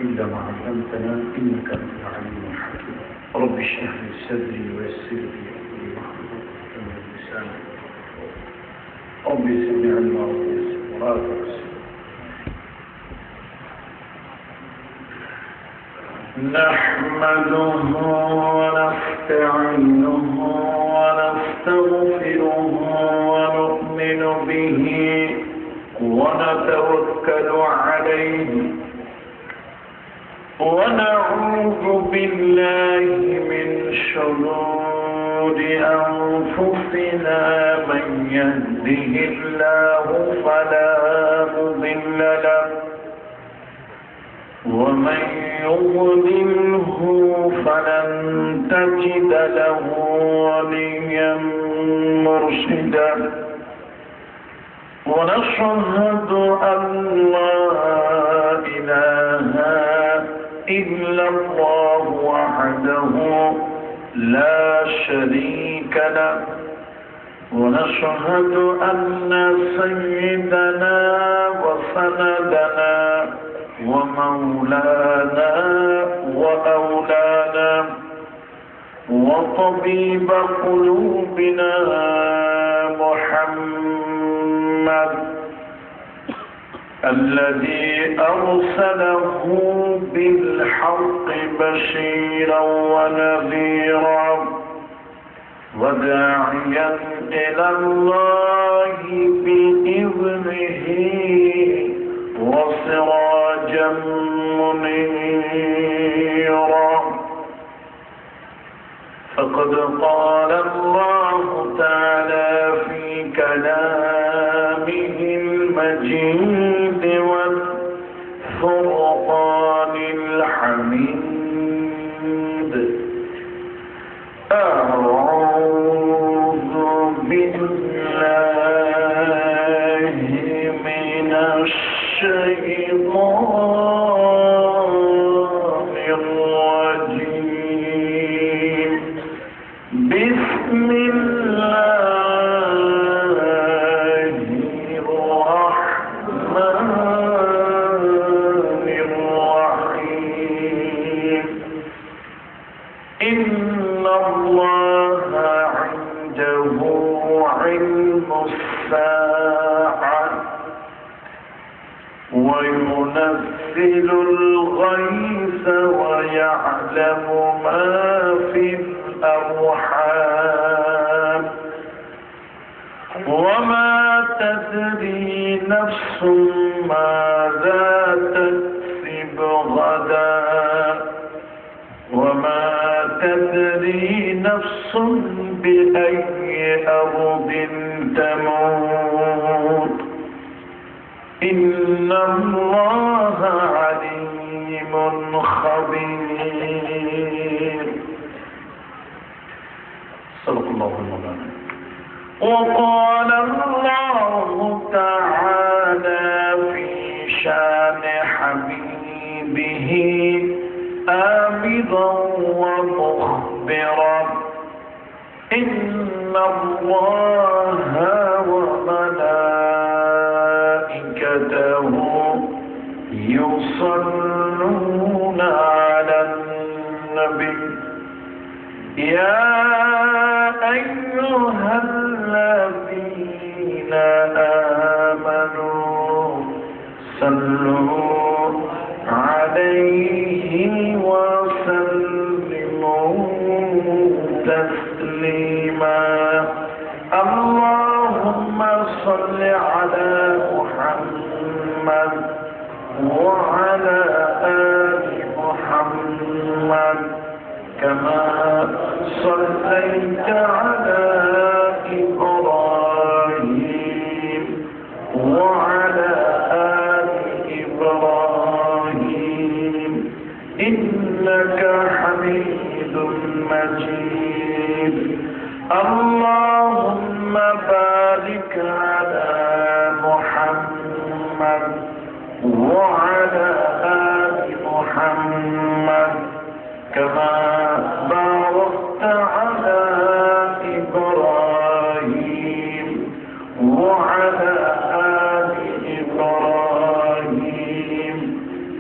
إلا ما علمتنا إنك أنت العليم الحكيم. رب اشرح لي صدري ويسر لي أمري واحلل عقدة من لساني رب زدني علما رب يسر ولا تقصر. نحمده ونستعينه ونستغفره ونؤمن به ونتوكل عليه ونعوذ بالله من شرور أنفسنا من يهده الله فلا مضل له ومن يضلله فلن تجد له وليا مرشدا ونشهد أن لا إله إلا الله وحده لا شريك له ونشهد أن سيدنا وسندنا ومولانا وأولانا وطبيب قلوبنا محمد الذي أرسله بالحق بشيرا ونذيرا وداعيا إلى الله بإذنه وسراجا منيرا. فقد قال الله تعالى في كلامه المجيد والفرقان الحميد: أعوذ بالله من الشيطان الرجيم. بسم الله الرحمن الرحيم. إن الله عنده علم الساعة وينزل الغيث ويعلم ما في الأرحام وما تدري نفس ماذا تكسب غدا وما تدري نفس بأي أرض تموت. إن الله عليم خبير. صدق الله المولانا. وقال الله تعالى في شان حبيبه آمرا ومخبرا: إن الله وملائكته يصلون على النبي يا أيها الذين آمنوا صلوا عليه وسلموا تسليما. اللهم صل على محمد وعلى آل محمد كما صليت على إبراهيم وعلى آل إبراهيم إنك حميد مجيد. اللهم بارك على محمد وعلى آل محمد كما باركت على إبراهيم وعلى آل إبراهيم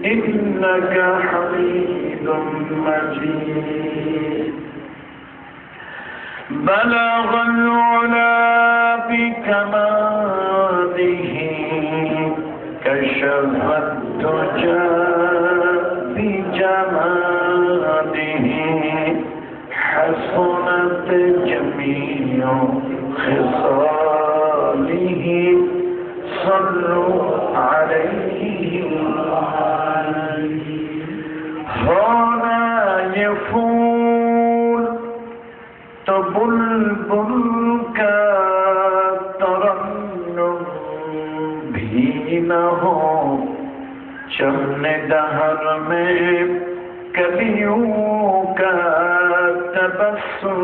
إنك حميد مجيد بلغ العلا بكماله كشف الدجى بجماله حسنت جميع خصاله صلوا عليه هنا يفول تبلبل کا ترنم بھی نہ ہو چمن دہر میں کلیوں کا تبسم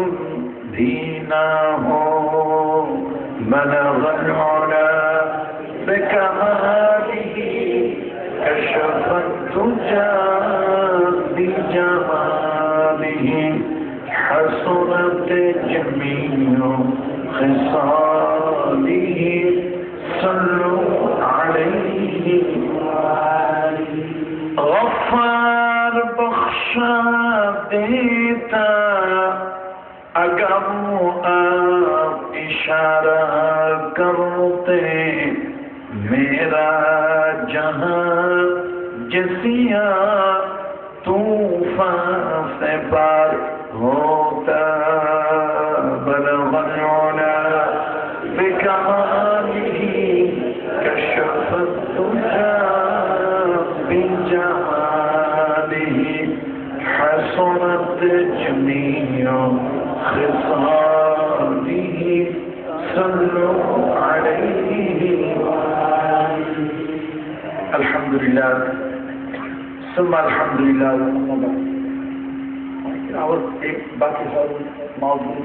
بھی نہ ہو بلغ العلا بکماله كشف الدجى بجماله حسنت جميع خصاله صلوا عليه غفار بخشا دیتا اگر آپ اشارہ کرتے میرا جہاں جسیا طوفان سے پار ہوتا بلغ العلا بکماله کشف الدجى بجماله حسنت جميع خصاله صلوا عليه الحمد لله ثم الحمد لله और एक बाकी सब मौजूद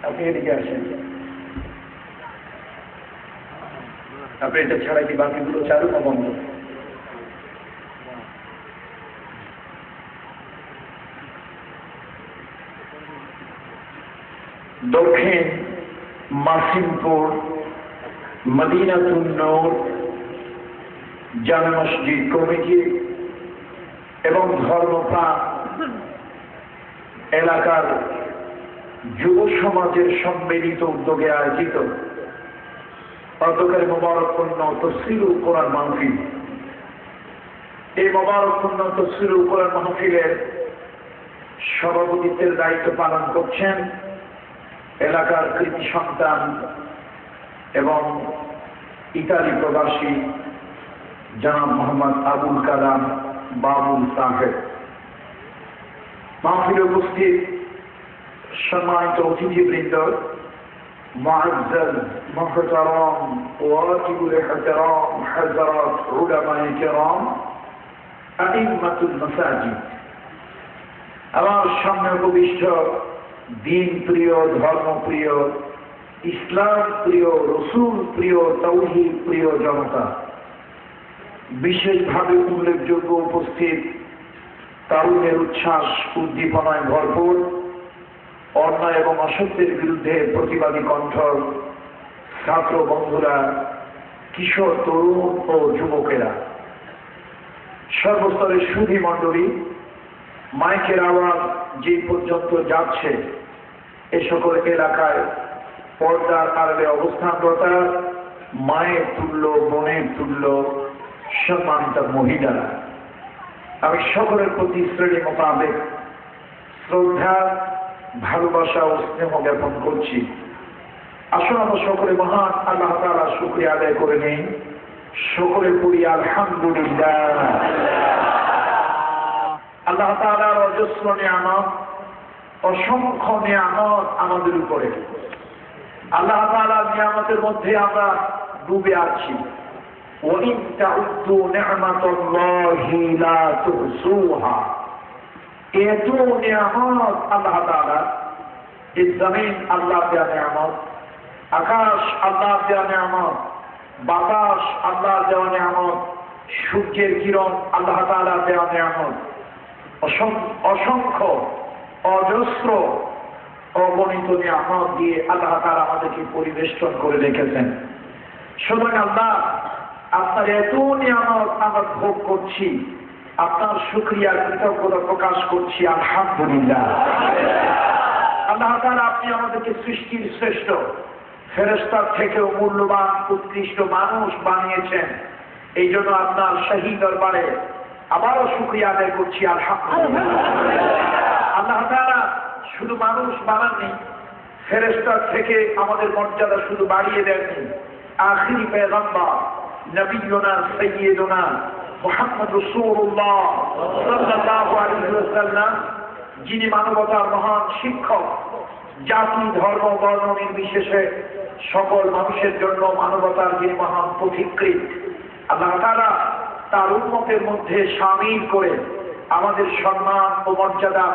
আপনি এদিকে আসেন আপনি এটা ছাড়া কি বাকিগুলো চালু না বন্ধ দক্ষিণ মাসিমপুর মদিনাতুন নূর জামে মসজিদ কমিটি এবং ধর্মপ্রাণ এলাকার যুব সমাজের সম্মিলিত উদ্যোগে আয়োজিত অন্ধকারে মোবারকপূর্ণ তফসিরুল কোরআন মাহফিল এই মোবারকপূর্ণ তফসিরুল কোরআন মাহফিলের সভাপতিত্বের দায়িত্ব পালন করছেন এলাকার কৃতি সন্তান এবং ইতালি প্রবাসী জনাব মোহাম্মদ আবুল কালাম বাবুল সাহেব মাহফিলে উপস্থিত সম্মানিত অতিথিবৃন্দ মুআজ্জাজ মুহতারাম ওয়াজিবুল ইহতিরাম হযরত উলামায়ে কেরাম আইম্মাতুল মাসাজিদ আমার সামনে উপবিষ্ট দিন প্রিয় ধর্ম প্রিয় ইসলাম প্রিয় রসুল প্রিয় তাওহীদ প্রিয় জনতা বিশেষভাবে উল্লেখযোগ্য উপস্থিত তারুণ্যের উচ্ছ্বাস উদ্দীপনায় ভরপুর অন্যায় এবং অসত্যের বিরুদ্ধে প্রতিবাদী কণ্ঠ ছাত্র বন্ধুরা কিশোর তরুণ ও যুবকেরা সর্বস্তরের সুধী মণ্ডলী মাইকের আওয়াজ যে পর্যন্ত যাচ্ছে এ সকল এলাকায় পর্দার আড়ালে অবস্থানরত মায়ের তুল্য বোনের তুল্য সম্মানিত মহিলারা আমি সকলের প্রতি শ্রেণী মোতাবেক শ্রদ্ধা ভালোবাসা ও স্নেহ জ্ঞাপন করছি আসুন আমরা সকলে মহান আল্লাহ তাআলার শুকরিয়া আদায় করে নেই সকলে পড়ি আলহামদুলিল্লাহ আল্লাহ তাআলার অজস্র নিয়ামত অসংখ্য নিয়ামত আমাদের উপরে আল্লাহ তাআলার নিয়ামতের মধ্যে আমরা ডুবে আছি وَإِن تَعُدُّوا نِعْمَةَ اللَّهِ لَا تُحْصُوهَا এত নিয়ামত আল্লাহ তাআলা এই জমিন আল্লাহ দেয়া নিয়ামত আকাশ আল্লাহ দেয়া নিয়ামত বাতাস আল্লাহ দেওয়া নিয়ামত সূর্যের কিরণ আল্লাহ তাআলা দেওয়া নিয়ামত অসংখ্য অজস্র অগণিত নিয়ামত দিয়ে আল্লাহ তাআলা আমাদেরকে পরিবেষ্টন করে রেখেছেন সুতরাং আল্লাহ আপনার এত নিয়ামত আমরা ভোগ করছি, আপনার শুকরিয়া কৃতজ্ঞতা প্রকাশ করছি, আলহামদুলিল্লাহ। আল্লাহ তাআলা আপনি আমাদেরকে সৃষ্টির শ্রেষ্ঠ, ফেরেশতার থেকেও মূল্যবান উৎকৃষ্ট মানুষ বানিয়েছেন। এই জন্য আপনার শাহী দরবারে আবারও শুকরিয়া আদায় করছি, আলহামদুলিল্লাহ। আল্লাহ তাআলা শুধু মানুষ বানাননি, ফেরেশতার থেকে আমাদের মর্যাদা শুধু বাড়িয়ে দেননি। আখিরি পয়গম্বর নবিয়ুনা সাইয়্যিদুনা মুহাম্মদ রাসূলুল্লাহ সাল্লাল্লাহু আলাইহি ওয়াসাল্লাম, যিনি মানবতার মহান শিক্ষক, জাতি ধর্ম বর্ণ নির্বিশেষে সকল মানুষের জন্য মানবতার যিনি মহান পথিকৃৎ, আল্লাহ তাআলা তার উম্মতের মধ্যে শামিল করে আমাদের সম্মান ও মর্যাদা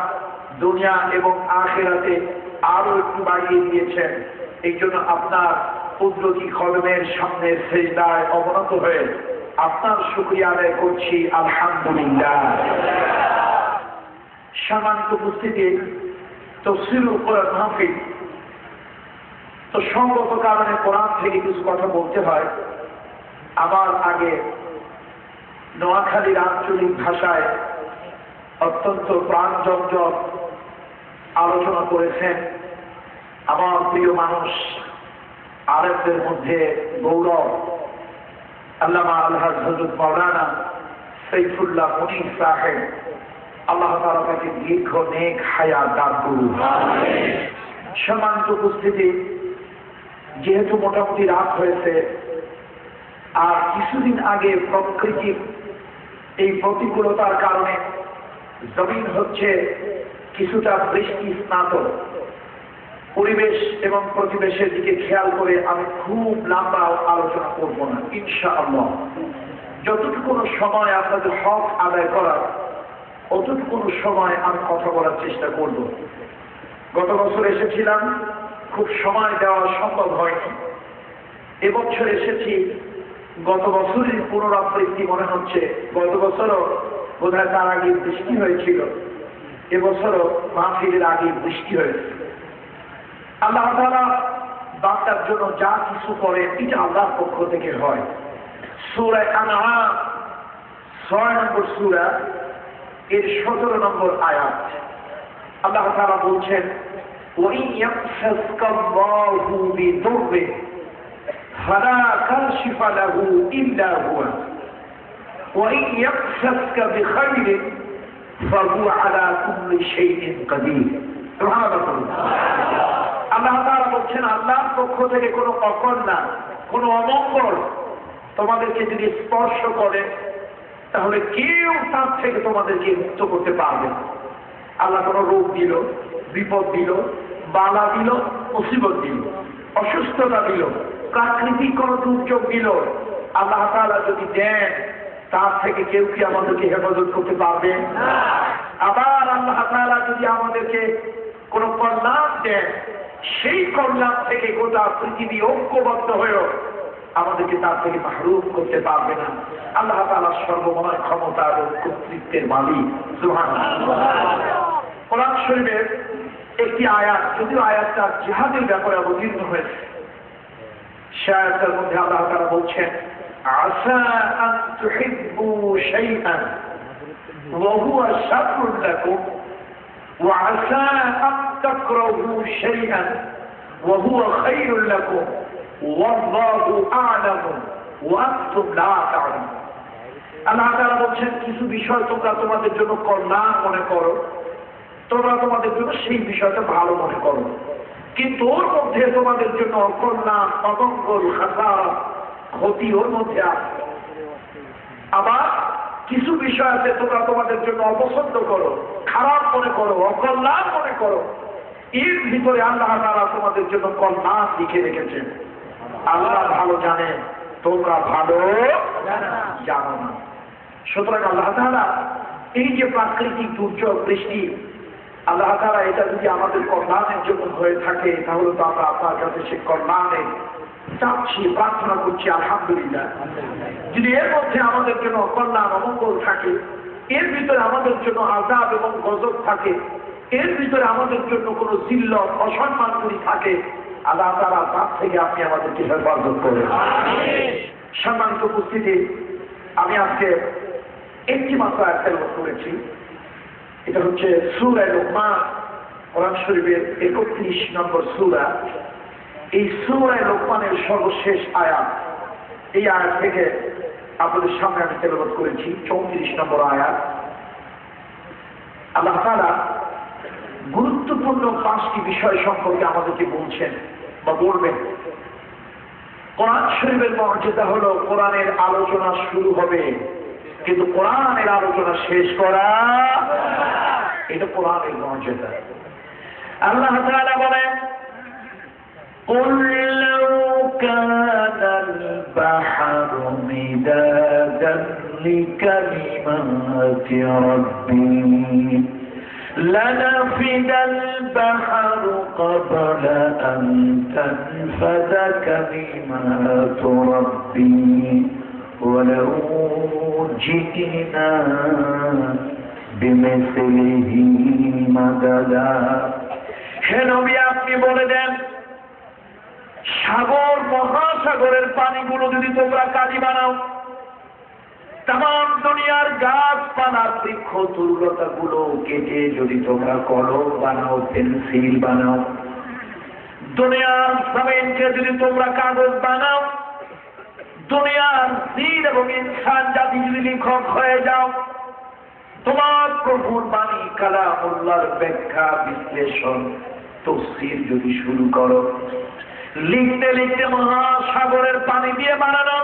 দুনিয়া এবং আখিরাতে আরো একটু বাড়িয়ে দিয়েছেন। এই জন্য আপনার কুদরতি কদমের সামনে সিজদায় অবনত হয়ে আপনার শুকরিয়া আদায় করছি, আলহামদুলিল্লাহ। সম্মানিত উপস্থিতি, তাফসীরুল কোরআন মাহফিল, তো সঙ্গত কারণে কোরআন থেকে কিছু কথা বলতে হয়। আমার আগে নোয়াখালীর আঞ্চলিক ভাষায় অত্যন্ত প্রাণজঞ্জক আলোচনা করেছেন আমার প্রিয় মানুষ, আলেমদের মধ্যে গৌরব, আল্লামা আলহাজ হযরত মাওলানা সাইফুল্লাহ মুনীর সাহেব। আল্লাহ তাআলা তাকে দীর্ঘ নেক হায়াত দান করুন। সম্মানিত উপস্থিতি, যেহেতু মোটামুটি রাত হয়েছে আর কিছুদিন আগে প্রকৃতির এই প্রতিকূলতার কারণে জমিন হচ্ছে কিছুটা বৃষ্টি স্নাত, পরিবেশ এবং প্রতিবেশের দিকে খেয়াল করে আমি খুব লম্বা আলোচনা করব না, ইনশাআল্লাহ। যতটুকু সময় আপনাদের হক আদায় করার অতটুকু সময় আমি কথা বলার চেষ্টা করব। গত বছর এসেছিলাম, খুব সময় দেওয়া সম্ভব হয়নি। এবছর এসেছি, গত বছরের পুনরাবৃত্তি মনে হচ্ছে। গত বছরও বোধহয় তার আগে বৃষ্টি হয়েছিল, এবছরও মাহফিলের আগে বৃষ্টি হয়েছে। আল্লাহ তাআলা বান্দার জন্য যা কিছু করে এটা আল্লাহর পক্ষ থেকে হয়। সূরা আনআম 6 নম্বর সূরা এর 17 নম্বর আয়াত আল্লাহ তাআলা বলছেন, ওয়াইন ইয়ামসাসকাল্লাহু বিদুররিন ফালা কাশিফা লাহু ইল্লা হুয়া ওয়াইন ইয়ামসাসকা বিখাইরিন ফাহুয়া আলা কুল্লি শাইইন কাদির। সুবহানাল্লাহ। আল্লাহ তাআলা বলছেন, আল্লাহর পক্ষ থেকে কোনো অকল্যাণ, কোনো অমঙ্গল তোমাদেরকে যদি স্পর্শ করে তাহলে কেউ তার থেকে তোমাদেরকে মুক্ত করতে পারবে না। আল্লাহ কোনো রোগ দিল, বিপদ দিল, বালা দিল, মুসিবত দিল, অসুস্থতা দিল, প্রাকৃতিক কোনো দুর্যোগ দিল, আল্লাহ তাআলা যদি দেন তার থেকে কেউ কি আমাদেরকে হেফাজত করতে পারবে? আবার আল্লাহ তাআলা যদি আমাদেরকে কোনো কল্যাণ দেন, সেই কল্যাণ থেকে গোটা পৃথিবী ঐক্যবদ্ধ হয়েও আমাদেরকে তার থেকে মাহরুম করতে পারবে না। আল্লাহ তাআলা সর্বময় ক্ষমতা এবং কর্তৃত্বের মালিক। সুবহানাল্লাহ। কোরআন শরীফের একটি আয়াত, যদিও আয়াতটা জিহাদের ব্যাপারে অবতীর্ণ হয়েছে, সে আয়াতের মধ্যে আল্লাহ তাআলা বলছেন, আসা আন তুহিব্বু শাইআন ওয়া হুয়া শাররুন লাকুম ওয়া আসা আন তাকরাহু শাইআন ওয়া হুয়া খায়রুন লাকুম ওয়াল্লাহু আ'লামু ওয়া আনতুম লা তা'লামুন। আল্লাহ তাআলা বলছেন, কিছু বিষয় তোমরা তোমাদের জন্য কল্যাণ মনে করো, তোমরা তোমাদের জন্য সেই বিষয়টা ভালো মনে করো, কিন্তু ওর মধ্যে তোমাদের জন্য অকল্যাণ, অমঙ্গল, খাসারা, ক্ষতি ওর মধ্যে আছে। আবার কিছু বিষয় আছে তোমরা তোমাদের জন্য অপছন্দ করো, খারাপ মনে করো, অকল্যাণ মনে করো, এর ভিতরে আল্লাহ তাআলা তোমাদের জন্য কল্যাণ লিখে রেখেছেন। আল্লাহ ভালো জানে, তোমরা ভালো জানো না। সুতরাং আল্লাহ তাআলা এই যে প্রাকৃতিক দুর্যোগ, বৃষ্টি, আল্লাহ তাআলা এটা যদি আমাদের কল্যাণের জন্য হয়ে থাকে তাহলে তো আমরা আপনার কাছে সে কল্যাণে চাচ্ছি, প্রার্থনা করছি, আলহামদুলিল্লাহ। যদি এর মধ্যে আমাদের জন্য কল্যাণ, অমঙ্গল থাকে, এর ভিতরে আমাদের জন্য আযাব এবং গজব থাকে, এর ভিতরে আমাদের জন্য কোনো জিল্লত, অসম্মান করি থাকে, আল্লাহ তাআলা তার থেকে আপনি আমাদেরকে হেফাজত করেন। সম্মানিত উপস্থিতি, আমি আজকে একটি মাত্র আয়াত তেলাওয়াত করেছি। এটা হচ্ছে সূরা লুকমান, কোরআন শরীফের 31 নম্বর সূরা। এই সূরা লুকমানের সর্বশেষ আয়াত। এই আয়াত থেকে আপনাদের সামনে আমি তেলাওয়াত করেছি 34 নম্বর আয়াত। আল্লাহ তাআলা গুরুত্বপূর্ণ 5টি বিষয় সম্পর্কে আমাদেরকে বলছেন বা বলবেন। কোরআন শরীফের মর্যাদা হলো কোরআনের আলোচনা শুরু হবে, কিন্তু কোরআনের আলোচনা শেষ করা, এটা কোরআনের মর্যাদা। আল্লাহ তাআলা বলেন, قُلْ لَوْ كَانَ الْبَحْرُ مِدَادًا لِكَلِمَاتِ رَبِّي لَنَفِدَ الْبَحْرُ قَبْلَ أَنْ تَنْفَدَ كَلِمَاتُ رَبِّي وَلَوْ جِئْنَا بِمِثْلِهِ مَدَدًا। হে নবী, আপনি বলে দেন, সাগর মহাসাগরের পানিগুলো যদি তোমরা কালি বানাও, তাম দুনিয়ার গাছপালা বৃক্ষ তরুলতা গুলো কেটে যদি তোমরা কলম বানাও, পেন্সিল বানাও, দুনিয়ার জমিনকে যদি তোমরা কাগজ বানাও, দুনিয়ার জিন এবং ইনসান জাতি যদি লেখক হয়ে যাও, তোমার প্রভুর বাণী কালামুল্লাহর ব্যাখ্যা বিশ্লেষণ তাফসীর যদি শুরু করো, লিখতে লিখতে মহাসাগরের পানি দিয়ে বানানো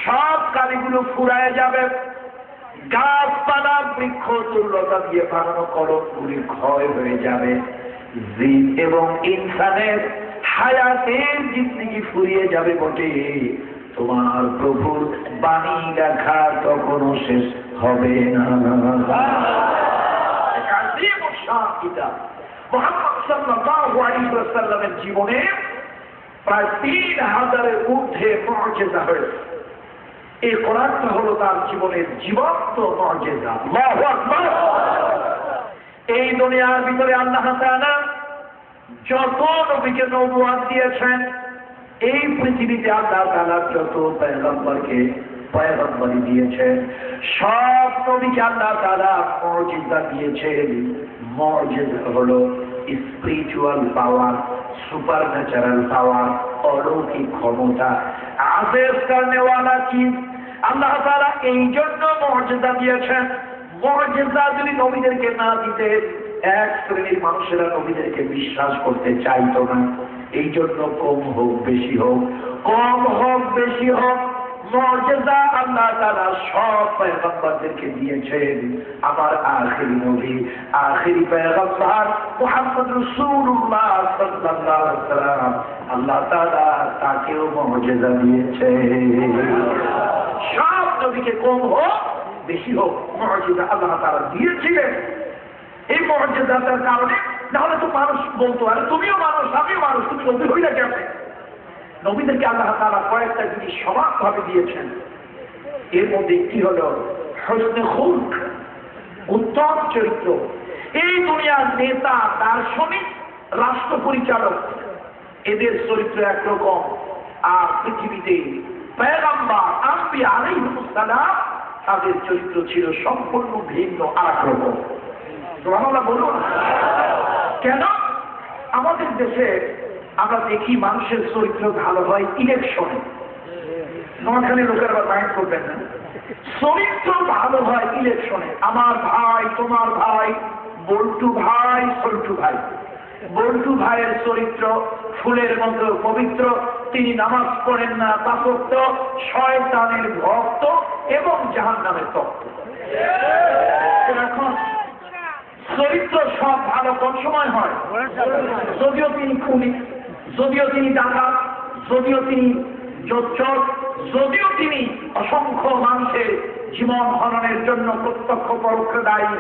সব কালিগুলো ফুরায় যাবে। গাছপালা বৃক্ষ তরুলতা দিয়ে বানানো কলমগুলি ক্ষয় হয়ে যাবে। জিন এবং ইনসানের হায়াতের জিন্দেগি ফুরিয়ে যাবে বটে, তোমার প্রভুর বাণী লেখা তখনও শেষ হবে না। মুহাম্মদ সাল্লাল্লাহু আলাইহি ওয়াসাল্লামের জীবনে প্রায় 3000-এর ঊর্ধ্বে মুআজিজা হয়েছে। এই কোরআনটা হলো তার জীবনের জীবন্ত মুআজিজা। আল্লাহু আকবার। এই দুনিয়ার ভিতরে আল্লাহ তাআলা যত নবীকে নবুয়ত দিয়েছেন, এই পৃথিবীতে আল্লাহ তাআলা যত পয়গম্বরকে পয়গম্বরী দিয়েছেন, সব নবীকে আল্লাহ তাআলা মুআজিজা দিয়েছেন। মুআজিজা হলো স্পিরিচুয়াল পাওয়ার, সুপার ন্যাচারাল পাওয়ার, অলৌকিক ক্ষমতা, আদেশ করনেওয়ালা চিজ। আল্লাহ তাআলা এই জন্য মুআজিজা দিয়েছেন। মুআজিজা যদি নবীদেরকে না দিতে, এক শ্রেণীর মানুষেরা নবীদেরকে বিশ্বাস করতে চাইতো না। এই জন্য কম হোক বেশি হোক, কম হোক বেশি হোক, মুআজিজা আল্লাহ তাআলা সব পয়গম্বরদেরকে দিয়েছেন। আমার আখিরি নবী, আখিরি পয়গম্বর মুহাম্মদ রাসূলুল্লাহ সাল্লাল্লাহু আলাইহি ওয়াসাল্লাম, আল্লাহ তাআলা তাকেও মুআজিজা দিয়েছেন। সব নবীকে কম হোক বেশি হোক মুআজিজা আল্লাহ তাআলা দিয়েছিলেন। এই মুআজিজাটার কারণে, নাহলে তো মানুষ বলতো, আরে তুমিও মানুষ আমিও মানুষ, তুমি নবী হইলা কেমনে? নবীদেরকে আল্লাহ তাআলা কয়েকটা জিনিস সমানভাবে দিয়েছেন। এর মধ্যে একটি হলো হুসনে খুলক, উত্তম চরিত্র। এই দুনিয়ার নেতা, দার্শনিক, রাষ্ট্র পরিচালক, এদের চরিত্র একরকম, আর পৃথিবীতে পয়গম্বর আম্বিয়া আলাইহিস সালাম তাদের চরিত্র ছিল সম্পূর্ণ ভিন্ন, আর এক রকম। সুবহানাল্লাহ বলুন। কেন? আমাদের দেশে আমরা দেখি মানুষের চরিত্র ভালো হয় ইলেকশনে। নোয়াখালী লোকের আবার মাইন্ড করবেন না, চরিত্র ভালো হয় ইলেকশনে। আমার ভাই, তোমার ভাই, বল্টু ভাই, সল্টু ভাই। বল্টু ভাইয়ের চরিত্র ফুলের মতো পবিত্র, তিনি নামাজ পড়েন না, পাপত্য, শয়তানের ভক্ত এবং জাহান্নামের তত্ত্ব। এখন চরিত্র সব ভালো কোন সময় হয়? যদিও তিনি খুনি, যদিও তিনি ডাকাত, যদিও তিনি জোচ্চর, যদিও তিনি অসংখ্য মানুষের জীবন হননের জন্য প্রত্যক্ষ পরোক্ষ দায়ী,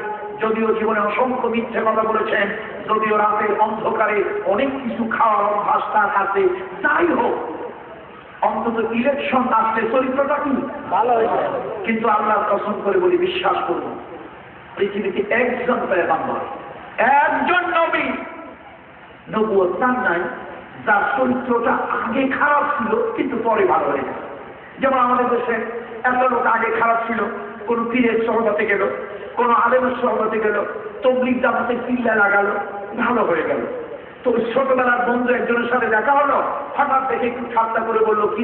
যদিও জীবনে অসংখ্য মিথ্যে কথা বলেছেন, যদিও রাতের অন্ধকারে অনেক কিছু খাওয়ার অভ্যাস তার আছে, যাই হোক, অন্তত ইলেকশন আসলে চরিত্রটা কি ভালো হয়েছে। কিন্তু আল্লাহর কসম করে বলি, বিশ্বাস করব, পৃথিবীতে একজন পয়গম্বর, একজন নবী, নবুয়ত তার নাই যার চরিত্রটা আগে খারাপ ছিল কিন্তু পরে ভালো হয়ে গেছে। যেমন আমাদের দেশে একটা লোক আগে খারাপ ছিল, কোন পীরের সহবাতে গেল, কোন আলেমের সহবাতে গেল, তবলিগ জামাতে চিল্লা লাগালো, ভালো হয়ে গেল। তো ছোটবেলার বন্ধু একজনের সাথে দেখা হলো, হঠাৎ দেখে একটু ঠাট্টা করে বললো, কি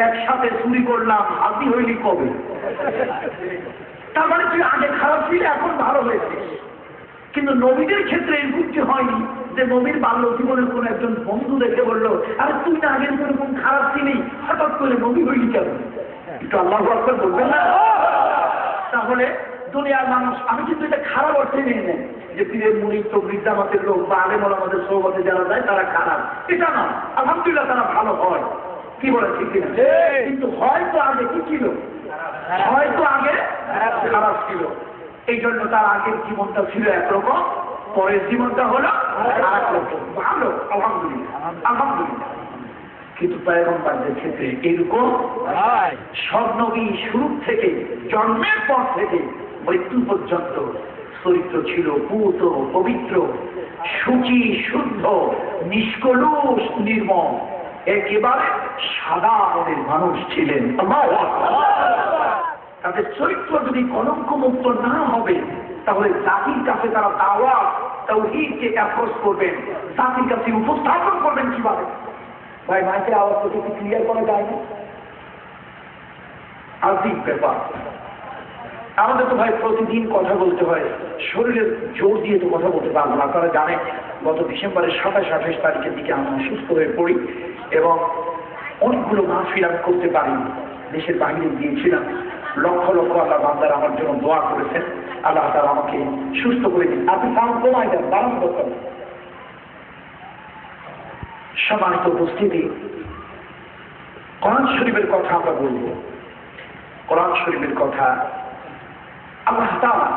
একসাথে চুরি করলাম, হাতি হইলি কবে? তার মানে তুই আগে খারাপ ছিল, এখন ভালো হয়েছে। কিন্তু নবীদের ক্ষেত্রে এরকমটি হয়নি যে নবীর বাল্য জীবনের কোন একজন বন্ধু দেখে বললো, আরে তুই না আগের কোন খারাপ ছিলি, হঠাৎ করে নবী হইলি কেন? একটু আল্লাহু আকবার বলবেন না? তাহলে দুনিয়ার মানুষ, আমি কিন্তু এটা খারাপ অর্থে নিয়ে নেই যে পীরের মুরিদ তবলিগ জামাতের লোক বা আলেম ওলামাদের সোহবতে যারা যায় তারা খারাপ, এটা না। আলহামদুলিল্লাহ তারা ভালো হয়, কি বলে ঠিক কিনা? কিন্তু হয়তো আগে কি ছিল, হয়তো আগে খারাপ ছিল। এই জন্য তার আগের জীবনটা ছিল একরকম, পরের জীবনটা হলো আরেক রকম। ভালো, আলহামদুলিল্লাহ, আলহামদুলিল্লাহ। কিন্তু পয়গম্বরদের ক্ষেত্রে এরকম সব নবী শুরু থেকে, জন্মের পর থেকে মৃত্যু পর্যন্ত চরিত্র ছিল পূত, পবিত্র, শুচি, শুদ্ধ, নিষ্কলুষ, নির্মল, একেবারে সাদা মনের মানুষ ছিলেন। তাদের চরিত্র যদি কলঙ্কমুক্ত না হবে, তাহলে জাতির কাছে তারা দাওয়াত তাওহীদকে অ্যাপ্রোচ করবেন, জাতির কাছে উপস্থাপন করবেন কিভাবে? ভাই মাইকের আওয়াজ তো কিছু ক্লিয়ার করা যায় না, আজীব ব্যাপার। আমাদের তো ভাই প্রতিদিন কথা বলতে হয়, শরীরের জোর দিয়ে তো কথা বলতে পারবো না। আপনারা জানেন গত ডিসেম্বরের 27-28 তারিখের দিকে আমি অসুস্থ হয়ে পড়ি এবং অনেকগুলো মাহফিল আমি করতে পারিনি, দেশের বাইরে গিয়েছিলাম। লক্ষ লক্ষ আল্লাহ বান্দারা আমার জন্য দোয়া করেছেন, আল্লাহ তাআলা আমাকে সুস্থ করে দিন। আপনি সাউন্ড কমাই দেন, বারণ করতেন। সম্মানিত উপস্থিতি, কোরআন শরীফের কথা আমরা বলবো। কোরআন শরীফের কথা, আল্লাহ তাআলা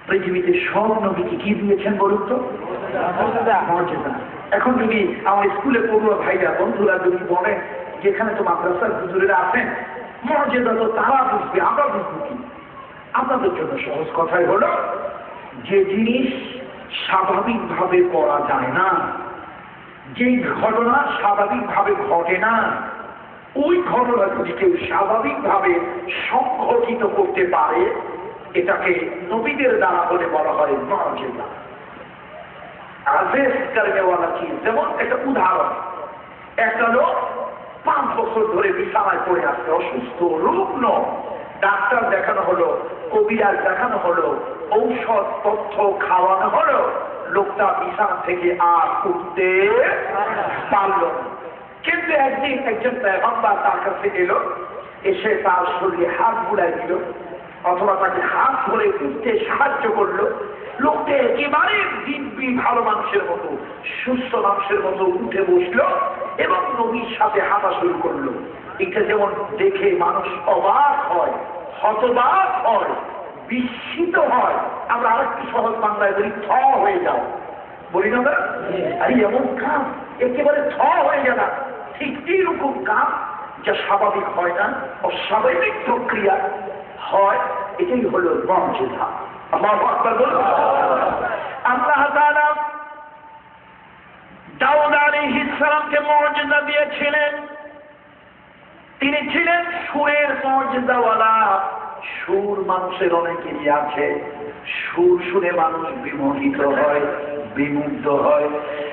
পৃথিবীতে সব নবীকে কি দিয়েছেন বলুন তো? মর্যাদা। এখন যদি আমার স্কুলে পড়ুয়া ভাইরা বন্ধুরা যদি বলেন যেখানে তো মাদ্রাসার হুজুরেরা আছেন, মর্যাদা তো তারা বুঝবে, আমরা বুঝবো কি? আপনাদের জন্য সহজ কথাই হলো, যে জিনিস স্বাভাবিকভাবে করা যায় না, যেই ঘটনা স্বাভাবিকভাবে ঘটে না, ওই ঘটনা যদি কেউ স্বাভাবিকভাবে সংঘটিত করতে পারে, এটাকে নবীদের দ্বারা বলে বলা হয় মুআজিজা। আজেজ করনেওয়ালা চিজ। যেমন একটা উদাহরণ, একটা লোক 5 বছর ধরে বিছানায় পড়ে আছে, অসুস্থ, রুগ্ন, ডাক্তার দেখানো হলো, কবিরাজ দেখানো হলো, ঔষধ তথ্য খাওয়ানো হলো, লোকটা বিছানা থেকে আর উঠতে পারল না। কিন্তু একদিন একজন পয়গম্বর তার কাছে এলো, এসে তার শরীরে হাত বুলাই দিল অথবা তাকে হাত ধরে উঠতে সাহায্য করলো। লোকটা একেবারে দিব্যি ভালো মানুষের মতো, সুস্থ মানুষের মতো উঠে বসলো এবং নবীর সাথে হাঁটা শুরু করলো। এটা যেমন দেখে মানুষ অবাক হয়, হতবাক হয়, বিস্মিত হয়। আমরা আরেকটু সহজ বাংলায় বলি, থ হয়ে যাও, বলি না? আরে এমন কাজ একেবারে থ হয়ে গেল। ঠিক এইরকম কাজ যা স্বাভাবিক হয় না, অস্বাভাবিক প্রক্রিয়া হয়, এটাই হলো মুআজিজা। আল্লাহু আকবার বলুন। আল্লাহ তাআলা দাউদ আলাইহিস সালামকে মুআজিজা দিয়েছিলেন। তিনি ছিলেন সুরের মুআজিজাওয়ালা। সুর মানুষের অনেকেরই আছে, সুর শুনে মানুষ বিমোহিত হয়, বিমুগ্ধ হয়।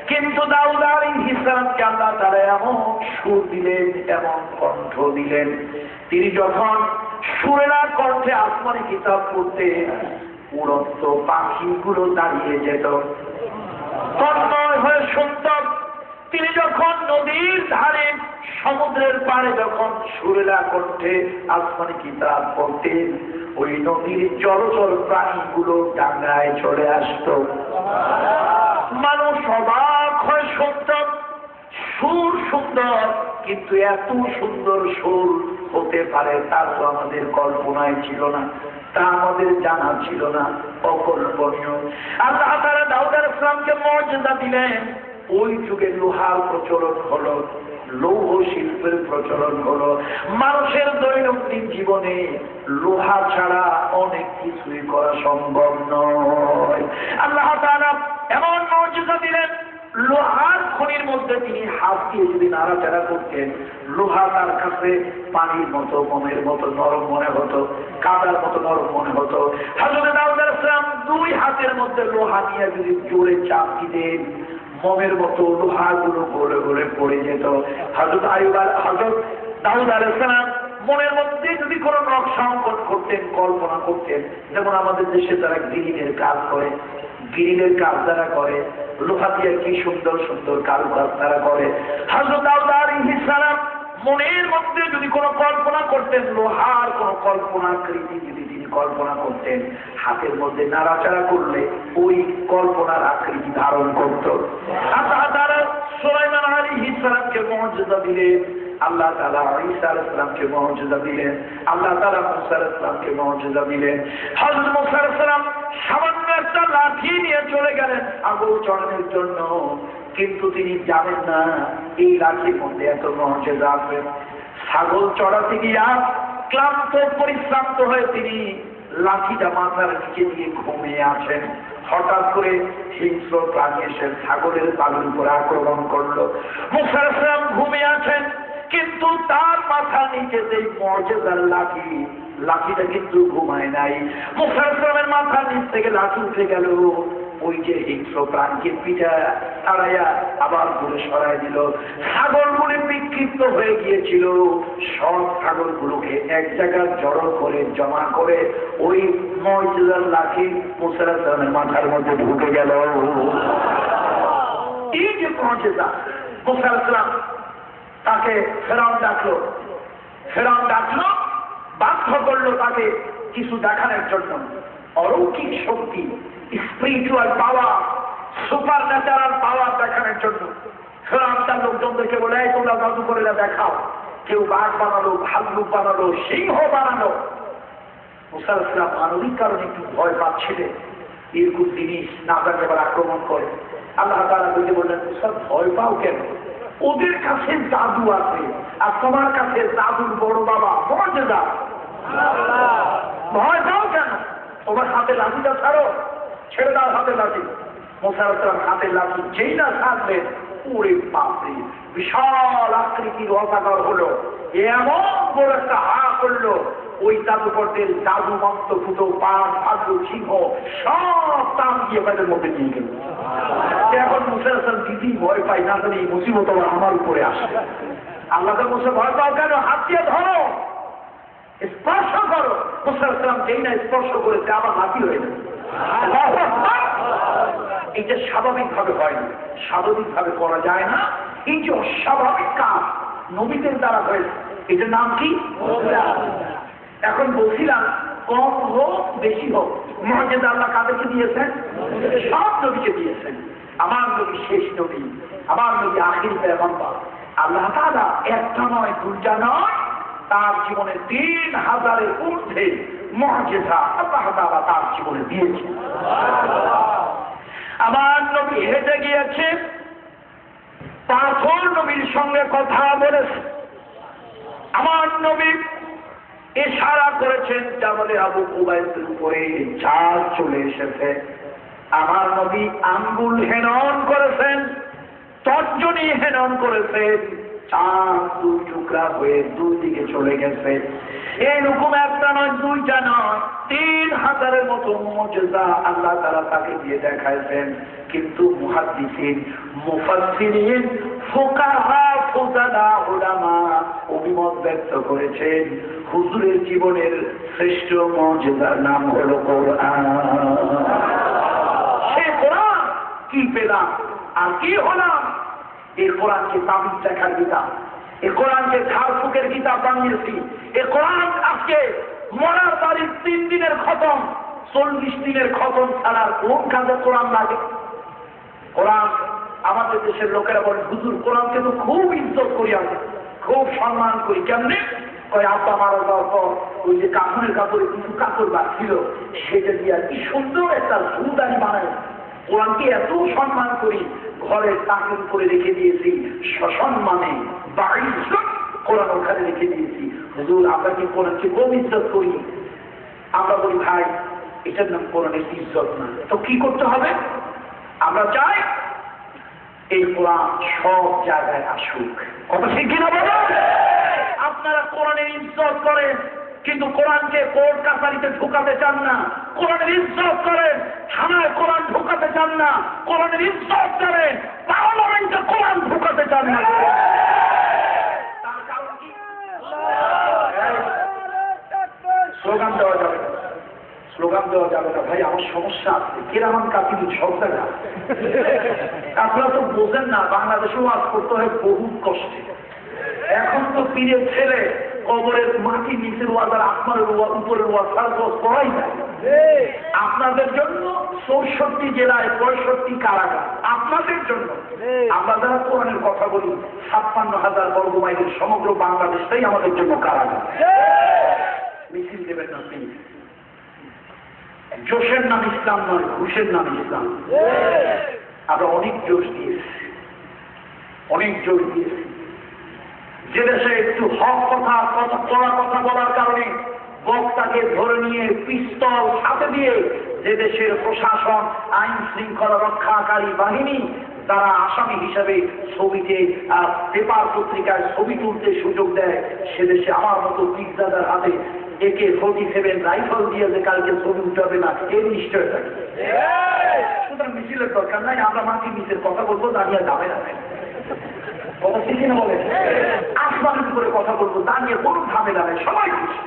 কিন্তু দাউদ আলাইহিস সালামকে আল্লাহ তাআলা এমন সুর দিলেন, এমন কণ্ঠ দিলেন, তিনি যখন সুরেলা কণ্ঠে আসমানি কিতাব পড়তে উড়ন্ত পাখিগুলো দাঁড়িয়ে যেত, তন্ময় হয়ে শুনত। তিনি যখন নদীর ধারে, সমুদ্রের পাড়ে যখন সুরেলা কণ্ঠে আসমানি কিতাব পড়তেন, ওই নদীর জলচর প্রাণীগুলো ডাঙায় চলে আসত। মানুষ অবাক হয়ে শুনত। সুর সুন্দর, কিন্তু এত সুন্দর সুর হতে পারে তা তো আমাদের কল্পনায় ছিল না, তা আমাদের জানা ছিল না, অকল্পনীয়। আল্লাহ তাআলা দাউদ আলাইহিস সালামকে মুআজিজা দিলেন। ওই যুগে লোহার প্রচলন হলো, লৌহ শিল্পের প্রচলন হলো। মানুষের দৈনন্দিন জীবনে লোহা ছাড়া অনেক কিছুই করা সম্ভব নয়। আল্লাহ তাআলা এমন মুআজিজা দিলেন, লোহার খনির মধ্যে তিনি হাত দিয়ে যদি নাড়াচাড়া করতেন, লোহা তার কাছে পানির মতো, মোমের মতো নরম মনে হতো, কাদার মতো নরম মনে হতো। হযরত দাউদ আলাইহিস সালাম দুই হাতের মধ্যে লোহা নিয়ে যদি জোরে চাপ দিতেন, মোমের মতো লোহাগুলো গলে গলে পড়ে যেত। হযরত দাউদ আলাইহিস সালাম মনের মধ্যে যদি কোনো নকশা অঙ্কন করতেন, কল্পনা করতেন, যেমন আমাদের দেশে তারা গ্রিলের কাজ করে, গ্রিলের কাজ তারা করে, লোহা দিয়ে কি সুন্দর সুন্দর কারুকাজ তারা করে। হযরত দাউদ আলাইহিস সালাম মনের মধ্যে যদি কোনো কল্পনা করতেন, লোহার কোনো কল্পনাকৃতি যদি তিনি কল্পনা করতেন, হাতের মধ্যে নাড়াচাড়া করলে ওই কল্পনার আকৃতি ধারণ করত। আল্লাহ তাআলা সুলাইমান আলাইহিস সালামকে মুজিজা দিলেন, আল্লাহ তাআলা ঈসা আলাইহিস সালামকে মুজিজা দিলেন, আল্লাহ তাআলা মুসা আলাইহিস সালামকে মুজিজা দিলেন। হযরত মুসা আলাইহিস সালাম সামান্য একটা লাঠি নিয়ে চলে গেলেন ছাগল চড়ানোর জন্য, কিন্তু তিনি জানেন না এই লাঠির মধ্যে এত মুজিজা আছে। ছাগল চড়াতে গিয়া ক্লান্ত পরিশ্রান্ত হয়ে তিনি লাঠিটা মাথার নিচে দিয়ে ঘুমিয়ে আছেন। হঠাৎ করে হিংস্র প্রাণী এসে ছাগলের তালুর উপর আক্রমণ করলো। মুসা আলাইহিস সালাম ঘুমিয়ে আছেন, কিন্তু তার মাথার নিচে যে মুজিজার লাঠি, লাঠিটা কিন্তু ঘুমায় নাই। মুসা আলাইহিস সালামের মাথার নিচ থেকে লাঠি উঠে গেল, ওই যে হিংস্র প্রাণীকে পিঠা ছাড়াইয়া আবার ঘুরে সরাই দিল। ছাগলগুলি বিক্ষিপ্ত হয়ে গিয়েছিল, সব ছাগলগুলোকে এক জায়গায় জড়ো করে জমা করে ওই মুজিজার লাঠি মুসা আলাইহিস সালামের মাথার মধ্যে ঢুকে গেল। এই যে মুজিজা, মুসা আলাইহিস সালাম তাকে ফেরাউন ডাকলো, বাধ্য করলো তাকে কিছু দেখানোর জন্য, অলৌকিক শক্তি, স্পিরিচুয়াল পাওয়ার, সুপার ন্যাচারাল পাওয়ার দেখানোর জন্য। ফেরাউন তার লোকজনদেরকে বলে, তোমরা জাদু করে দেখাও। কেউ বাঘ বানালো, ভাল্লুক বানালো, সিংহ বানালো। মুসা আলাইহিস সালাম মানবিক কারণে একটু ভয় পাচ্ছিলেন, এরকম জিনিস না তাকে আবার আক্রমণ করে। আল্লাহ তাআলা বললেন, মুসা ভয় পাও কেন? ওদের কাছে জাদু আছে, আর তোমার কাছে জাদুর বড় বাবা মুজিজা। ভয় পাও কেন? তোমার হাতে লাঠিটা ছাড়ো, ছেড়ে দাও হাতে লাঠি। মুসা আলাইহিস সালাম হাতে লাঠি যেই না ছাড়লেন, ওরে বাপরে, বিশাল আকৃতির অজাগর হলো, এমন বড় একটা হা করলো, ওই জাদুকরদের জাদু মন্ত্র ফুটো পান ভাগ্য সিংহ সব টান দিয়ে তাদের মধ্যে নিয়ে গেল। এখন মুসা আলাইহিস সালাম দিদি ভয় পাই না, জানি এই মুসিবত আমার উপরে আসে। আল্লাহ মুসা ভয় পাও কেন? হাত দিয়ে ধরো, স্পর্শ করো। মুসা আলাইহিস সালাম যেই না স্পর্শ করেছে, আবার হাতি হয়ে যাবে। এটা স্বাভাবিক ভাবে হয় না, স্বাভাবিক ভাবে করা যায় না। এই যে অস্বাভাবিক কাজ নবীদের দ্বারা হয়েছে, এটার নাম কি? এখন বলছিলাম, কম হোক বেশি হোক, মুজিজা আল্লাহ কাদেরকে দিয়েছেন? সব নবীকে দিয়েছেন। আমার নবী শেষ নবী, আমার নবী আখির পেগম্বর। আল্লাহ তাআলা একটা নয়, দুইটা নয়, তার জীবনে 3000-এর ঊর্ধ্বে মুজিজা আল্লাহ তাআলা তার জীবনে দিয়েছেন। আমার নবী হেঁটে গিয়েছে, পাথর নবীর সঙ্গে কথা বলেছে। আমার নবী ইশারা করেছেন জাবলে আবু কুবাইসের উপরে চাঁদ চলে এসেছে। আমার নবী আঙ্গুল হেনন করেছেন, তর্জনী হেনন করেছেন, চাঁদ দুই টুকরা হয়ে দুই দিকে চলে গেছে। এইরকম একটা নয়, দুইটা নয়, 3000-এর মতো মুজিজা আল্লাহ তাআলা তাকে দিয়ে দেখাইছেন। কিন্তু মুহাদ্দিসিন, মুফাসসিরিন, ফুকাহা, ফুজালা, উলামা অভিমত ব্যক্ত করেছেন, হুজুরের জীবনের শ্রেষ্ঠ মুজিজার নাম হলো কোরআন। সে কোরআন কি পেলাম আর কি হলাম? এই কোরআনকে তাবিজ দেখার কিতাব, এই কোরআনকে ঝাড়ফুঁকের কিতাব বানিয়েছি। এই কোরআন আজকে মরার তারিখ 3 দিনের খতম, 40 দিনের খতম ছাড়ার কোন কাজে কোরআন লাগে? কোরআন আমাদের দেশের লোকেরা বলেন, হুজুর কোরআনকে তো খুব ইজ্জত করি, আমরা খুব সম্মান করি। কেমনে? কয়, আব্বা মারা যাওয়ার পর ওই যে কাপড়ের কাপড়ে কিছু কাপড় বাঁধছিল, সেটা দিয়ে কি সুন্দর একটা ফুলদানি বানায়। কোরআনকে এত সম্মান করি, ঘরের তাকের উপরে রেখে দিয়েছি সসম্মানে, বাড়ির কোরআন ওখানে রেখে দিয়েছি। হুজুর আমরা কি কোরআনকে খুব ইজ্জত করি? আমরা বলি, ভাই এটার নাম কোরআনের ইজ্জত না। তো কি করতে হবে? আমরা চাই এই কোরআন সব জায়গায় আসুক। কথা ঠিক কিনা বলেন? আপনারা কোরআনের ইজ্জত করেন, কিন্তু কোরআনকে কোর্ট কাছারিতে ঢুকাতে চান না। কোরআনের ইজ্জত করেন, থানায় কোরআন ঢুকাতে চান না। কোরআনের ইজ্জত করেন, পার্লামেন্টে কোরআন ঢুকাতে চান না। তার কারণ কি? স্লোগান দেওয়া যাবে না, স্লোগান দেওয়া যাবে না। ভাই আমার সমস্যা আছে, কিরামান কাতিল সব জায়গা। আপনারা তো বোঝেন না, বাংলাদেশেও ওয়াজ করতে হয় বহুত কষ্টে। এখন তো পীরের ছেলে কবরের মাটি নিচের ওয়াজ আর আপনার উপরের ওয়াজ সারা ওয়াজ করাই যায়। আপনাদের জন্য ৬৪ জেলায় ৬৫ কারাগার আপনাদের জন্য। আমরা যারা কোরআনের কথা বলি ৫৬,০০০ বর্গ মাইলের সমগ্র বাংলাদেশটাই আমাদের জন্য কারাগার। মিছিল দেবেন না প্লিজ। জোশের নাম ইসলাম নয়, ঘুষের নাম ইসলাম। আমরা অনেক জোশ দিয়েছি, অনেক জোশ দিয়েছি। যে দেশে একটু হক কথা কড়া কথা বলার কারণে বক্তাকে ধরে নিয়ে পিস্তল হাতে দিয়ে যে দেশের প্রশাসন আইন শৃঙ্খলা রক্ষাকারী বাহিনী তারা আসামি হিসাবে ছবিতে পেপার পত্রিকায় ছবি তুলতে সুযোগ দেয়, সে দেশে আমার মতো পিকদাদার হাতে AK-47 রাইফেল দিয়ে যে কালকে ছবি উঠাবে না এর নিশ্চয় থাকে। সুতরাং মিছিলের দরকার নাই, আমরা মাটি মিছিল কথা বলবো, দাঁড়িয়ে যাবে না। কথা ঠিক না বলে? আসমানের উপরে কথা বলবো, দাঁড়িয়ে কোনো ঝামেলা নেই, সবাই খুশি।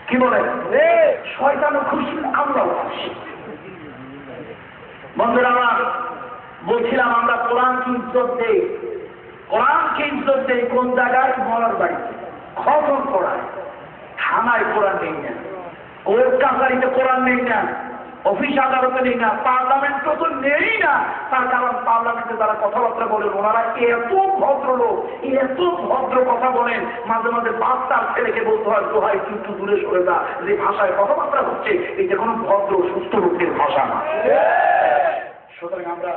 কি বলেন? শয়তানও খুশি, আমরাও খুশি। বন্ধুরা আমার, বলছিলাম আমরা কোরআনকে ইজ্জত দেই। কোরআনকে ইজ্জত দেই কোন জায়গায়? মরার বাড়িতে খতম করায়। থানায় কোরআন নেই না, কোর্ট কাছারিতে কোরআন নেই না, অফিস আদালতে নেই না, পার্লামেন্টও তো নেই না। তার কারণ পার্লামেন্টে যারা কথাবার্তা বলেন ওনারা এত ভদ্রলোক, এত ভদ্র কথা বলেন, মাঝে মাঝে বাচ্চার ছেলেকে বলতে হয় দোহাই একটু দূরে সরে যা, যে ভাষায় কথাবার্তা হচ্ছে এটা কোনো ভদ্র সুস্থ লোকের ভাষা না। সুতরাং আমরা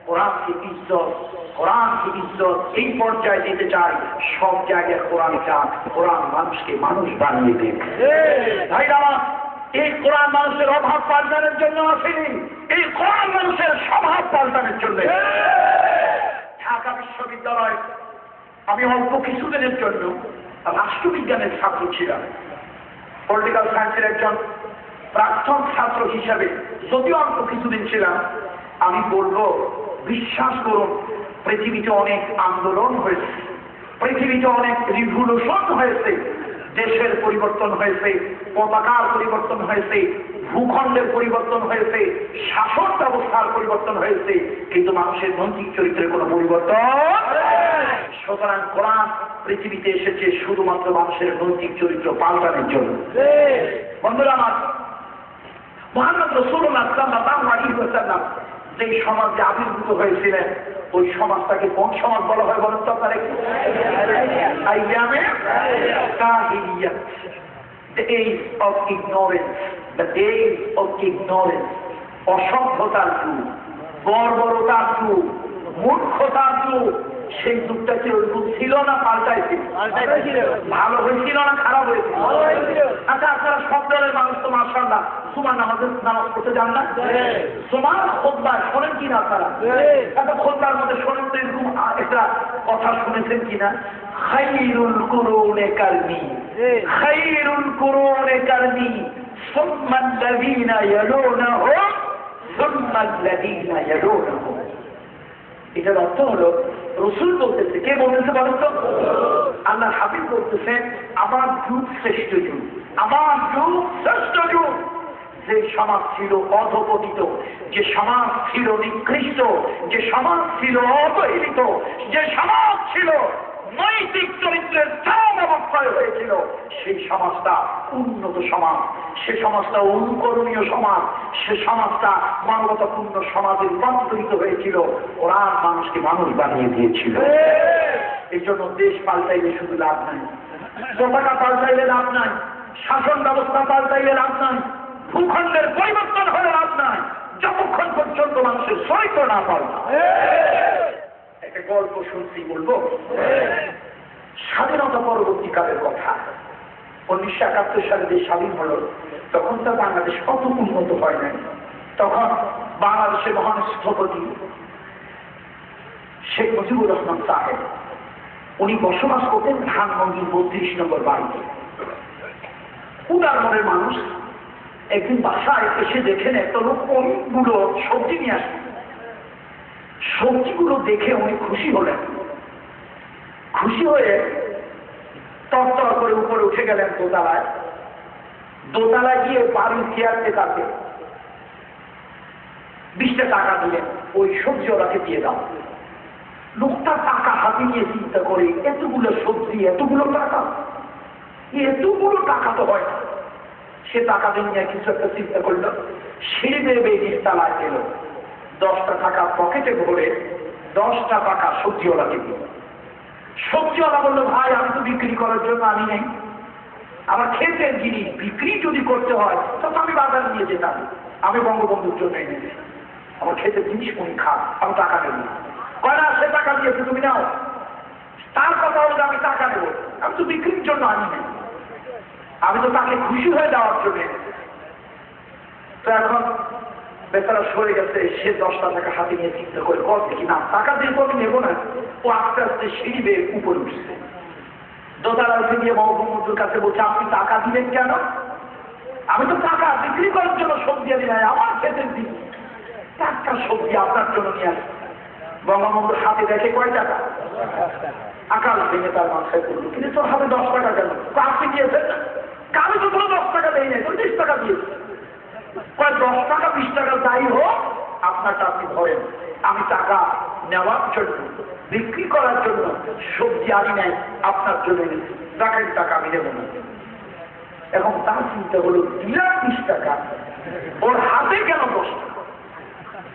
কোরআনকে ইজ্জত, কোরআনকে ইজ্জত এই পর্যায়ে দিতে চাই, সব জায়গায় কোরআন চান, কোরআন মানুষকে মানুষ বানিয়ে দেন। ভাই আমার, এই কোরআন মানুষের অভাব পাল্টানোর জন্য আসেনি, এই কোরআন মানুষের স্বভাব পাল্টানোর জন্য। ঢাকা বিশ্ববিদ্যালয় আমি অল্প কিছুদিনের জন্য রাষ্ট্রবিজ্ঞানের ছাত্র ছিলাম, পলিটিক্যাল সায়েন্সের একজন প্রাক্তন ছাত্র হিসাবে যদিও অল্প কিছুদিন ছিলাম। আমি বলবো, বিশ্বাস করুন, পৃথিবীতে অনেক আন্দোলন হয়েছে, পৃথিবীতে অনেক রিভলিউশন হয়েছে, দেশের পরিবর্তন হয়েছে, পতাকার পরিবর্তন হয়েছে, ভূখণ্ডের পরিবর্তন হয়েছে, শাসন ব্যবস্থার পরিবর্তন হয়েছে, কিন্তু মানুষের নৈতিক চরিত্রের কোনো পরিবর্তন। সুতরাং কোরআন পৃথিবীতে এসেছে শুধুমাত্র মানুষের নৈতিক চরিত্র পাল্টানোর জন্য। বন্ধুরা আমার, মুহাম্মদ রাসূলুল্লাহ সাল্লাল্লাহু আলাইহি ওয়াসাল্লাম যে সমাজে আবির্ভূত হয়েছিলেন ওই সমাজটাকে কোন সমাজ বলা হয় বলেন তো আপনারা? আইয়ামে জাহিলিয়া, the age of ignorance, the age of ignorance, অসভ্যতার যুগ, বর্বরতার যুগ, মূর্খতার যুগ। সেই যুগটা কি ওই যুগ ছিল না পাল্টাইছে? ভালো হয়েছিল না খারাপ হয়েছিল? আচ্ছা, আপনারা সব দলের মানুষ তো মাশাআল্লাহ জুমার নামাজ পড়তে যান না? জুমার খুতবা শোনেন কিনা আপনারা? একটা খুতবার মধ্যে শোনেন তো এরকম একটা কথা শুনেছেন কিনা? খায়রুল কুরুনে কারনি, খায়রুল কুরুনে কারনি সুম্মা আল্লাযীনা ইয়ালুনাহুম সুম্মা আল্লাযীনা ইয়ালুনাহুম। এটার অর্থ হলো রসুল বলতেছে, কে বলতেছে বলেন তো? আল্লাহ হাবিব বলতেছেন আমার যুগ শ্রেষ্ঠ যুগ, আমার যুগ শ্রেষ্ঠ যুগ। যে সমাজ ছিল অধপতিত, যে সমাজ ছিল নিকৃষ্ট, যে সমাজ ছিল অবহেলিত, যে সমাজ ছিল নৈতিক চরিত্রের চরম অবক্ষয় হয়েছিল, সেই সমাজটা উন্নত সমাজ, সে সমাজটা অনুকরণীয় সমাজ, সে সমাজটা মানবতাপূর্ণ সমাজে রূপান্তরিত হয়েছিল। কোরআন মানুষকে মানুষ বানিয়ে দিয়েছিল। এই জন্য দেশ পাল্টাইলে শুধু লাভ নাই, পতাকা পাল্টাইলে লাভ নাই, শাসন ব্যবস্থা পাল্টাইলে লাভ নাই, ভূখণ্ডের পরিবর্তন হলে লাভ নাই, যতক্ষণ পর্যন্ত মানুষের চরিত্র না পাল্টায়। একটা গল্প শুনছি, বলবো? স্বাধীনতা পরবর্তীকালের কথা। 1971 সালে যে স্বাধীন হলো তখন তো বাংলাদেশ কত উন্নত হয় নাই। তখন বাংলাদেশের মহান স্থপতি শেখ মুজিবুর রহমান সাহেব, উনি বসবাস করতেন ধানমন্ডির 32 নম্বর বাড়িতে। উদার মনের মানুষ। একদিন বাসায় এসে দেখেন একটা লোক অনেকগুলো সবজি নিয়ে আসে। সবজিগুলো দেখে উনি খুশি হলেন। খুশি হয়ে তরতর করে উপরে উঠে গেলেন দোতলায়। দোতলায় গিয়ে বাড়ির চেয়ারতে তাকে 20টা টাকা দিলেন, ওই সবজিওয়ালাকে দিয়ে দাও। লোকটা টাকা হাতে নিয়ে চিন্তা করে, এতগুলো সবজি, এতগুলো টাকা, এতগুলো টাকা তো হয় না। সে টাকা দিয়ে কিছু একটা চিন্তা করলো, সিঁড়ি বেয়ে নিচতলায় গেল, 10টা টাকা পকেটে ভরে 10টা টাকা সবজিওয়ালাকে দিল। সবজিওয়ালা বললো, ভাই আমি তো বিক্রি করার জন্য আনি নেই, আমার ক্ষেতের জিনিস বিক্রি যদি করতে হয় তখন আমি বাজার নিয়ে যেতাম, আমি বঙ্গবন্ধুর জন্য এনেছি, আমার ক্ষেতের জিনিস উনি খান, আমি টাকা নেব। কয় না, সে টাকা দিয়েছে, তুমি নাও। তার কথা হলো আমি টাকা নেব, আমি তো বিক্রির জন্য আনি নেই, আমি তো তাকে খুশি হয়ে দেওয়ার জন্য। তো এখন বেচারা সরে গেছে, সে 10টা টাকা হাতে নিয়ে চিন্তা করে কর দেখি না, টাকা দিয়ে তো আমি নেবো না। ও আস্তে আস্তে সিঁড়ি বেয়ে উপরে উঠছে। দোতলা উঠে গিয়ে বঙ্গবন্ধুর কাছে বলছে, আপনি টাকা দিলেন কেন? আমি তো টাকা বিক্রি করার জন্য সবজি আনি নাই, আমার ক্ষেতের দিন টাটকা সবজি আপনার জন্য নিয়ে আসি। বঙ্গবন্ধুর হাতে দেখে কয় টাকা? আকাল ভেঙে তার মাথায় করলো, কিন্তু তোর হাতে 10 টাকা কেন? আপনি দিয়েছেন না? কারো তো কোনো 10 টাকা দেয় নাই, তোর 20 টাকা দিয়েছে। কয় 10 টাকা 20 টাকা যাই হোক, আপনারটা আপনি ধরেন, আমি টাকা নেওয়ার জন্য, বিক্রি করার জন্য সবজি আনি নাই, আপনার জন্য এনেছি, টাকার টাকা আমি নেব না। এখন তার চিন্তা হলো, দিলাম 20 টাকা, ওর হাতে কেন 10 টাকা?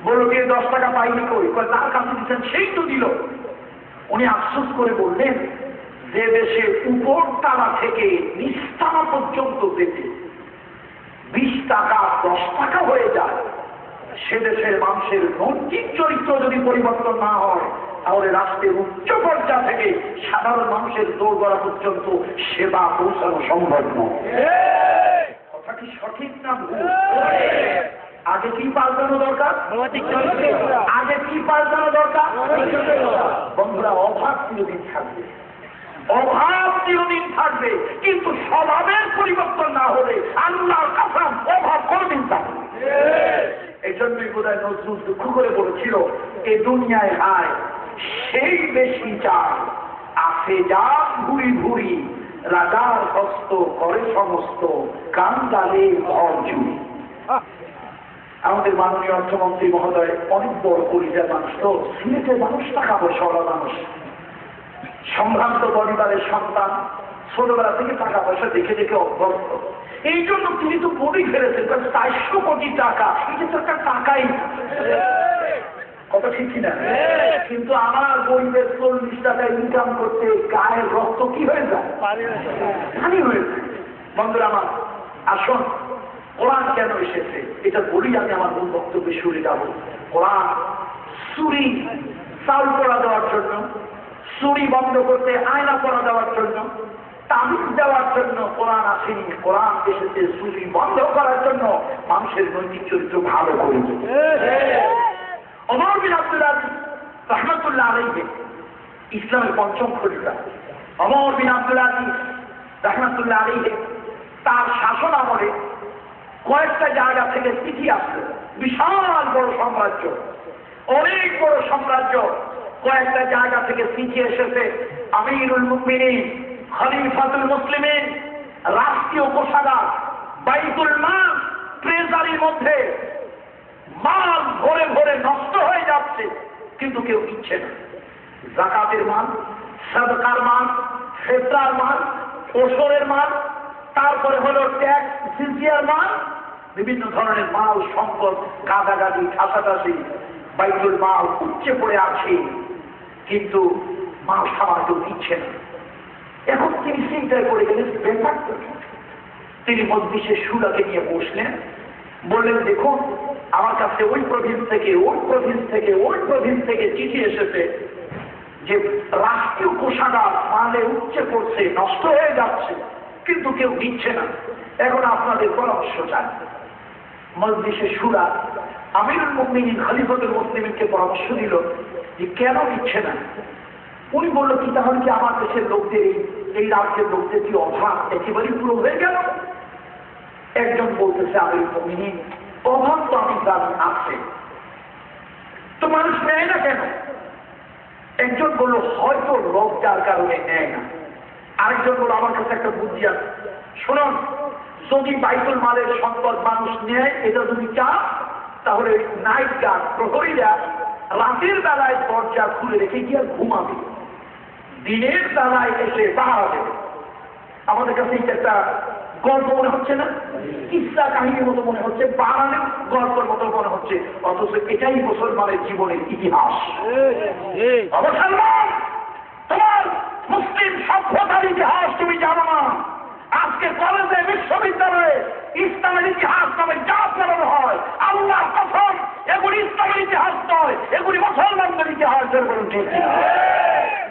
বললো, গিয়ে 10 টাকা পাইনি কই? তার কাছে দিচ্ছেন, সেই তো দিল। উনি আফসোস করে বললেন, যে দেশে উপর তালা থেকে নিস্তালা পর্যন্ত যেতে 20 টাকা 10 টাকা হয়ে যায়, সে দেশের মানুষের নৈতিক চরিত্র যদি পরিবর্তন না হয়, তাহলে রাষ্ট্রের উচ্চ পর্যায় থেকে সাধারণ মানুষের দোরগোড়া পর্যন্ত সেবা পৌঁছানো সম্ভব নয়। কথা কি সঠিক না ভুল? আগে কি পাল্টানো দরকার? আগে কি পাল্টানো দরকার? বন্ধুরা, অভাব চিরদিন থাকবে, অভাব চিরদিন থাকবে, কিন্তু স্বভাবের পরিবর্তন না হলে আল্লাহর কাসম অভাব কোনদিন থাকবে। এই জন্যই বোধহয় নজরুল দুঃখ করে বলেছিল, এ দুনিয়ায় হায় সেই বেশি চায়, আসে যা ঘুরি ঘুরি, রাজার হস্ত করে সমস্ত, কান্দালে ঘর জুড়ি। আমাদের মাননীয় অর্থমন্ত্রী মহোদয় অনেক বড় পরিচয় মানুষ, তো সিলেটের মানুষ, টাকা পয়সাওয়ালা মানুষ, সম্ভ্রান্ত পরিবারের সন্তান, ছোটবেলা থেকে টাকা পয়সা দেখে দেখে অভ্যস্ত। এই জন্য তিনি তো বলি ফেলেছেন 400 কোটি টাকা, এটা তো একটা টাকাই না। কত ঠিক কিনা? কিন্তু আমার গরিবের 40 টাকা ইনকাম করতে গায়ের রক্ত কি হয়ে যায়? পানি হয়ে যায়। বন্ধুরা আমার, আসুন, কোরআন কেন এসেছে এটা বলি, আমি আমার মূল বক্তব্যে শুরু যাব। কোরআন চুরি চাল পড়া দেওয়ার জন্য, চুরি বন্ধ করতে আয়না পড়া দেওয়ার জন্য, তাবিজ দেওয়ার জন্য কোরআন আসেনি। কোরআন এসেছে চুরি বন্ধ করার জন্য, মানুষের নৈতিক চরিত্র ভালো করে। ওমর বিন আব্দুল আজিজ রাহমাতুল্লাহ আলাইহি, ইসলামের 5ম খলিফা ওমর বিন আব্দুল আজিজ রাহমাতুল্লাহ আলাইহি, তার শাসন আমলে কয়েকটা জায়গা থেকে চিঠি আসলো। বিশাল বড় সাম্রাজ্য, অনেক বড় সাম্রাজ্য, কয়েকটা জায়গা থেকে চিঠি এসেছে। আমিরুল মুমিনিন, খলিফাতুল মুসলিমিন, রাষ্ট্রীয় কোষাগার, বাইতুল মাল, ট্রেজারির মধ্যে মাল ভরে ভরে নষ্ট হয়ে যাচ্ছে, কিন্তু কেউ দিচ্ছে না। যাকাতের মাল, সাদকার মাল, ফিতরার মাল, ওসরের মাল, তারপরে হলো ট্যাক্স জিজিয়ার মাল, বিভিন্ন ধরনের মাল সম্পদ, গাদাগাদি, ঠাসাঠাসি, বাইতুল মাল উচ্চে পড়ে আছে, কিন্তু মাল খাওয়ার কেউ দিচ্ছে না। এখন তিনি চিন্তায় পড়ে গেলেন, ব্যাপারটা তিনি মজলিসে শুরাকে নিয়ে বসলেন, বললেন, দেখুন আমার কাছে ওই প্রভিন্স থেকে ওই প্রভিন্স থেকে ওই প্রভিন্স থেকে চিঠি এসেছে যে রাষ্ট্রীয় কোষাগার মালে উচ্চে পড়ছে, নষ্ট হয়ে যাচ্ছে, কিন্তু কেউ দিচ্ছে না। এখন আপনাদের পরামর্শ চান। মজলিসে শুরা আমিরুল মুমিনিন খলিফাতুল মুসলিমিনকে পরামর্শ দিল যে কেন দিচ্ছে না? উনি বললো কি তাহলে কি আমার দেশের লোকদের এই রাজ্যের লোকদের কি অভাব একেবারেই পুরো হয়ে গেল? একজন বলতেছে আমিরুল মুমিনিন, অভাব তো আমি জানি আছে, তো মানুষ নেয় না কেন? একজন বলল হয়তো লজ্জার কারণে নেয় না। আরেকজন বলল আমার কাছে একটা বুদ্ধি আছে, শুনুন, যদি বাইতুল মালের সম্পদ মানুষ নেয় এটা যদি চান, তাহলে নাইট গার্ড প্রহরীরা রাতের বেলায় দরজা খুলে রেখে গিয়ে ঘুমাবে, দিনের বেলায় এসে পাহারা দেবে। আমাদের কাছে এটা একটা গল্প মনে হচ্ছে না? কিসা কাহিনীর মতো মনে হচ্ছে, বানানো গল্পের মতো মনে হচ্ছে, অথচ এটাই মুসলমানের জীবনের ইতিহাস। মুসলমান, তোমার মুসলিম সভ্যতার ইতিহাস তুমি জানো না। আজকে কলেজে বিশ্ববিদ্যালয়ে ইসলামের ইতিহাস নামে যা পড়ানো হয়, আল্লাহ কসম এগুলি ইসলামের ইতিহাস নয়, এগুলি মুসলমানদের ইতিহাস।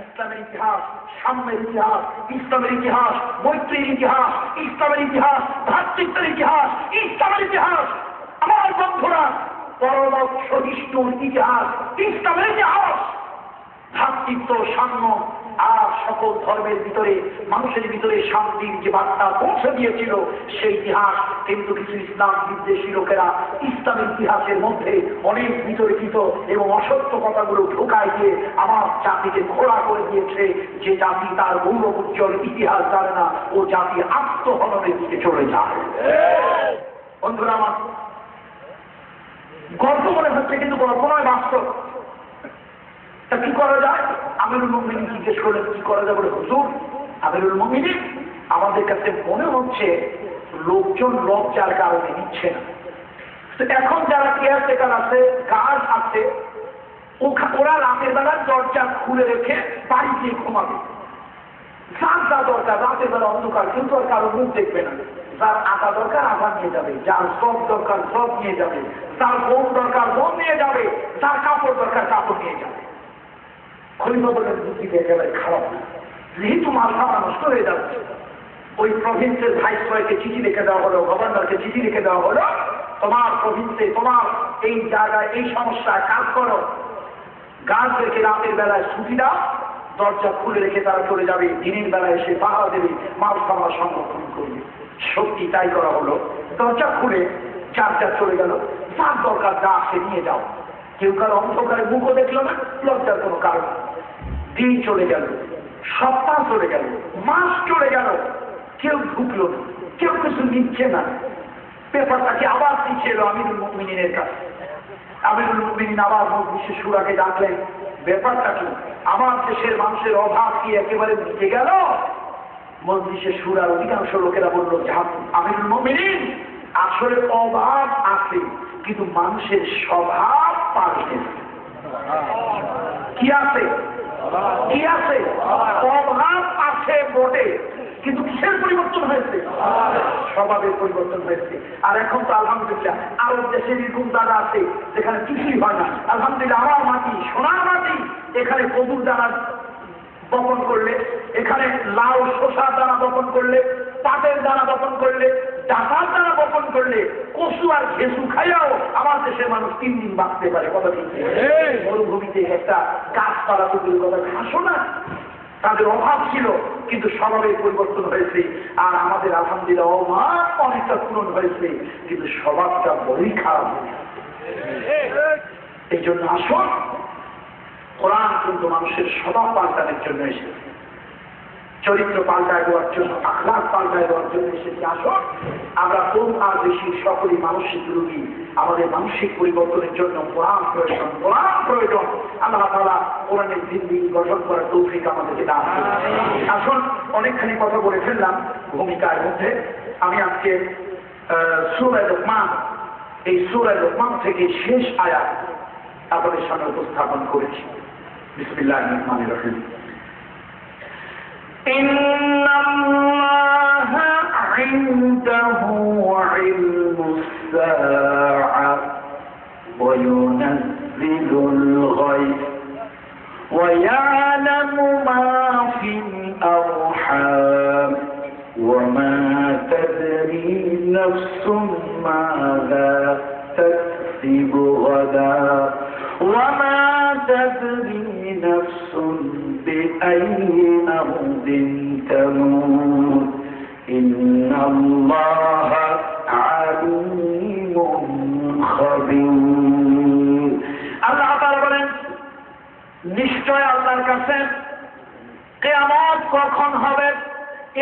ইসলামের ইতিহাস, সাম্যের ইতিহাস, ইসলামের ইতিহাস, মৈত্রীর ইতিহাস, ইসলামের ইতিহাস, ভ্রাতৃত্বের ইতিহাস, ইসলামের ইতিহাস। আমার বন্ধুরা, পরলোক সহিষ্ণুর ইতিহাস, ইসলামের ইতিহাস। ভ্রাতৃত্ব, সাম্য আর সকল ধর্মের ভিতরে মানুষের ভিতরে শান্তির যে বার্তা পৌঁছে দিয়েছিল সেই ইতিহাস। কিন্তু কিছু ইসলাম বিদ্বেষী লোকেরা ইসলামের ইতিহাসের মধ্যে অনেক বিতর্কিত এবং অসত্য কথাগুলো ঢোকায় দিয়ে আমার জাতিকে খোলা করে দিয়েছে। যে জাতি তার গৌরব উজ্জ্বল ইতিহাস জানে না, ও জাতি আত্মহননের দিকে চলে যায়। বন্ধুরা আমার, গল্প মনে হচ্ছে কিন্তু গল্প নয়, বাস্তব। তা কি করা যায়? আমিরুল মুমিনিন জিজ্ঞেস করলেন কি করা যায়? বলে হুজুর, আমিরুল মুমিনিন, আমাদের কাছে মনে হচ্ছে লোকজন লজ্জার কারণে নিচ্ছে না। তো এখন যারা কেয়ারটেকার আছে, গার্ড আছে, ওরা রাতের বেলা দরজা খুলে রেখে বাড়িতে ঘুমাবে। যার যা দরকার, রাতের বেলা অন্ধকার, কিন্তু আর কারো মুখ দেখবে না। যার আটা দরকার আটা নিয়ে যাবে, যার সব দরকার সব নিয়ে যাবে, যার বোন দরকার বোন নিয়ে যাবে, যার কাপড় দরকার কাপড় নিয়ে যাবে। খলিফা বলেন বুদ্ধিটা একেবারে খারাপ না, যেহেতু মালখানা নষ্ট হয়ে যাচ্ছে, ওই প্রভিন্সের ভাইসরয়কে চিঠি লিখে দেওয়া হলো, গভর্নরকে চিঠি লিখে দেওয়া হলো, তোমার প্রভিন্সে তোমার এই জায়গায় এই সমস্যায় কাজ করো, গাছদেরকে রাতের বেলায় ছুটি দাও, দরজা খুলে রেখে তারা চলে যাবে, দিনের বেলায় এসে পাহারা দেবে, মালখানা সংরক্ষণ করবে। সত্যি তাই করা হলো। দরজা খুলে যার চলে গেল, যার দরকার যা সে নিয়ে যাও। কেউ কারো অন্ধকারে মুখও দেখলো না, লজ্জার কোনো কারণ। দিন চলে গেল, সপ্তাহ চলে গেল, মাস চলে গেল, কেউ ঢুকলো না, কেউ কিছু নিচ্ছে না। পেপারটাকে আবার দিচ্ছে এলো আমিরুল মুমিনিনের কাছে। আমিরুল মুমিনিন আবার মজলিসে শুরাকে ডাকলেন, ব্যাপারটা কি? আমার দেশের মানুষের অভাব কি একেবারে মিটে গেল? মজলিসে শুরার অধিকাংশ লোকেরা বলল, আমিরুল মুমিনিন, আসলে অভাব আছে, কিন্তু মানুষের স্বভাব পাল্টেছে। কি আছে? কি আছে? অভাব আছে বটে, কিন্তু কিসের পরিবর্তন হয়েছে? স্বভাবের পরিবর্তন হয়েছে। আর এখন তো আলহামদুলিল্লাহ আরব দেশের এরকম জায়গা আছে যেখানে কিছুই হয় না। আলহামদুলিল্লাহ আমার মাটি, সোনার মাটি, এখানে কদুর দানা বপন করলে, এখানে লাউ শসার দানা বপন করলে, পাটের দানা বপন করলে, ডাটার দানা বপন করলে, কচু আর ঘেসু খাইয়াও আমার দেশের মানুষ 3 দিন বাঁচতে পারে। কথা ঠিক? মরুভূমিতে একটা গাছপালা তুলির কথা ঘাসও না, তাদের অভাব ছিল, কিন্তু স্বভাবের পরিবর্তন হয়েছে। আর আমাদের আলহামদুলিল্লাহ অভাব অনেকটা পূরণ হয়েছে, কিন্তু স্বভাবটা বড়ই খারাপ হয়েছে। এই জন্য আসুন, কোরআন কিন্তু মানুষের স্বভাব পাল্টানোর জন্য এসেছে, চরিত্র পাল্টায় দেওয়ার জন্য, আখলাক পাল্টায় দেওয়ার জন্য এসেছে। আসুন, আমরা কম আর বেশি সকলেই মানসিক রোগী, আমাদের মানসিক পরিবর্তনের জন্য কোরআন প্রয়োজন, কোরআন প্রয়োজন। আল্লাহ তাআলা কোরআনের জিন্দেগি গঠন করার তৌফিক আমাদেরকে দান করুন। আসুন, অনেকখানি কথা বলে ফেললাম ভূমিকার মধ্যে। আমি আজকে সূরা লুকমান, এই সূরা লুকমান থেকে শেষ আয়াত আপনাদের সামনে উপস্থাপন করেছি। বিসমিল্লাহির রহমানির রহিম। ইন্নাল্লাহা ইনদাহু ইলমুস সাআ ওয়া ইউনাজ্জিলুল গায়ব ওয়া ইয়ালামু মা ফিল আরহাম ওয়া মা তাদরি নাফসুম মাযা তাকসিবু গাদা وما تدري نفس بأي أرض تموت إن الله عليم خبير আল্লাহ তাআলা বলেন নিশ্চয় আল্লাহর কাছে কিয়ামত কখন হবে,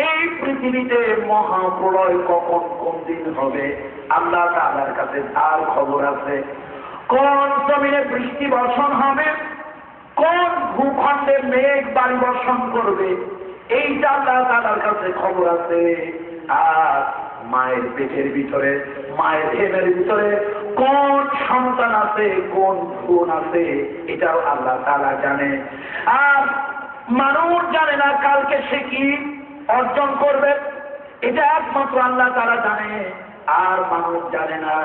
এই পৃথিবীতে মহাপ্রলয় কখন কোন দিন হবে আল্লাহ তাআলার কাছে তার খবর আছে। কোন জমিনে বৃষ্টি বর্ষণ হবে, কোন ভূখণ্ডে মেঘ বাড়ি বর্ষণ করবে, এইটা আল্লাহ তাআলার কাছে খবর আছে। আর মায়ের পেটের ভিতরে, মায়ের হেমের ভিতরে কোন সন্তান আছে, কোন গুণ আছে, এটাও আল্লাহ তাআলা জানে। আর মানুষ জানে না কালকে সে কি অর্জন করবে, এটা একমাত্র আল্লাহ তাআলা জানে। আর মানুষ জানে না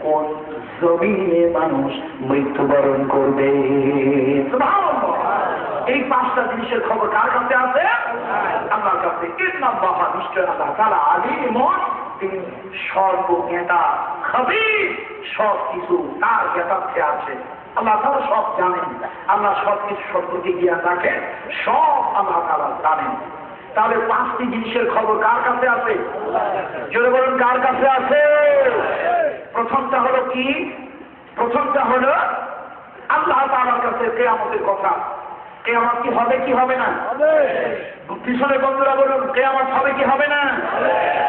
কোন জমিনে মানুষ মৃত্যুবরণ করবে। এই পাঁচটা জিনিসের খবর কার কাছে আছে? আল্লাহর কাছে। ইন্নাল্লাহ নিশ্চয় আল্লাহ তাআলা আলিমুন, তিনি সর্বজ্ঞাতা, খবীর, সব কিছু তার জ্ঞাতার্থে আছে। আল্লাহ তাআলা সব জানেন, আল্লাহ সব কিছু সম্পর্কে জ্ঞান রাখেন, সব আল্লাহ তাআলা জানেন। তাহলে পাঁচটি জিনিসের খবর কার কাছে আছে? জোরে বলুন কার কাছে আছে? প্রথমটা হলো কি? প্রথমটা হলো আল্লাহ তাআলার কাছে কিয়ামতের কথা। কিয়ামত কি হবে কি হবে না? পিছনে বন্ধুরা বলুন কিয়ামত হবে কি হবে না?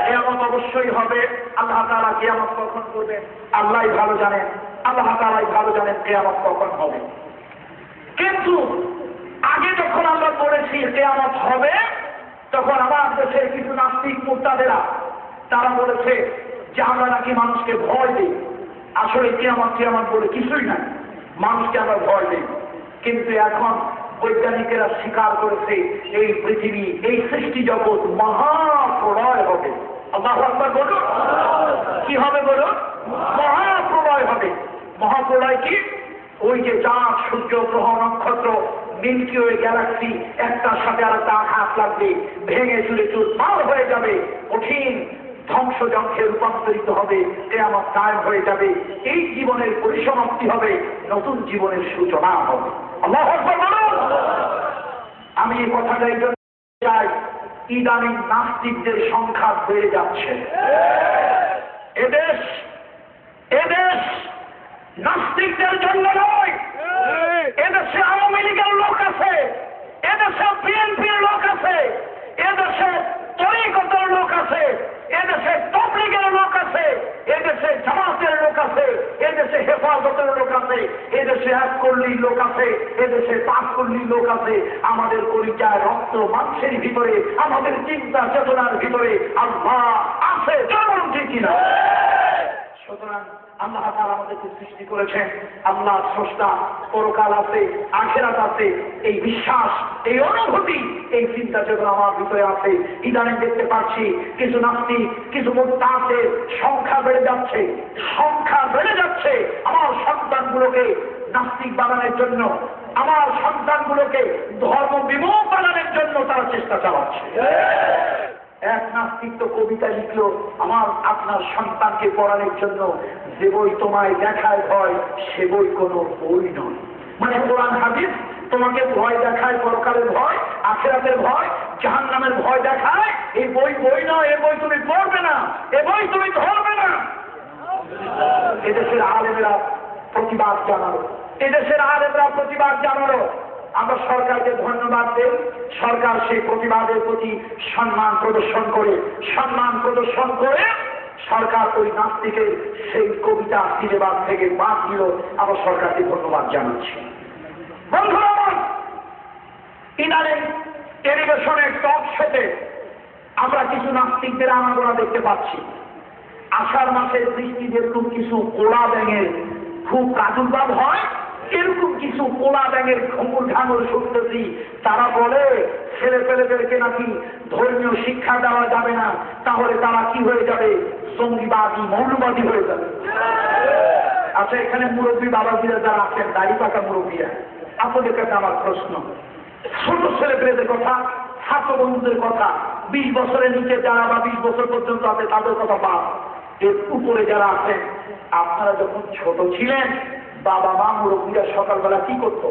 কিয়ামত অবশ্যই হবে। আল্লাহ তাআলা কিয়ামত কখন করবেন আল্লাহই ভালো জানেন, আল্লাহ তাআলাই ভালো জানেন কিয়ামত কখন হবে। কিন্তু আগে যখন আমরা বলেছি কিয়ামত হবে, তখন আমার দেশের কিছু নাস্তিক মুরতাদেরা তারা বলেছে যে আমরা নাকি মানুষকে ভয় দিই। আসলে কিয়ামত কিয়ামত বলে কিছুই নাই, মানুষকে আমরা ভয় দিই। কিন্তু এখন বৈজ্ঞানিকেরা স্বীকার করেছে এই পৃথিবী, এই সৃষ্টি জগৎ মহাপ্রলয় হবে। আল্লাহু আকবার বলুন। কি হবে বলুন? মহাপ্রলয় হবে। মহাপ্রলয় কি? ওই যে চাঁদ, সূর্য, গ্রহ, নক্ষত্র, মিল্কি ওয়ে গ্যালাক্সি একটার সাথে আর একটা আঘাত লাগবে, ভেঙে চুরে চুরমার হয়ে যাবে, কঠিন ধ্বংসযন্ত্রে রূপান্তরিত হবে, কিয়ামত কায়েম হয়ে যাবে। এই জীবনের পরিসমাপ্তি হবে, নতুন জীবনের সূচনা হবে। আল্লাহু আকবার বলুন। আমি এই কথাটা এই জন্য চাই, ইদানিং নাস্তিকদের সংখ্যা বেড়ে যাচ্ছে। এদেশ নাস্তিকদের জন্য নয়, এদেশে আওয়ামী লীগের লোক আছে, এদেশে বিএনপির লোক আছে, এদেশে তরিকতের লোক আছে, এদেশে তাবলীগের লোক আছে, এদেশে জামাতের লোক আছে, এদেশে হেফাজতের লোক আছে, এদেশে এককল্লির লোক আছে, এদেশে পাঁচকল্লির লোক আছে। আমাদের কলিজায় রক্ত মাংসের ভিতরে, আমাদের চিন্তা চেতনার ভিতরে আল্লাহ আছে। যেমন ঠিক কিনা? সুতরাং আল্লাহ তাআলা আমাদেরকে সৃষ্টি করেছেন, আল্লাহ স্রষ্টা, পরকাল আছে, আখিরাত আছে, এই বিশ্বাস, এই অনুভূতি, এই চিন্তা চেতনা আমার ভিতরে আছে। ইদানিং দেখতে পাচ্ছি কিছু নাস্তিক, কিছু মুরতাদের সংখ্যা বেড়ে যাচ্ছে, সংখ্যা বেড়ে যাচ্ছে। আমার সন্তানগুলোকে নাস্তিক বানানোর জন্য, আমার সন্তানগুলোকে ধর্ম বিমুখ বানানোর জন্য তারা চেষ্টা চালাচ্ছে। এক নাস্তিক তো কবিতা লিখলো আমার আপনার সন্তানকে পড়ানোর জন্য, যে বই তোমায় দেখায় ভয় সে বই কোনো বই নয়। মানে কোরআন হাদিস তোমাকে ভয় দেখায়, পরকালের ভয়, আখিরাতের ভয়, জাহান্নামের ভয় দেখায়, এই বই বই নয়, এই বই তুমি পড়বে না, এই বই তুমি ধরবে না। এদেশের আলেমেরা প্রতিবাদ জানালো, এদেশের আলেমরা প্রতিবাদ জানালো। আমরা সরকারকে ধন্যবাদ দেই, সরকার সেই প্রতিবাদের প্রতি সম্মান প্রদর্শন করে সরকার ওই নাস্তিকের সেই কবিতা সিলেবাস থেকে বাদ দিল। আমরা সরকারকে ধন্যবাদ জানাচ্ছি। বন্ধুরা, ইদানিং টেলিভিশনের টক শোতে আমরা কিছু নাস্তিকদের আনাগোনা দেখতে পাচ্ছি। আষাঢ় মাসের বৃষ্টি যেরকম কিছু কোলা ব্যাঙের খুব প্রাদুর্ভাব হয়, এরকম কিছু কোলা ব্যাঙের ঘুমুর ঝাঙর শুনতেছি। তারা বলে ছেলে পেলেদেরকে নাকি ধর্মীয় শিক্ষা দেওয়া যাবে না, তাহলে তারা কি হয়ে যাবে? জঙ্গিবাদী, মৌলবাদী হয়ে যাবে। আচ্ছা, এখানে মুরব্বী বাবাজিরা যারা আছেন, দাড়ি পাকা মুরব্বীরা, আপনাদের কাছে আমার প্রশ্ন, ছোট ছেলে পেলেদের কথা, ছাত্র বন্ধুদের কথা, 20 বছরের নিচে যারা বা 20 বছর পর্যন্ত আছে তাদের কথা বাদ, এর উপরে যারা আছেন, আপনারা যখন ছোট ছিলেন বাবা মা মুরব্বীরা সকালবেলা কি করতো?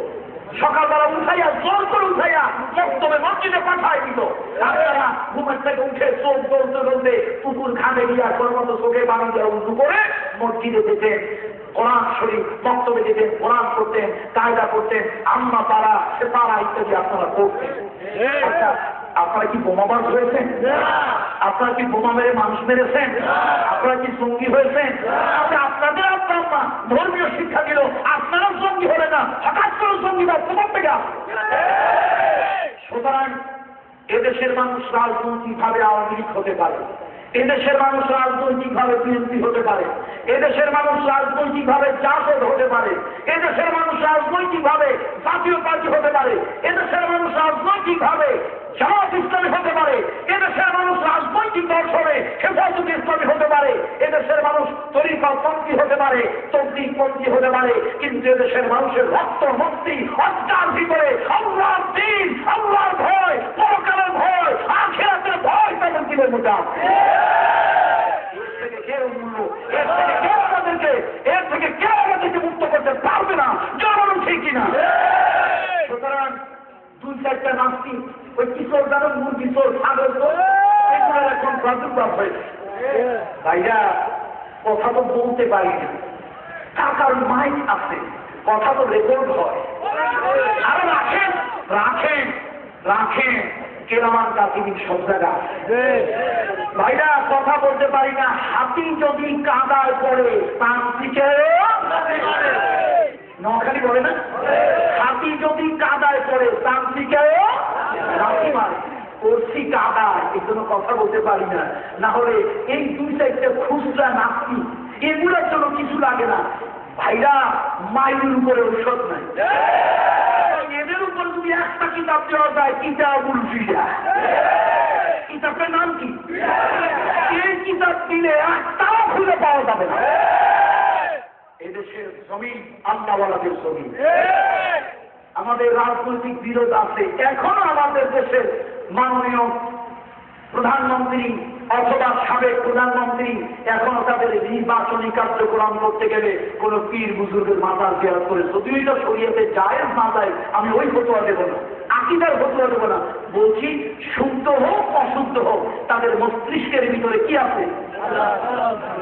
সকালবেলা উঠাইয়া জোর করে উঠাইয়া মক্তবে মসজিদে পাঠাই দিত। আপনারা ঘুমের থেকে উঠে চোখ চলতে চলতে পুকুর ঘাটে গিয়া কোনো মতো চোখে বানান দেওয়া উঁচু করে মসজিদে যেতেন, কোরআন শরীফ মক্তবে যেতেন, কোরআন করতেন, কায়দা করতেন, আম্মা পাড়া সে পাড়া ইত্যাদি আপনারা করতেন। আচ্ছা, আপনারা কি বোমাবাজ হয়েছেন? আপনারা কি বোমা মেরে মানুষ মেরেছেন? আপনারা কি জঙ্গি হয়েছেন? আচ্ছা, আপনাদের আব্বা ধর্মীয় শিক্ষা দিল, আপনারাও জঙ্গি হলে না, হঠাৎ করে জঙ্গিবাদ কোথার থেকে আসে? সুতরাং এদেশের মানুষ রাজনৈতিকভাবে আওয়ামী লীগ হতে পারে, এদেশের মানুষ রাজনৈতিকভাবে বিএনপি হতে পারে, এদেশের মানুষ রাজনৈতিকভাবে জাসদ হতে পারে, এদেশের মানুষ রাজনৈতিকভাবে জাতীয় পার্টি হতে পারে, এদেশের মানুষ রাজনৈতিকভাবে জামাত ইসলামী হতে পারে, এদেশের মানুষ রাজনৈতিক দর্শনে হেফাজত ইসলামী হতে পারে, এদেশের মানুষ তরিকাপন্থী হতে পারে, তবলিগপন্থী হতে পারে, কিন্তু এদেশের মানুষের রক্ত মুক্তি অজ্ঞার ভিতরে আল্লাহর দ্বীন, আল্লাহর ভয়, পরকালের ভয়, আখিরাতের ভয় তাদের দিনের মধ্যে আছে। এর থেকে কেউ আমাদেরকে মুক্ত করতে পারবে না, জনগণ ঠিক কিনা? সুতরাং দুই চারটা নাস্তিক ওই কিশোর জানো মুরগি চোর ছাগল চোর এগুলো এখন প্রাদুর্ভাব হয়েছে। ভাইরা কথা তো বলতে পারি না, টাকার মাইক আছে, কথা তো রেকর্ড হয়। আরে রাখেন রাখেন রাখেন কেরামান কাতিবিন সব জায়গা। ভাইরা কথা বলতে পারি না, হাতি যদি কাদায় পড়ে তান্ত্রিকেরও নখালি বলে না, হাতি যদি কাদায় পড়ে তান্ত্রিকেরও লাথি মারে। করছি কাদায়, এই জন্য কথা বলতে পারি না। না হলে এই দুই চারটে খুচরা নাস্তি এগুলোর জন্য কিছু লাগে না। ভাইরা মাইলের উপরে ঔষধ নাই, এদের উপর যদি একটা কিতাব দেওয়া যায়, কিতাবুল ফিরা, কিতাবের নাম কি? এই কিতাব দিলে একটাও খুঁজে পাওয়া যাবে না। এদেশের জমিন আল্লাহওয়ালাদের জমিন। আমাদের রাজনৈতিক বিরোধ আছে, এখনো আমাদের দেশের মাননীয় প্রধানমন্ত্রী অথবা সাবেক প্রধানমন্ত্রী এখনো তাদের নির্বাচনী কার্যক্রম করতে গেলে কোন পীর বুজুর্গের মাজার জিয়ারত করে, যদিও এটা শরীয়তে জায়েজ না যায়, আমি ওই ফতোয়া দেব না, আকীদার ফতোয়া দেব না। বলছি শুদ্ধ হোক অশুদ্ধ হোক, তাদের মস্তিষ্কের ভিতরে কি আছে?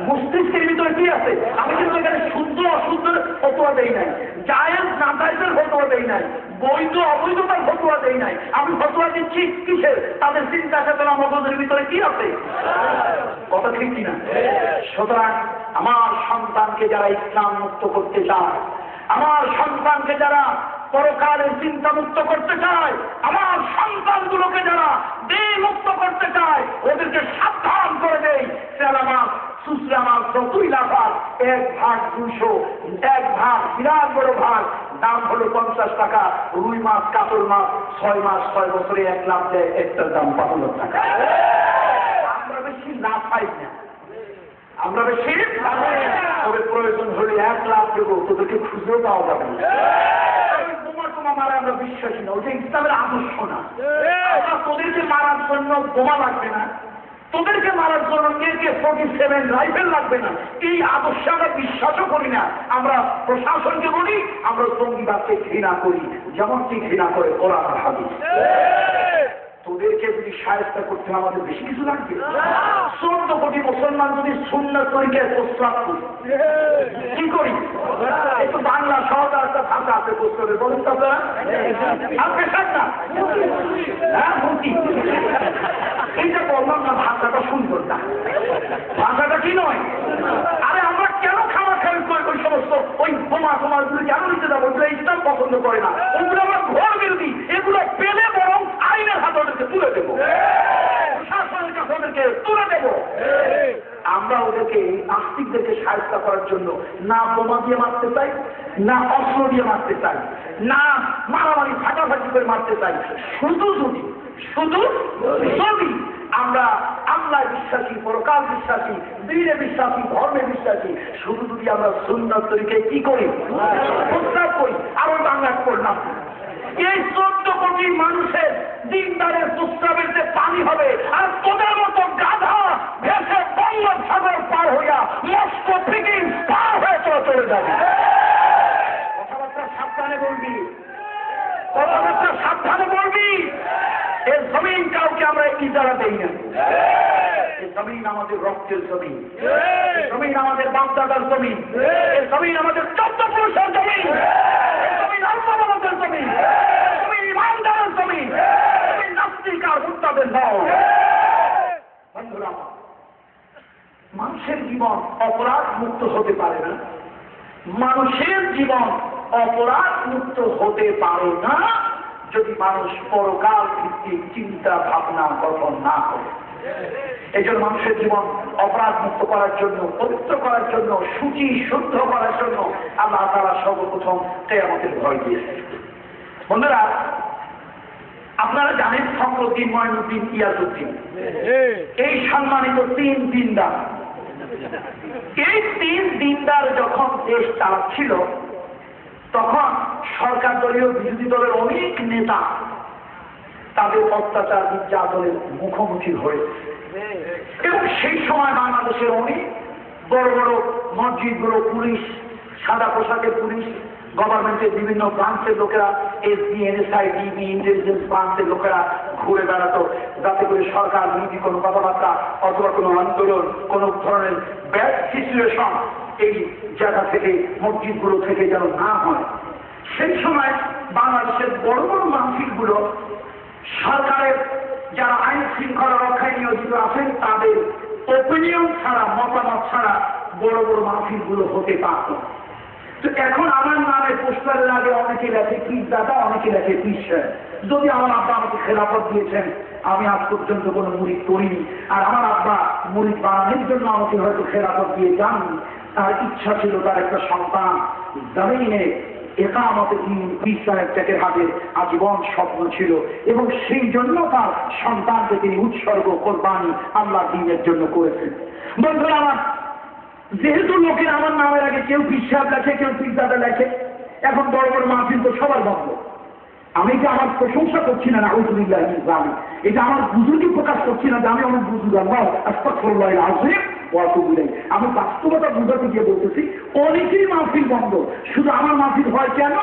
মস্তিষ্কের ভিতরে কি আছে? আমি কিন্তু এখানে শুদ্ধ অশুদ্ধের ফতোয়া দেই নাই, জায়েজ না জায়েজের ফতোয়া দেই নাই, বৈধ অবৈধতার ফতোয়া দেই নাই। আমি ফতোয়া দিচ্ছি কিসের? তাদের চিন্তা চেতনা মগজের ভিতরে কি আছে? কথা ঠিক কিনা? সুতরাং আমার সন্তানকে যারা ইসলাম মুক্ত করতে চায়, আমার সন্তানকে যারা পরকালের চিন্তা মুক্ত করতে চায়, আমার সন্তানগুলোকে যারা দ্বীন মুক্ত করতে চায়, ওদেরকে সাবধান করে দেয় সেলামাত সুসরা মাছ যতই লাফার 1/200, 1/, বিরাট বড় ভাগ দাম হলো 50 টাকা। রুই মাছ কাতল মাছ 6 মাস 6 বছরে 1 লাখ দেয়, একটার দাম 5,000 টাকা। আমরা বেশি লাভ পাই না, আমরা বেশি তবে প্রয়োজন হলে 1 লাখ দেবো, তোদেরকে খুঁজেও পাওয়া যাবে না। বোমা মারা আমরা বিশ্বাসী না, ওটা ইসলামের আদর্শ না। আমরা তোদেরকে মারার জন্য বোমা লাগবে না, তোদেরকে মারার জন্য AK-47 রাইফেল লাগবে না, এই আদর্শে আমরা বিশ্বাসও করি না। আমরা প্রশাসনকে বলি আমরা জঙ্গিবাদকে ঘৃণা করি, যেমনটি ঘৃণা করে কোরআন আর হাদিস। তোদেরকে যদি সাহায্য করতে আমাদের বেশি কিছু লাগবে? 14 কোটি মুসলমান যদি সুন্নাত তরিকায় প্রস্তাব করি, কি করি? একটু বাংলা সহজা একটা ভাষা আছে প্রস্তাবের, বলুন তো আপনারা? আপনি সাথ না হ্যাঁ ভর্তি এইটা বললাম না, ভাষাটা সুন্দর না, ভাষাটা কি নয়? আরে আমরা কেন খাওয়া খাওয়াই করি ওই সমস্ত ওই বোমা সমাজগুলো কেন নিতে যাবো? ওগুলো ইসলাম পছন্দ করে না, ওগুলো আমরা ঘর বিরোধী। এগুলো পেলে বরং আইনের হাতে ওদেরকে তুলে দেবো, প্রশাসনের কাছে ওদেরকে তুলে দেবো। আমরা ওদেরকে নাস্তিকদেরকে সাহায্য করার জন্য না বোমা দিয়ে মারতে চাই, না অস্ত্র দিয়ে মারতে চাই, না মারামারি ফাটাফাটি করে মারতে চাই। শুধু যদি আমরা আল্লাহ বিশ্বাসী, পরকাল বিশ্বাসী, দ্বীনে বিশ্বাসী, ধর্মে বিশ্বাসী, শুধু যদি আমরা সুন্নাত তরিকায় কি করি? প্রস্তাব করি। আর ওই বাংলা করলাম এই 14 কোটি মানুষের দিনদারের প্রস্তাবের যে পানি হবে, আর তোদের মতো গাধা ভেসে বঙ্গোপসাগর পার হইয়া মস্কো থেকে পার হয়ে চলে যাবে। সাবধানে বলবি, এই জমিন কাউকে আমরা ইজারা দেই না। এই জমিন আমাদের রক্তের জমিন, এই জমিন আমাদের বাপদাদার জমিন, এই জমিন আমাদের 14 পুরুষের জমিন, এই জমিন আল্লাহর জমিন, এই জমিন ইমানদারের জমিন, এই জমিন নাস্তিক আর মুত্তাদের নয়। বন্ধুরা, মানুষের জীবন অপরাধ মুক্ত হতে পারে না, মানুষের জীবন অপরাধ মুক্ত হতে পারে না যদি মানুষ পরকাল ভিত্তিক চিন্তা ভাবনা গঠন না করে। এই জন্য মানুষের জীবন অপরাধ মুক্ত করার জন্য, পবিত্র করার জন্য, শুচি শুদ্ধ করার জন্য আল্লাহ তাআলা সর্বপ্রথম কিয়ামতের ভয় দিয়েছে। বন্ধুরা, আপনারা জানেন ফখরুদ্দিন মঈনুদ্দিন ইয়াজউদ্দিন, এই সম্মানিত 3 দিনদার, এই 3 দিনদার যখন দেশ চালাচ্ছিল তখন সরকার দলীয় বিরোধী দলের অনেক নেতা তাদের অত্যাচার নির্যাতনের মুখোমুখি হয়েছে। এবং সেই সময় বাংলাদেশের অনেক বড় বড় মসজিদগুলো পুলিশ, সাদা পোশাকের পুলিশ, গভর্নমেন্টের বিভিন্ন ব্রাঞ্চের লোকেরা, এসডি, এনএসআই, ডিবি, ইন্টেলিজেন্স ব্রাঞ্চের লোকেরা ঘুরে বেড়াতো, যাতে করে সরকার বিরোধী কোনো কথাবার্তা অথবা কোনো আন্দোলন, কোনো ধরনের ব্যাড সিচুয়েশন এই জায়গা থেকে, মসজিদগুলো থেকে যেন না হয়। সেই সময় বাংলাদেশের বড় বড় মাহফিলগুলো সরকারের যারা আইন শৃঙ্খলা রক্ষায় নিয়োজিত আছেন তাদের ওপিনিয়ন ছাড়া, মতামত ছাড়া বড় বড় মাহফিলগুলো হতে পারত। তো এখন আমার নামে পোস্টারের আগে অনেকে লেখে পীর দাদা, অনেকে লেখে পীর সাহেব। যদি আমার আব্বা আমাকে খেলাফত দিয়েছেন, আমি আজ পর্যন্ত কোনো মুরিদ করিনি, আর আমার আব্বা মুরিদ বানানোর জন্য আমাকে হয়তো খেলাফত দিয়ে যাননি। তার ইচ্ছা ছিল তার একটা সন্তান জমিনে একামতে পীর সাহেব ত্যাগের হাতে আজীবন স্বপ্ন ছিল, এবং সেই জন্য তার সন্তানকে তিনি উৎসর্গ কোরবানি আল্লাহ দ্বীনের জন্য করেছেন। বন্ধুরা আমার, যেহেতু লোকের আমার নামের আগে কেউ পীর সাহেব লেখে, কেউ পীর দাদা লেখে, এখন বড় বড় মাহফিল তো সবার বন্ধ। আমি যে আমার প্রশংসা করছি না, নাউযুবিল্লাহ মিন যালিক, এটা আমার বুজুর্গি প্রকাশ করছি না যে আমি অনেক বুজুর্গ, আল্লাহ আস্তাগফিরুল্লাহিল আযীম ওয়া আতুবু ইলাইহি। আমি বাস্তবতা বুঝাতে গিয়ে বলতেছি অনেকেই মাহফিল বন্ধ, শুধু আমার মাহফিল হয় কেন?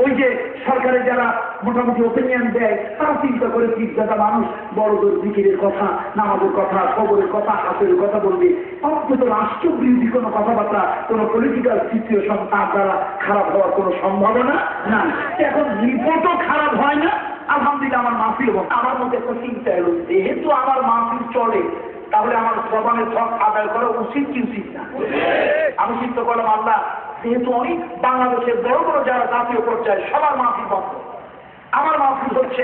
ওই যে সরকারের যারা মোটামুটি ওপিনিয়ন দেয় তারা চিন্তা করে পীরজাদা মানুষ বড়দের জিকিরের কথা, নামাজের কথা, কবরের কথা, হাসের কথা বলবে, অন্তত রাষ্ট্রবিরোধী কোনো কথাবার্তা, কোনো পলিটিক্যাল সিচুয়েশন তার দ্বারা খারাপ হওয়ার কোনো সম্ভাবনা নাই। এখন রিপোর্টও খারাপ হয় না, আলহামদুলিল্লাহ আমার মাহফিল। আমার মধ্যে একটা চিন্তা এলো, যেহেতু আমার মাহফিল চলে তাহলে আমার জবানের হক আদায় করা উচিত কি উচিত না? আমি চিন্তা করলাম, আল্লাহ যেহেতু অনেক বাংলাদেশের বড় বড় যারা জাতীয় পর্যায়ে সবার মাহফিল বন্ধ, আমার মাহফিল হচ্ছে,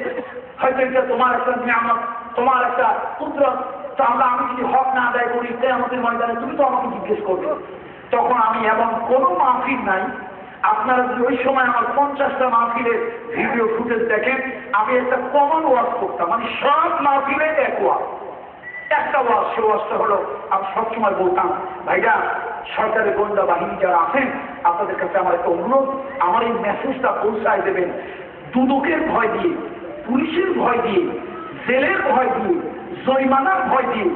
হয়তো এটা তোমার একটা নিয়ামত, তোমার একটা পুত্র, তো আমি যদি হক না আদায় করি আমাদের ময়দানে তুমি তো আমাকে জিজ্ঞেস করবে। তখন আমি এমন কোনো মাহফিল নাই, আপনারা যদি ওই সময় আমার 50টা মাহফিলের ভিডিও ফুটেজ দেখেন, আমি একটা কমন ওয়াজ করতাম, মানে সব মাহফিলে এক ওয়াজ, একটা ওয়াজ। সে ওয়াজটা হলো, আমি সবসময় বলতাম, ভাইরা সরকারের গোয়েন্দা বাহিনী যারা আছেন আপনাদের কাছে আমার একটা অনুরোধ, আমার এই মেসেজটা পৌঁছায় দেবেন। দুদকের ভয় দিয়ে, পুলিশের ভয় দিয়ে, জেলের ভয় দিয়ে, জরিমানার ভয় দিয়ে,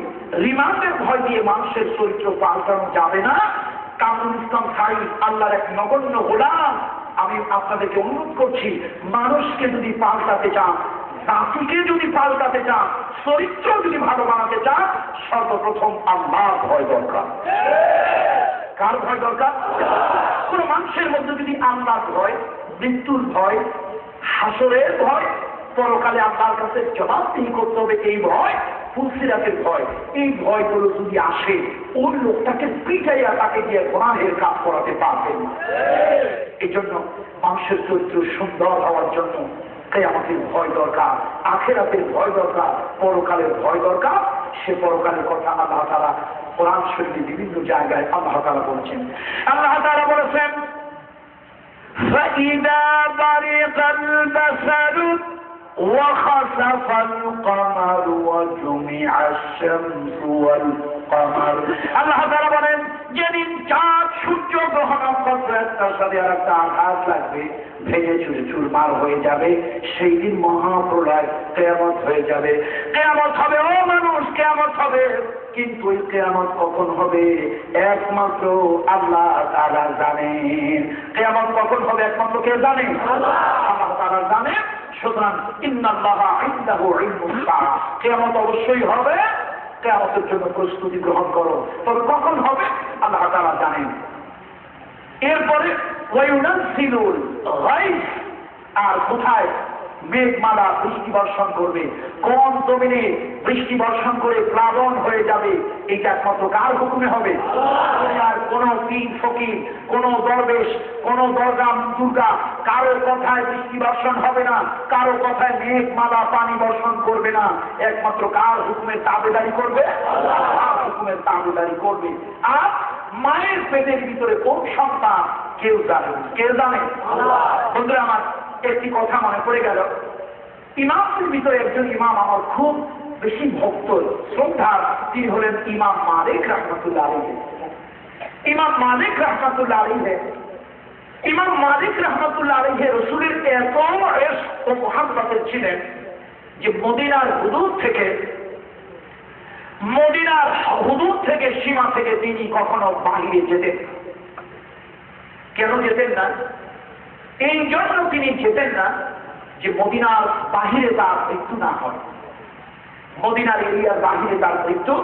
রিমান্ডের ভয় দিয়ে মানুষের চরিত্র পাল্টানো যাবে না। কামরুল ইসলাম খাই আল্লাহর এক নগণ্য গোলাম, আমি আপনাদেরকে অনুরোধ করছি, মানুষকে যদি পাল্টাতে চান, জাতিকে যদি পাল্টাতে চান, চরিত্র যদি ভালো বানাতে চান, সর্বপ্রথম আল্লাহর ভয় দরকার। কার ভয় দরকার? কোন মানুষের মধ্যে যদি আল্লাহর ভয়, মৃত্যুর ভয়, হাসরের ভয়, পরকালে আল্লাহর কাছে জবাবদিহি করতে হবে এই ভয়, ফুলসিরাতের ভয়, এই ভয়গুলো যদি আসে, ওই লোকটাকে পিটাইয়া তাকে দিয়ে গুনাহের কাজ করাতে পারবেন না। এই জন্য মানুষের চরিত্র সুন্দর হওয়ার জন্য কিয়ামতের ভয় দরকার, আখিরাতের ভয় দরকার, পরকালের ভয় দরকার। সে পরকালের কথা আল্লাহ তাআলা কোরআন শরীফে বিভিন্ন জায়গায় আল্লাহ তাআলা বলেছেন। আল্লাহ তাআলা বলেছেন, فَإِذَا بَرِقَ الْبَصَرُ وَخَسَفَ الْقَمَرُ وَجُمِعَ الشَّمْسُ وَالْقَمَرُ। আল্লাহ তাআলা বলেন, যেদিন চাঁদ, সূর্য, গ্রহ, নক্ষত্র একটার সাথে আর একটা আঘাত লাগবে, ভেঙে চুরে চুরমার হয়ে যাবে, সেই দিন মহাপ্রলয়, কিয়ামত হয়ে যাবে। কিয়ামত হবে, ও মানুষ, কিয়ামত হবে। কিন্তু এই কিয়ামত কখন হবে একমাত্র আল্লাহ তাআলা জানেন। কিয়ামত কখন হবে একমাত্র কে জানে? আল্লাহ তাআলা জানেন। সুতরাং ইন্নাল্লাহা ইনদাহু ইলমুস সাআ, কিয়ামত অবশ্যই হবে, কিয়ামতের জন্য প্রস্তুতি গ্রহণ করো। তবে কখন হবে আল্লাহ তাআলা জানেন। এরপরে ওয়ায়ুনাজ্জিলুল গায়ব, আর কোথায় মেঘমালা বৃষ্টি বর্ষণ করবে, কোন জমিনে বৃষ্টি বর্ষণ করে প্লাবন হয়ে যাবে, এটা একমাত্র কার হুকুমে হবে? আর কোন পীর ফকির, কোন দরবেশ, কোন দুর্গা কারো কথায় বৃষ্টি বর্ষণ হবে না, কারো কথায় মেঘমালা পানি বর্ষণ করবে না, একমাত্র কার হুকুমের তাবেদারি করবে? আল্লাহর হুকুমের তাবেদারি করবে। আর মায়ের পেটের ভিতরে কোন সন্তান কেউ জানে? কেউ জানে? বন্ধুরা আমার, একটি কথা মনে পড়ে গেল। ইমামদের ভিতরে একজন ইমাম আমার খুব বেশি ভক্ত শ্রদ্ধার, তিনি হলেন ইমাম মালিক রাহমাতুল্লাহ আলাইহি। ইমাম মালিক রাহমাতুল্লাহ আলাইহি, ইমাম মালিক রাহমাতুল্লাহ আলাইহি রাসূলের এত ইশক ও মুহাব্বতের ছিলেন যে মদিনার হুদুদ থেকে সীমা থেকে তিনি কখনো বাহিরে যেতেন। কেন যেতেন না? এই জন্য তিনি যেতেন না যে মদিনার বাহিরে তার মৃত্যু না হয়, মদিনার এরিয়ার বাহিরে তার মৃত্যু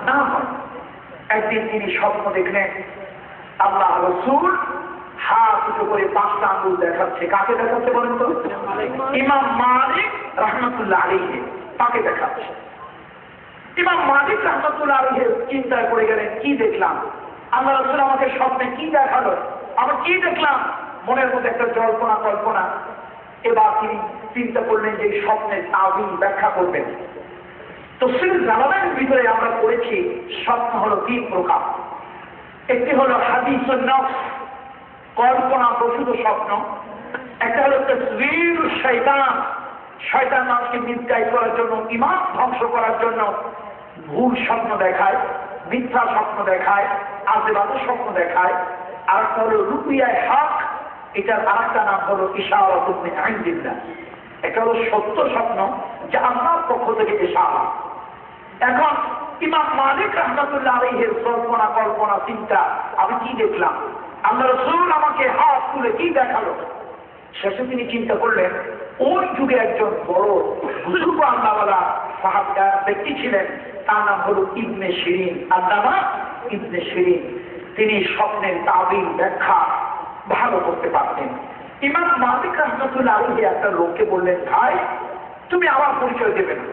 না হয়। একদিন তিনি স্বপ্ন দেখলেন আল্লাহ রাসূল হাত উঁচু করে 5টা আঙ্গুল দেখাচ্ছে। কাকে দেখাচ্ছে বলেন তো? ইমাম মালিক রাহমাতুল্লাহ আলাইহি, তাকে দেখাচ্ছে। ইমাম মালিক রাহমাতুল্লাহ আলাইহি চিন্তায় পড়ে গেলেন, কি দেখলাম? আল্লাহ রাসূল আমাকে স্বপ্নে কি দেখালো? আমি কি দেখলাম? মনের মধ্যে একটা জল্পনা কল্পনা। এবার তিনি চিন্তা করলেন যে স্বপ্নের তাবিল ব্যাখ্যা করবেন। তাফসীর জালালাইনের ভিতরে আমরা পড়েছি স্বপ্ন হলো 3 প্রকার। একটি হলো হাদিসুন নফস, কল্পনা প্রসূত স্বপ্ন। একটা হলো তাসওয়ীরুশ শাইতান, শয়তান মানুষকে মিথ্যাই করার জন্য, ঈমান ধ্বংস করার জন্য ভুল স্বপ্ন দেখায়, মিথ্যা স্বপ্ন দেখায়, আজেবাজে স্বপ্ন দেখায়। আর একটা হলো রুবিয়ায়ে হক, এটার আরেকটা নাম হলো ইশারাতুন মিন ইনদিল্লাহ। এটা হলো সত্য স্বপ্ন যা আল্লাহর পক্ষ থেকে ইশারা। এখন ইমাম মালিক রাহমাতুল্লাহ আলাইহির কল্পনা চিন্তা, আমি কি দেখলাম? আল্লাহ রাসূল আমাকে হাত তুলে কি দেখালো? শেষে তিনি চিন্তা করলেন, ওই যুগে একজন বড় বুজুর্গ আল্লাহওয়ালা সাহাবা ব্যক্তি ছিলেন, তার নাম হলো ইবনে শিরিন, আল্লামা ইবনে শিরিন। তিনি স্বপ্নের তাবিল ব্যাখ্যা ভালো করতে পারতেন। ইমাম মালিক রাহমাতুল্লাহ আলাইহি একটা লোককে বললেন, ভাই তুমি আমার পরিচয় দেবে না,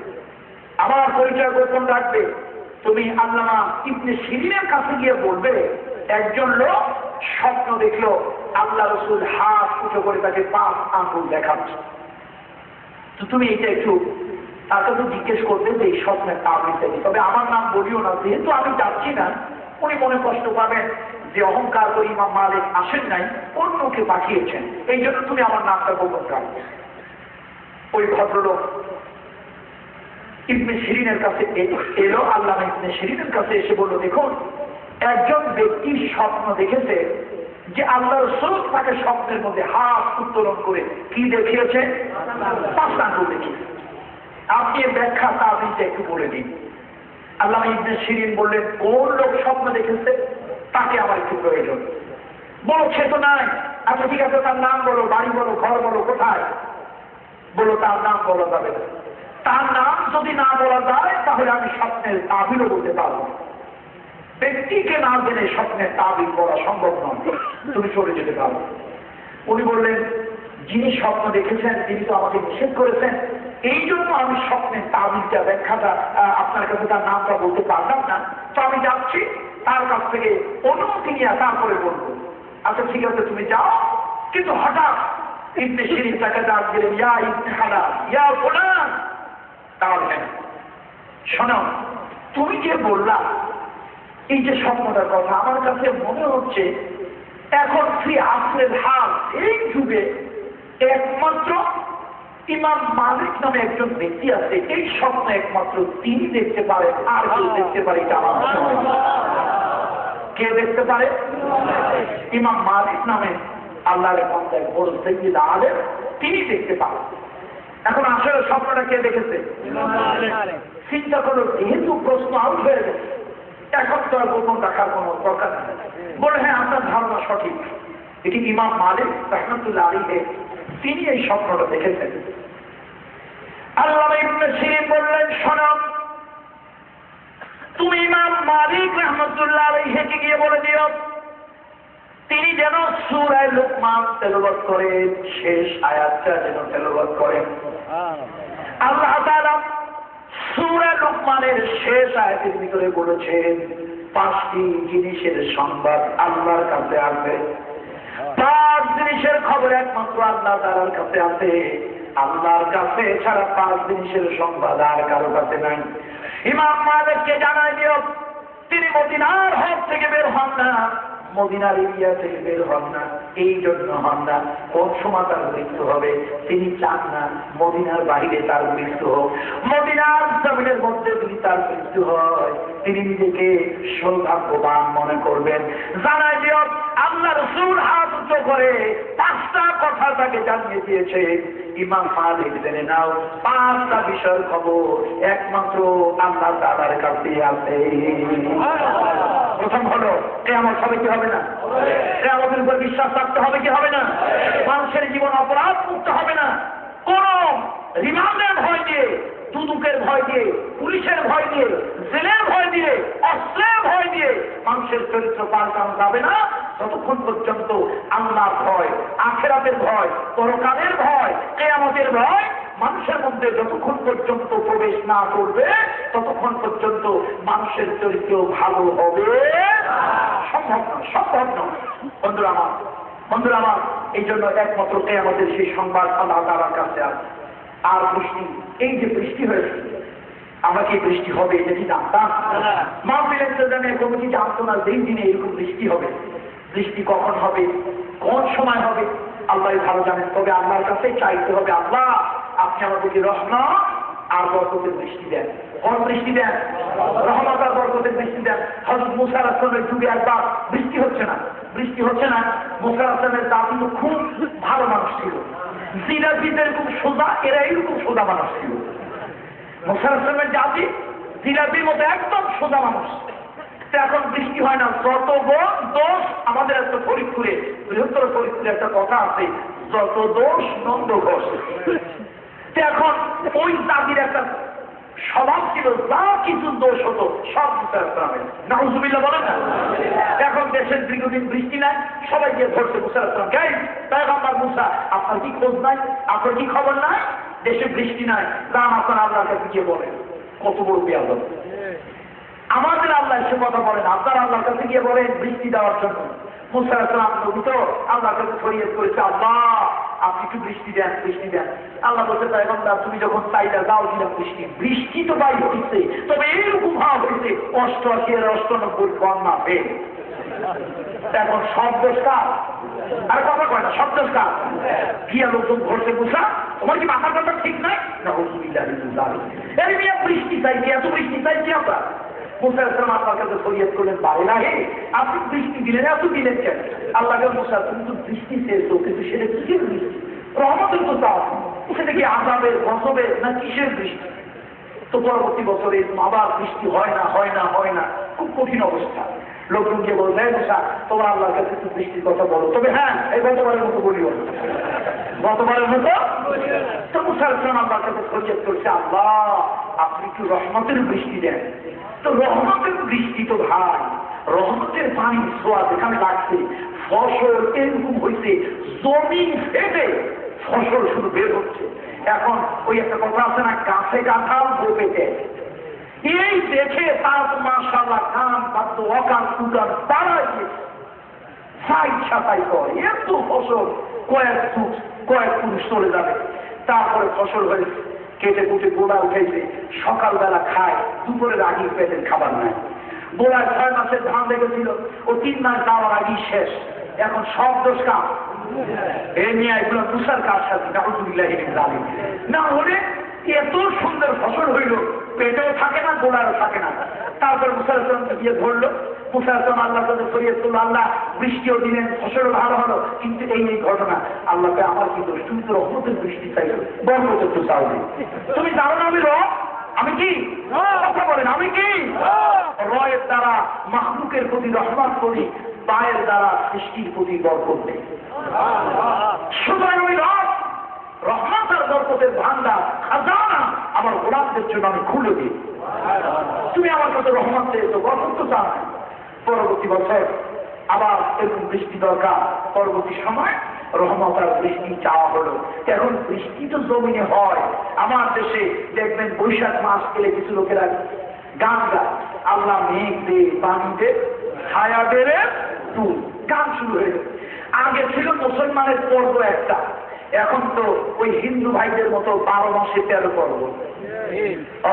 আমার পরিচয় গোপন রাখবে। তুমি আল্লামা ইবনে শিরিনের কাছে গিয়ে বলবে একজন লোক স্বপ্ন দেখলো আল্লাহ রাসূল হাত উঁচু করে তাকে 5 আঙ্গুল দেখাচ্ছে। তো তুমি এটা একটু তাকে তো জিজ্ঞেস করবে যে এই স্বপ্নের তাবিলটা কি। তবে আমার নাম বলিও না, যেহেতু আমি যাচ্ছি না, উনি মনে কষ্ট পাবেন যে অহংকার করে ইমাম মালিক আসেন নাই, অন্যকে পাঠিয়েছেন, এই জন্য তুমি আমার নামটা গোপন রাখবে। ওই ভদ্রলোক ইবনে শিরিনের কাছে এলো, আল্লামা ইবনে শিরিনের কাছে এসে বলল, দেখুন একজন ব্যক্তি স্বপ্ন দেখেছে যে আল্লাহ রাসূল তাকে স্বপ্নের মধ্যে হাত উত্তোলন করে কি দেখিয়েছে? 5 আঙ্গুল দেখিয়েছে। আপনি এর ব্যাখ্যা তাবিলটা একটু বলে দিন। আল্লামা ইবনে শিরিন বললেন, কোন লোক স্বপ্ন দেখেছে তাকে আমার একটু প্রয়োজন। বলছে তো নাই। আচ্ছা ঠিক আছে, তার নাম বলো, বাড়ি বলো, ঘর বলো, কোথায়? বলো তার নাম বলা যাবে না। তার নাম যদি না বলা যায় তাহলে আমি স্বপ্নের তাবিলও বলতে পারবো। ব্যক্তিকে না জেনে স্বপ্নের তাবিল করা সম্ভব নয়, তুমি চলে যেতে পারো। উনি বললেন, যিনি স্বপ্ন দেখেছেন তিনি তো আমাকে নিষেধ করেছেন, এই জন্য আমি স্বপ্নের তাবিলটা ব্যাখ্যাটা আপনার কাছে তার নামটা বলতে পারলাম না। তো আমি যাচ্ছি, তার কাছ থেকে অনুমতি নিয়ে তারপরে বলবো। আচ্ছা ঠিক আছে, তুমি যাও। কিন্তু হঠাৎ ইবনে শিরিন তাকে ডাক দিলেন, ইয়া ইবনে হালাল, ইয়া ফুলান। তাহলে শোনো, তুমি যে বললা এই যে স্বপ্নটার কথা, আমার কাছে মনে হচ্ছে এখন ফি আসরের হাল, এই যুগে একমাত্র ইমাম মালিক নামে একজন ব্যক্তি আছে, এই স্বপ্ন একমাত্র তিনি দেখতে পারেন, আর কেউ দেখতে পারে এটা আমার মনে হয় না। কে দেখতে পারে? ইমাম মালিক নামে আল্লাহর বান্দা বড় সাইয়্যিদ আলেম, তিনি দেখতে পারেন। এখন আসলে স্বপ্নটা কে দেখেছে? চিন্তা করো, যেহেতু প্রশ্ন আউট হয়ে গেছে, এখন তো আর গোপন রাখার কোনো দরকার নেই। বলে হ্যাঁ, আপনার ধারণা সঠিক, এটি ইমাম মালিক রাহমাতুল্লাহ আলাইহি তিনি এই স্বপ্নটা দেখেছেন। আল্লামা ইবনে সিরিন বললেন, শোনো, তুমি ইমাম মালিক রাহমাতুল্লাহ আলাইহিকে গিয়ে বলে দিও তিনি যেন সূরা লুকমান তেলাওয়াত করেন, শেষ আয়াতটা যেন তেলাওয়াত করেন। আল্লাহ তাআলা সূরা লুকমানের শেষ আয়াতের ভিতরে বলেছেন 5টি জিনিসের সংবাদ আল্লাহর কাছে আছে। 5 জিনিসের খবর একমাত্র আল্লাহ তাআলার কাছে আছে। আল্লাহর কাছে ছাড়া 5 জিনিসের সংবাদ আর কারো কাছে নাই। ইমাম মালিককে জানাই দিও তিনি মদিনার হক থেকে বের হন না, মদিনার এরিয়া থেকে বের হন না। এই জন্য হন না, কোন সময় তার মৃত্যু হবে তিনি চান না মদিনার বাইরে তার মৃত্যু হোক। মদিনার জমিনের মধ্যে যদি তার মৃত্যু হয় তিনি নিজেকে সৌভাগ্যবান মনে করবেন। জানাই দিও আল্লাহ রাসূল হাত উঁচু করে 5টা কথা তাকে জানিয়ে দিয়েছে। ইমাম মালিক জেনে নাও 5টা বিষয়ের খবর একমাত্র আল্লাহ তাআলার কাছে আছে। প্রথম হলো কিয়ামত হবে কি হবে না? কিয়ামতের উপর বিশ্বাস রাখতে হবে কি হবে না? মানুষের জীবন অপরাধ মুক্ত হবে না। কোন রিমান্ডের ভয় দিয়ে, দুদুকের ভয় দিয়ে, পুলিশের ভয় দিয়ে, জেলের ভয় দিয়ে, অস্ত্রের ভয় দিয়ে মানুষের চরিত্র পাল্টানো যাবে না যতক্ষণ পর্যন্ত আল্লাহর ভয়, আখিরাতের ভয়, পরকালের ভয়, কিয়ামতের ভয় মানুষের মধ্যে যতক্ষণ পর্যন্ত প্রবেশ না করবে ততক্ষণ পর্যন্ত মানুষের চরিত্র ভালো হবে সম্ভব নয়, সম্ভব নয়। বন্ধুরা আমার, এই জন্য একমাত্র কিয়ামতের সেই সংবাদ আল্লাহ তাআলার কাছে আছে। আর বৃষ্টি, এই যে বৃষ্টি হয়েছে, আমরা কি বৃষ্টি হবে এটা কি জানতাম? মাহফিলের প্রয়োজনে কমিটি জানতো না যেই দিনে এরকম বৃষ্টি হবে। বৃষ্টি কখন হবে, কোন সময় হবে আল্লাহ ভালো জানেন। তবে আল্লাহর কাছে চাইতে হবে, আল্লাহ আপনি আমাদেরকে রহমত আর বরকতের বৃষ্টি দেন। কোন বৃষ্টি দেন? রহমত আর বরকতের বৃষ্টি দেন। হযরত মুসা আলাইহিস সালামের যুগে একবার বৃষ্টি হচ্ছে না। মুসা আলাইহিস সালামের জাতি তো খুব ভালো মানুষ ছিল, জিরাফিদের খুব সোজা, এরা এরকম সোজা মানুষ ছিল। মুসা আলাইহিস সালামের জাতি জিরাফির মতো একদম সোজা মানুষ। এখন বৃষ্টি হয় না, যত দোষ আমাদের একটা ফরিদপুরে, বৃহত্তর ফরিদপুরে একটা কথা আছে, যত দোষ নন্দ ঘোষ। এখন ওই জাতির একটা স্বভাব ছিল, যা কিছু দোষ হতো সব মুসা আলাইহিস সালামের, নাউজুবিল্লাহ বলেন না। এখন দেশের দীর্ঘদিন বৃষ্টি নাই, সবাই গিয়ে ধরছে মুসা আলাইহিস সালাম, গাই পয়গম্বর মুসা আপনার কি খোঁজ নাই, আপনার কি খবর নাই, দেশে বৃষ্টি নাই, রাম আপনার আল্লাহর কাছে গিয়ে বলেন। কত বড় বিয়াদব! আমাদের আল্লাহ সে কথা বলেন, আপনার আল্লাহর কাছে গিয়ে বলেন বৃষ্টি দেওয়ার জন্য। মুসা আলাইহিস সালাম নবী তো আল্লাহর কাছে ফরিয়াদ করেছে, আল্লাহ আপনি একটু বৃষ্টি দেন, বৃষ্টি দেন। আল্লাহ বলতে পয়গম্বর তুমি যখন চাইলে দাও দিলাম বৃষ্টি। বৃষ্টি তো বাই হচ্ছে, তবে এইরকম ভাব হয়েছে 88-98 বন্যা পেয়ে। এখন সব দোষ কার? আর কথা কয় না, সব দোষ কার? গিয়া লোকজন ঘরছে, মুসা তোমার কি মাথার কথা ঠিক নাই না? এই মিয়া বৃষ্টি চাইছি, এত বৃষ্টি চাইছি আমরা। মুসা আলাইহিস সালাম আল্লাহর কাছে ফরিয়াদ করলেন, বারে না হে আপনি বৃষ্টি দিলেন, এত দিলেন কেন? আল্লাহকে মুসা তুমি তো বৃষ্টি চেয়েছো, কিন্তু সেটা কিসের বৃষ্টি? রহমতের তো চাও, সেটা কি আযাবের, গজবের না কিসের বৃষ্টি? তো পরবর্তী বছরে আবার বৃষ্টি হয় না, খুব কঠিন অবস্থা। লোকজনকে বলবে মুসা তোমার আল্লাহর কাছে একটু বৃষ্টির কথা বলো। তবে হ্যাঁ, এই গতবারের মতো বলিও, গতবারের মতো। তো মুসা আলাইহিস সালাম আল্লাহর কাছে ফরিয়াদ করছে, আল্লাহ আপনি একটু রহমতের বৃষ্টি দেন। তো রহমতের বৃষ্টি তো ভাই, রহমতের পানি ছোঁয়া যেখানে লাগছে, ফসল এরকম হয়েছে, জমি ফেটে ফসল শুধু বের হচ্ছে। এখন ওই একটা কথা আছে না, গাছে কাঁঠাল পেটে, এই দেখে তার মাশাআল্লাহ কান বাদ্য অকান উদান তারা ইচ্ছা তাই করে, এত ফসল কয়েক পুরুষ চলে যাবে। তারপরে ফসল হয়েছে, কেটে কুটে গোড়া উঠেছে, সকালবেলা খায়, দুপুরের আগে পেটের খাবার নাই। গোড়ায় 6 মাসের ধান লেগেছিল, ও 3 মাস যাওয়ার আগেই শেষ। এখন সব দোষ কাম এ নিয়ে এগুলো তুষার কাজ সাথে না হলে এত সুন্দর ফসল হইল, পেটেও থাকে না, গোড়ারও থাকে না। তারপর মুসা আলাইহিস সালামকে গিয়ে ধরলো, মুসা আলাইহিস সালাম আল্লাহর কাছে ফরিয়াদ করলো, আল্লাহ বৃষ্টিও দিলেন, ফসলও ভালো হলো, কিন্তু এই ঘটনা আল্লাহকে আমার কি দোষ? তুমি তো রহমতের বৃষ্টি চাইছো, বরকতের তো চাও নি। তুমি জানো না আমি আমি কি কথা বলেন, আমি কি রয়ের দ্বারা মাখলুকের প্রতি রহমত করি, পায়ের দ্বারা সৃষ্টির প্রতি বরকত দেই। সুতরাং আমি রব, রহমত আর বরকতের ভান্ডার খাজানা আমার গোলামদের জন্য আমি খুলে দিই। তুমি আমার কাছে রহমত চেয়েছো, বরকত তো চাও। পরবর্তী বছর আবার এরকম বৃষ্টি দরকার, পরবর্তী সময় রহমত আর বৃষ্টি চাওয়া হলো। এখন বৃষ্টি তো জমিনে হয়। আমার দেশে দেখবেন বৈশাখ মাস গেলে কিছু লোকেরা গান গায়, আল্লাহ মেঘ দে, পানি দে, ছায়া দেবে, তুই গান শুরু হয়ে গেল। আগে ছিল মুসলমানের পর্ব একটা, এখন তো ওই হিন্দু ভাইদের মতো 12 মাসে 13 পর্ব।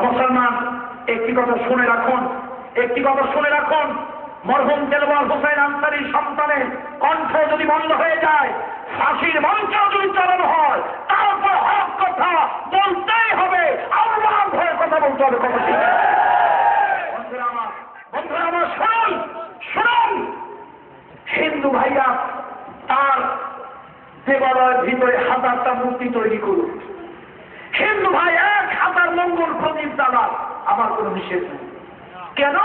মুসলমান একটি কথা শুনে রাখুন, একটি কথা শুনে রাখুন, মরহুম দেলওয়ার হোসেন আনসারীর সন্তানের কণ্ঠ যদি বন্ধ হয়ে যায়, ফাঁসির মঞ্চ যদি চালানো হয়, তারপর হক কথা বলতেই হবে, আল্লাহর ভয়ে কথা বলতে হবে। কথা ঠিক? বন্ধুরা আমার শুনুন, শুনুন, হিন্দু ভাইরা তার দেবালয়ের ভিতরে 1000টা মূর্তি তৈরি করুন। হিন্দু ভাই 1000 মঙ্গল প্রদীপ জ্বালান, আমার কোনো নিষেধ নেই। কেন?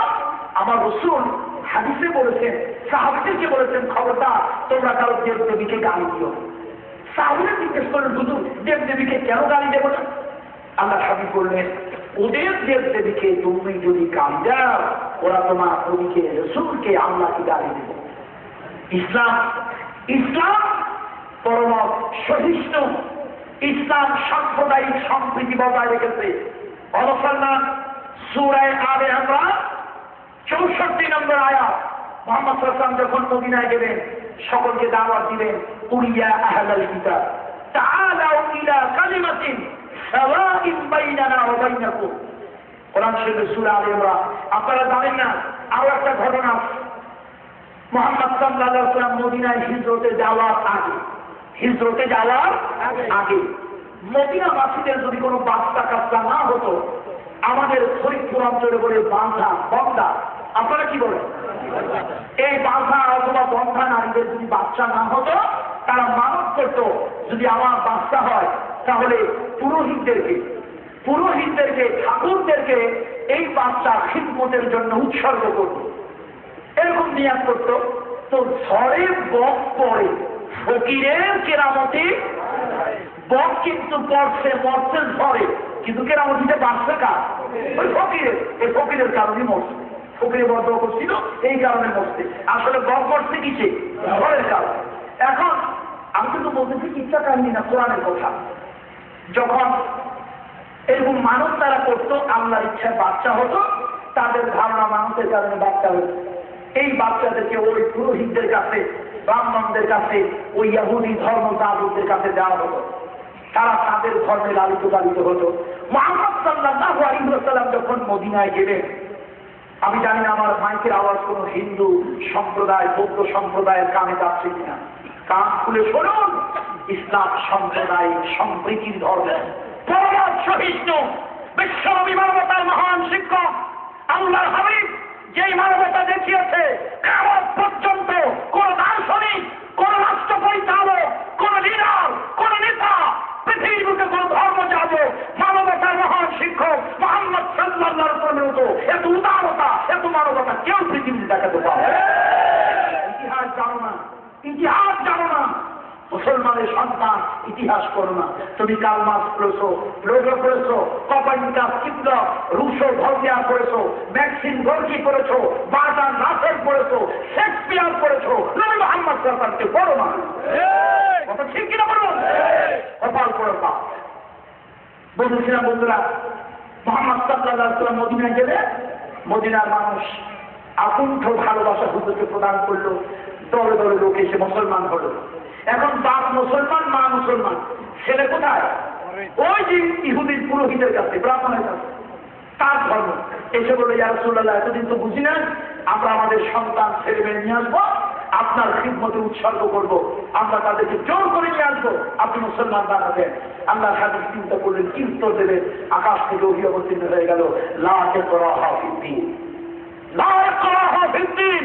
আমার রাসূল হাদিসে বলেছেন, সাহাবীদেরকে বলেছেন, খবরদার তোমরা কারো দেব দেবীকে গালি দিও। সাহাবীরা জিজ্ঞেস করলেন, হুজুর দেব দেবীকে কেন গালি দেব না? আল্লাহ হাবিব বললেন, ওদের দেব দেবীকে তুমি যদি গালি দাও, ওরা তোমার নবীকে, রাসূলকে, আল্লাহকে গালি দেবে। ইসলাম ইসলাম পরম সহিষ্ণু, ইসলাম সাম্প্রদায়িক সম্প্রীতি বজায় রেখেছে। মুসলমান সূরা আলে ইমরান 64 নম্বর আয়াত, মুহাম্মদ সাল্লাল্লাহু আলাইহি ওয়াসাল্লাম যখন মদিনায় গেলেন, সকলকে দাওয়াত দিলেন, কুলিয়া আহলাল কিতাব তাআলাউ ইলা কালিমাতিন সাওয়াইন বাইনানা ওয়া বাইনাকুম। কোরআন শরীফের সূরা আলে ইমরান। আপনারা জানেন না, আরো একটা ঘটনা, মুহাম্মদ সাল্লাল্লাহু আলাইহি ওয়াসাল্লাম মদিনায় হিজরতে যাওয়ার আগে মদিনাবাসীদের যদি কোনো বাচ্চা কাচ্চা না হতো, আমাদের ফরিদপুর অঞ্চলে বলে বন্ধা, আপনারা কি বলেন? এই বাঁধা অথবা বন্ধা নারীদের যদি বাচ্চা না হতো, তারা মানত করত, যদি আমার বাচ্চা হয় তাহলে পুরোহিতদেরকে ঠাকুরদেরকে এই বাচ্চা খিদমতের জন্য উৎসর্গ করত, এরকম নিয়াত করত। তো ঝড়ে বক পড়ে, ফকিরের কেরামতি বক কিন্তু মরছে ঝড়ে, কিন্তু কেরামতিতে বাঁচছে কার? ওই ফকিরের। এই ফকিরের কারণে মরছে, ফকিরে বদ্ধ করছিল, এই কারণে মরছে। আসলে বক মরছে কিসে? ঝড়ের কারণে। এখন আমি কিন্তু বলতেছি কিচ্ছা কাহিনী না, কোরআনের কথা। যখন এরকম মানুষ তারা করতো, আল্লাহর ইচ্ছায় বাচ্চা হতো, তাদের ধারণা মানুষের কারণে বাচ্চা হতো। এই বাচ্চাদেরকে ওই পুরোহিতদের কাছে, ব্রাহ্মণদের কাছে, ওই ইহুদি ধর্ম দাদুদের কাছে দেওয়া হতো, তারা তাদের ধর্মে লালিত পালিত হতো। মুহাম্মদ সাল্লাল্লাহু আলাইহি ওয়াসাল্লাম যখন মদিনায় গেলেন, আমি জানি না আমার মাইকের আওয়াজ কোনো হিন্দু সম্প্রদায়, বৌদ্ধ সম্প্রদায়ের কানে যাচ্ছে কিনা, কান খুলে শুনুন। ইসলাম সম্প্রদায় সম্প্রীতির ধর্ম, পরম সহিষ্ণু, বিশ্বনবী মানবতার মহান শিক্ষক। আল্লাহর হাবিব যেই মানবতা দেখিয়েছে, কিয়ামত পর্যন্ত কোন দার্শনিক, কোন রাষ্ট্র পরিচালক, কোন লিডার, কোন নেতা, পৃথিবীর বুকে কোন ধর্ম যাবে, মানবতার মহান শিক্ষক মুহাম্মদ সাল্লাল্লাহু আলাইহি ওয়াসাল্লামের মতো এত উদারতা, এত মানবতা কেউ পৃথিবীতে দেখাতে পারে? ইতিহাস জানো না, ইতিহাস জানো না, মুসলমানের সন্তান, ইতিহাস করো না। তুমি কার্ল মার্কস পড়েছো, প্লেটো পড়েছো, কোপার্নিকাস, কিপলর, রুশো, ভলতেয়ার পড়েছো, ম্যাক্সিম গর্কি পড়েছো, বার্ট্রান্ড রাসেল পড়েছো, শেক্সপিয়ার পড়েছো, নবী মুহাম্মদ সাল্লাল্লাহু আলাইহি ওয়াসাল্লামকে পড়ো না। কথা ঠিক কিনা বলুন? কপাল পড়ো না। বলছিলাম বন্ধুরা, মুহাম্মদ সাল্লাল্লাহু আলাইহি ওয়াসাল্লাম মদিনায় গেলে, মদিনার মানুষ আকুণ্ঠ ভালোবাসা হুজুরকে প্রদান করলো, দলে দলে লোক এসে মুসলমান হলো। এখন বাপ মুসলমান, মা মুসলমান, ছেলে কোথায়? ওই যে ইহুদির পুরোহিতের কাছে, ব্রাহ্মণের কাছে, তার ধর্ম। এসে বলে, ইয়া রাসূলুল্লাহ, এতদিন তো বুঝি না, আমরা আমাদের সন্তান ছেলে মেয়ে নিয়ে আসবো, আপনার খিদমতে উৎসর্গ করবো, আমরা তাদেরকে জোর করে নিয়ে আসবো, আপনি মুসলমান বানাবেন। আল্লাহ হাদিস চিন্তা করলেন, কি উত্তর দেবেন? আকাশ থেকে ওহী অবতীর্ণ হয়ে গেল, লা ইকরাহা ফিদ্দীন, লা ইকরাহা ফিদ্দীন।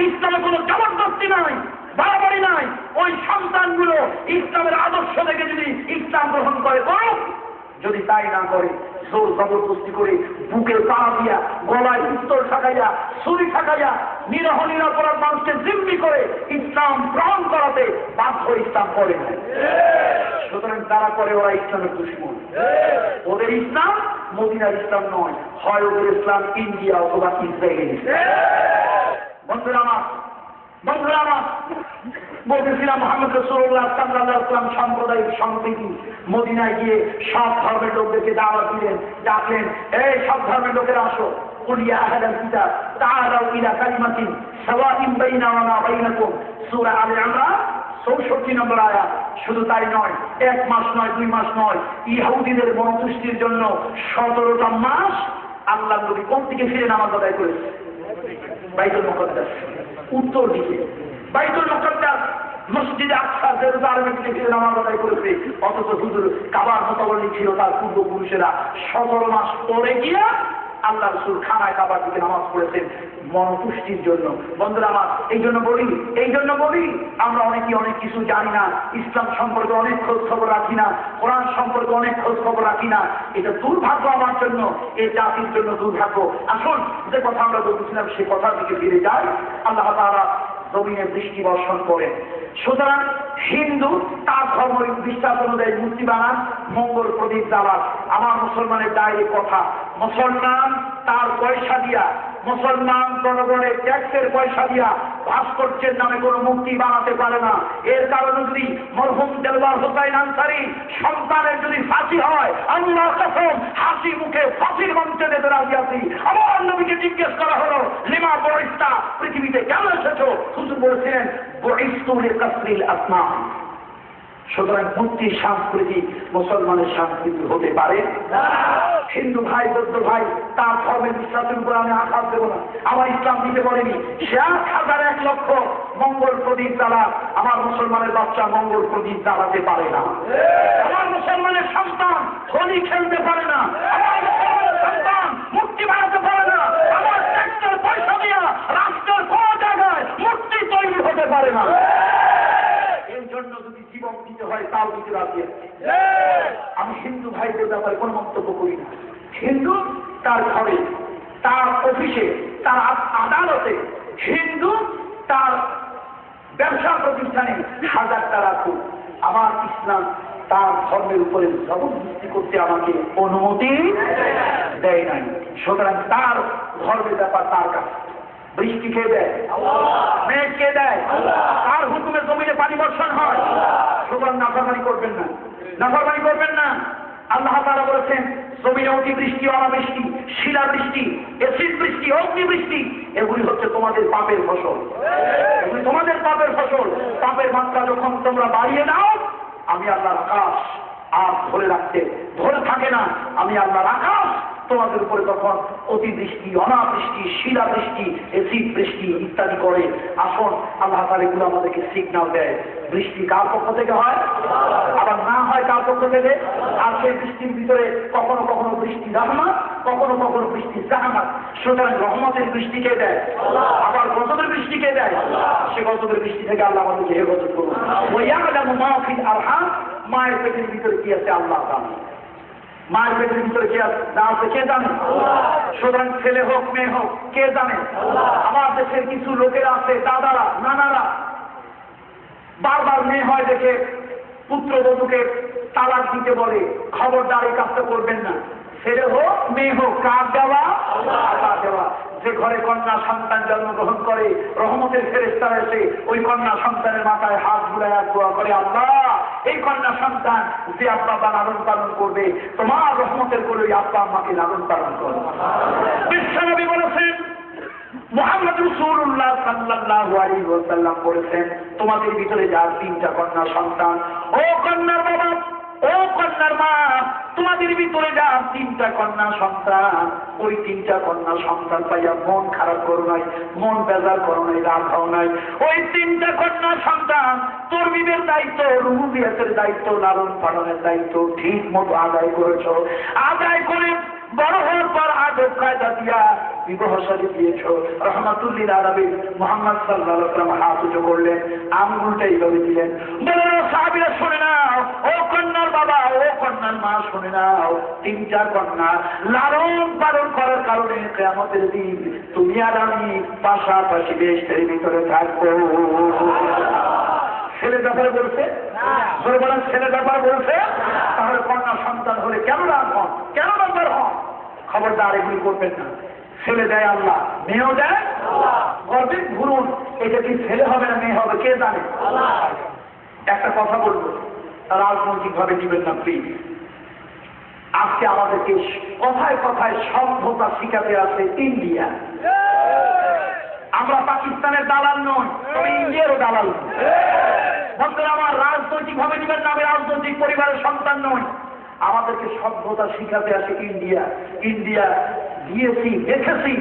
ইসলামে কোনো জবরদস্তি নাই, বাড়াবাড়ি নাই। ওই সন্তানগুলো ইসলামের আদর্শ থেকে যদি ইসলাম গ্রহণ করে, করুক, যদি তাই না করে, জোর জবরদস্তি করে বুকে তাড়া দিয়া, গলায় পিস্তল ঠাকাইয়া, ছুরি ঠাকাইয়া, নিরহ নিরপরাধ মানুষকে জিম্মি করে ইসলাম গ্রহণ করাতে বাধ্য ইসলাম করে না। সুতরাং তারা করে ওরা ইসলামের দুশমন। ওদের ইসলাম মদিনার ইসলাম নয়, হয় ওদের ইসলাম ইন্ডিয়া অথবা ইসরায়েল। বন্ধুরা আমার বলতেছিলাম, মুহাম্মদ রাসূলুল্লাহ সাল্লাল্লাহু আলাইহি ওয়াসাল্লাম সাম্প্রদায়িক সম্প্রীতি মদিনায় গিয়ে সব ধর্মের লোকদেরকে দাওয়াত দিলেন, ডাকলেন, এই সব ধর্মের লোকেরা আসো, কুল ইয়া আহলাল কিতাব তাআলাউ ইলা কালিমাতিন সাওয়াইন বাইনানা ওয়া বাইনাকুম, সূরা আলে ইমরান 64 নম্বর আয়াত। শুধু তাই নয়, 1 মাস নয়, 2 মাস নয়, ইহুদিদের মনতুষ্টির জন্য 17টা মাস আল্লাহর নবী কোন দিকে ফিরে নামাজ আদায় করেছে? বাইতুল মুকাদ্দাস, উত্তর দিকে। বাইতুল মুকাদ্দাস মসজিদে আকসা জেরুজালেমের দিকে ফিরে নামাজ আদায় করেছে। অথচ হুজুর কাবার মোতাবল্লি ছিল তার পূর্বপুরুষেরা 17 মাস পরে গিয়া আল্লাহ রাসূল খানায় কাবার দিকে নামাজ পড়েছেন মনতুষ্টির জন্য। বন্ধুরা আমার, এই জন্য বলি আমরা অনেকে অনেক কিছু জানি না, ইসলাম সম্পর্কে অনেক খোঁজ খবর রাখি না, কোরআন সম্পর্কে অনেক খোঁজ খবর রাখি না। এটা দুর্ভাগ্য আমার জন্য, এই জাতির জন্য দুর্ভাগ্য। আসুন, যে কথা আমরা বলতেছিলাম সে কথার দিকে ফিরে যাই। আল্লাহ তাআলা জমিনে বৃষ্টি বর্ষণ করেন। সুতরাং হিন্দু তার ধর্ম বিশ্বাস অনুযায়ী মূর্তি বানান, মঙ্গল প্রদীপ জ্বালান। আমার মুসলমানের ডাইরেক্ট কথা, মুসলমান তার পয়সা দিয়া, মুসলমান জনগণের ট্যাক্সের পয়সা দিয়া ভাস্কর্যের নামে কোনো মূর্তি বানাতে পারে না। এর কারণে যদি মরহুম দেলওয়ার হোসাইন আনসারী সন্তানের যদি ফাঁসি হয়, আল্লাহর কসম হাসি মুখে ফাঁসির মঞ্চে যেতে রাজি আছি। আমার নবীকে জিজ্ঞেস করা হলো, লিমা বরিস্তা, পৃথিবীতে কেন এসেছো? হুজুর বলেছেন, বরিস্তু লিকাসরিল আসনাম। সুতরাং মূর্তির সংস্কৃতি মুসলমানের সংস্কৃতি হতে পারে না। হিন্দু ভাই, বৌদ্ধ ভাই, তার ধর্মের বিশ্বাসের উপর আমি আঘাত দেব না। আমার ইসলাম দিতে বলেনি 1,000 লক্ষ মঙ্গল প্রদীপ জ্বালা, আমার মুসলমানের বাচ্চা মঙ্গল প্রদীপ জ্বালাতে পারে না। আমার মুসলমানের সন্তান হোলি খেলতে পারে না। আমার মুসলমানের সন্তান মূর্তি বানাতে পারে না। আমার ট্যাক্সের পয়সা দিয়া রাষ্ট্রের কোন জায়গায় মূর্তি তৈরি হতে পারে না। এর জন্য যদি জীবন দিতে হয় তাও দিতে রাজি আছি। আমি হিন্দু ভাইদের ব্যাপারে কোনো মন্তব্য করি না। হিন্দু তার ঘরে, তার অফিসে, তার আদালতে, হিন্দু তার ব্যবসা প্রতিষ্ঠানে হাজারটা রাখুক। আমার ইসলাম তার ধর্মের উপরে জবরদস্তি করতে আমাকে অনুমতি দেয় নাই। সুতরাং তার ধর্মের ব্যাপার তার কাছে। বৃষ্টি কে দেয়? মেঘ কে দেয়? তার হুকুমে জমিনে পানি বর্ষণ হয়। সুতরাং নাফরমানি করবেন না। আল্লাহ তাআলা বলেছেন, জমিনে অতিবৃষ্টি, অনাবৃষ্টি, শিলাবৃষ্টি, এসিড বৃষ্টি, অগ্নিবৃষ্টি, এগুলি হচ্ছে তোমাদের পাপের ফসল। এগুলি তোমাদের পাপের ফসল। পাপের মাত্রা যখন তোমরা বাড়িয়ে দাও, আমি আল্লাহর আকাশ আর ধরে থাকে না। আমি আল্লাহর আকাশ তোমাদের উপরে তখন অতিবৃষ্টি, অনাবৃষ্টি, শিলাবৃষ্টি, এসিড বৃষ্টি ইত্যাদি করে। আসুন, আল্লাহ তাআলা এগুলো আমাদেরকে সিগন্যাল দেয়। বৃষ্টি কার পক্ষ থেকে হয়, আবার না হয় কার পক্ষ থেকে। আর সেই বৃষ্টির ভিতরে কখনো কখনো বৃষ্টি রহমত, কখনো কখনো বৃষ্টি জাহান্নাত। সুতরাং রহমতের বৃষ্টি কে দেয়, আবার গজবের বৃষ্টি কে দেয়। সে গজবের বৃষ্টি থেকে আল্লাহ আমাদেরকে হেফাজত করুন। ওয়ায়ালামু মা ফিল আরহাম, মায়ের পেটের ভিতরে কি আছে আল্লাহ জানে। মায়ের পেটের ভিতরে কে আছে কে জানে? সুতরাং ছেলে হোক মেয়ে হোক কে জানে? আমার দেশের কিছু লোকেরা আছে, দাদারা, নানারা, বারবার মেয়ে হয় দেখে পুত্রবধূকে তালাক দিতে বলে, খবরদার এই কাজটা করবেন না। ছেলে হোক মেয়ে হোক, কার দেওয়া? আল্লাহ দেওয়া। যে ঘরে কন্যা সন্তান জন্মগ্রহণ করে, রহমতের ফেরেশতারা এসে ওই কন্যা সন্তানের মাথায় হাত বুলায় দোয়া করে, আল্লাহ এই কন্যা সন্তান যে আব্বা বা লালন পালন করবে, তোমার রহমতের করে ওই আব্বা আম্মাকে লালন পালন করো। বিশ্বনবী বলেছেন, মুহাম্মদ রাসূলুল্লাহ সাল্লাল্লাহু আলাইহি ওয়াসাল্লাম বলেছেন, তোমাদের ভিতরে যার 3টা কন্যা সন্তান, ও কন্যার বাবা, ও কন্যার মা, তোমাদের ভিতরে যার 3টা কন্যা সন্তান, ওই 3টা কন্যা সন্তান পাইয়া মন খারাপ করো নাই, মন বেজার করো নাই, রাগ হও নাই। ওই 3টা কন্যা সন্তান তরবিবের দায়িত্ব, রুবুবিয়তের দায়িত্ব, লালন পালনের দায়িত্ব ঠিক মতো আদায় করেছ। আদায় করে বড় হওয়ার পর আদব কায়দা দিয়া বিবাহ সাজি দিয়েছ। রহমাতুল্লিল আলামিন মুহাম্মদ সাল্লাল্লাহু আলাইহি ওয়াসাল্লাম হাত উঁচু করলেন, আঙ্গুলটা এইভাবে দিলেন, বললেন সাহাবীরা শুনে নাও, ও কন্যার বাবা, ও কন্যার মা শুনে নাও, 3-4 কন্যা লালন পালন করার কারণে কিয়ামতের দিন তুমি আর আমি পাশাপাশি বেহেশতের ভিতরে থাকবো। ছেলে ব্যাপারে বলছে, ছেলে ব্যাপার বলছে, তাহলে কন্যা সন্তান হলে কেন রাগ হন, কেন ব্যাপার হন? খবরদার এগুলি করবেন না। ছেলে দেয় আল্লাহ, মেয়েও দেয় গর্বে ঘুরুন, এটা কি ছেলে হবে না মেয়ে হবে কে জানে। একটা কথা বলবো, রাজনৈতিক ভাবে দিবেন না প্লিজ। আজকে আমাদেরকে কথায় কথায় সভ্যতা শিখাতে আছে ইন্ডিয়া। আমরা পাকিস্তানের দালাল নই, তবে ইন্ডিয়ারও দালাল নই। বন্ধুরা আমার, রাজনৈতিক ভাবে দিবেন না, আমি রাজনৈতিক পরিবারের সন্তান নই। আমাদেরকে সভ্যতা শিখাতে আসে ইন্ডিয়া। ইন্ডিয়া গিয়েছি, দেখেছি,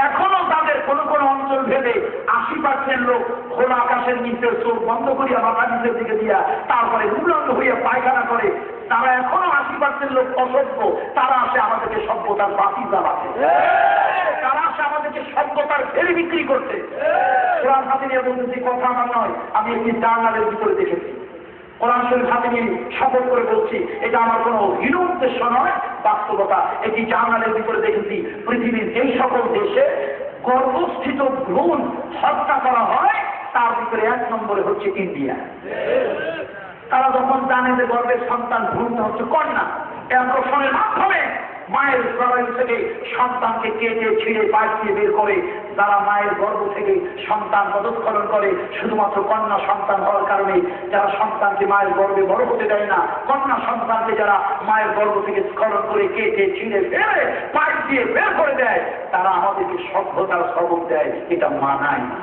এখনো তাদের কোন কোন অঞ্চল ভেবে 80% লোক খোলা আকাশের নিচে চোখ বন্ধ করিয়া বাংলাদেশের দিকে দিয়া তারপরে উল্লঙ্গ হইয়া পায়খানা করে। তারা এখনো 80% লোক অসভ্য। তারা আসে আমাদেরকে সভ্যতার বাতি জ্বালাতে, তারা আসে আমাদেরকে সভ্যতার ফেরি বিক্রি করতে। কোরআন হাতে নিয়ে বলতেছি, কথা আমার নয়, আমি একটি জার্নালের ভিতরে দেখেছি। কোরআন শরীফ হাতে নিয়ে শপথ করে বলছি, এটা আমার কোনো হীন উদ্দেশ্য নয়, বাস্তবতা। এটি জার্নালের ভিতরে দেখেছি, পৃথিবীর যেই সকল দেশে গর্ভস্থিত ভ্রূণ হত্যা করা হয় তার ভিতরে 1 নম্বরে হচ্ছে ইন্ডিয়া। তারা যখন জানে যে গর্ভের সন্তান ভ্রূণটা হচ্ছে কন্যা, অ্যাবর্শনের মাধ্যমে মায়ের গর্ভ থেকে সন্তানকে কেটে ছিঁড়ে পাশ দিয়ে বের করে, যারা মায়ের গর্ভ থেকে সন্তান পদস্খলন করে, শুধুমাত্র কন্যা সন্তান হওয়ার কারণে যারা সন্তানকে মায়ের গর্ভে বড় হতে দেয় না, কন্যা সন্তানকে যারা মায়ের গর্ভ থেকে স্খলন করে কেটে ছিঁড়ে ফেলে পাশ দিয়ে বের করে দেয়, তারা আমাদেরকে সভ্যতার সবক দেয়। এটা মানায় না।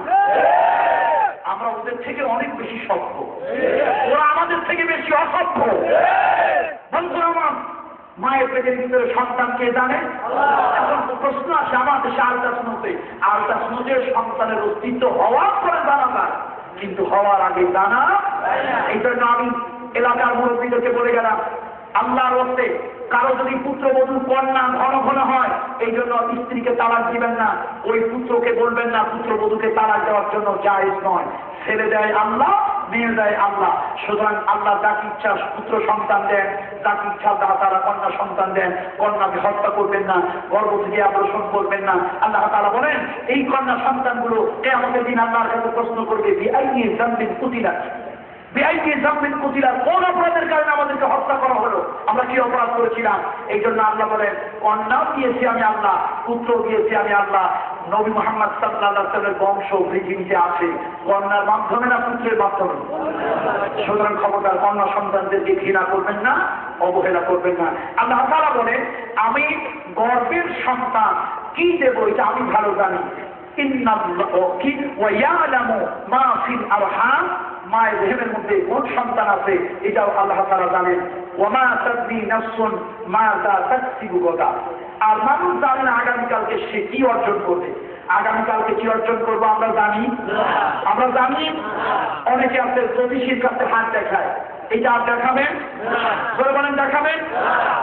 আমরা ওদের থেকে অনেক বেশি সভ্য, ওরা আমাদের থেকে বেশি অসভ্য। বন্ধুরা আমার, মায়ের পেটের ভিতরে সন্তান কে জানে? এখন প্রশ্ন আসে আমার দেশে আলট্রাসাউন্ডে সন্তানের অস্তিত্ব হওয়ার পরে জানা যায়, কিন্তু হওয়ার আগে জানা। এই জন্য আমি এলাকার মুরব্বীদেরকে বলে গেলাম, আল্লাহর ওয়াস্তে কারো যদি পুত্রবধূ কন্যা ঘন ঘন হয়, এই জন্য স্ত্রীকে তালাক দিবেন না, ওই পুত্রকে বলবেন না পুত্রবধূকে তালাক দেওয়ার জন্য জায়েজ নয়। ছেলে দেয় আল্লাহ, মেয়ে দেয় আল্লাহ। সুতরাং আল্লাহ যাকে ইচ্ছা পুত্র সন্তান দেন, যাকে ইচ্ছা তারা কন্যা সন্তান দেন। কন্যাকে হত্যা করবেন না, গর্ভ থেকে আবর্ষণ করবেন না। আল্লাহ তাআলা বলেন, এই কন্যা সন্তানগুলো কিয়ামতের দিন আল্লাহর কাছে প্রশ্ন করবে, বিআইয়ি যামবিন কুতিলা, বিআইয়ি যামবিন কুতিলা, কোন অপরাধের কারণে আমাদেরকে হত্যা করা হলো, আমরা কি অপরাধ করেছিলাম? এই জন্য আল্লাহ বলেন, কন্যাও দিয়েছি আমি আল্লাহ, পুত্র দিয়েছি আমি আল্লাহ। নবী মুহাম্মদ সাল্লাল্লাহু আলাইহি ওয়াসাল্লামের বংশ পৃথিবীতে আছে কন্যার মাধ্যমে না পুত্রের মাধ্যমে? সুতরাং খবরদার কন্যা সন্তানদেরকে ঘৃণা করবেন না, অবহেলা করবেন না। আল্লাহ তাআলা বলেন, আমি গর্ভের সন্তান কি দেব এটা আমি ভালো জানি। ইন্নাল্লাহু ওয়া ইয়ালামু মা ফিল আরহাম, মায়ের দেহের মধ্যে কোন সন্তান আছে এটাও আল্লাহ তাআলা জানেন। ওয়া মা তাদরি নাফসুন মাযা তাকসিবু গাদা, আর মানুষ জানে না আগামীকালকে সে কি অর্জন করবে। আগামীকালকে কি অর্জন করবো আমরা জানি? আমরা জানি। অনেকে আছে জ্যোতিষীর কাছে হাত দেখায়, এটা আর দেখাবেন? বলে বলেন দেখাবেন?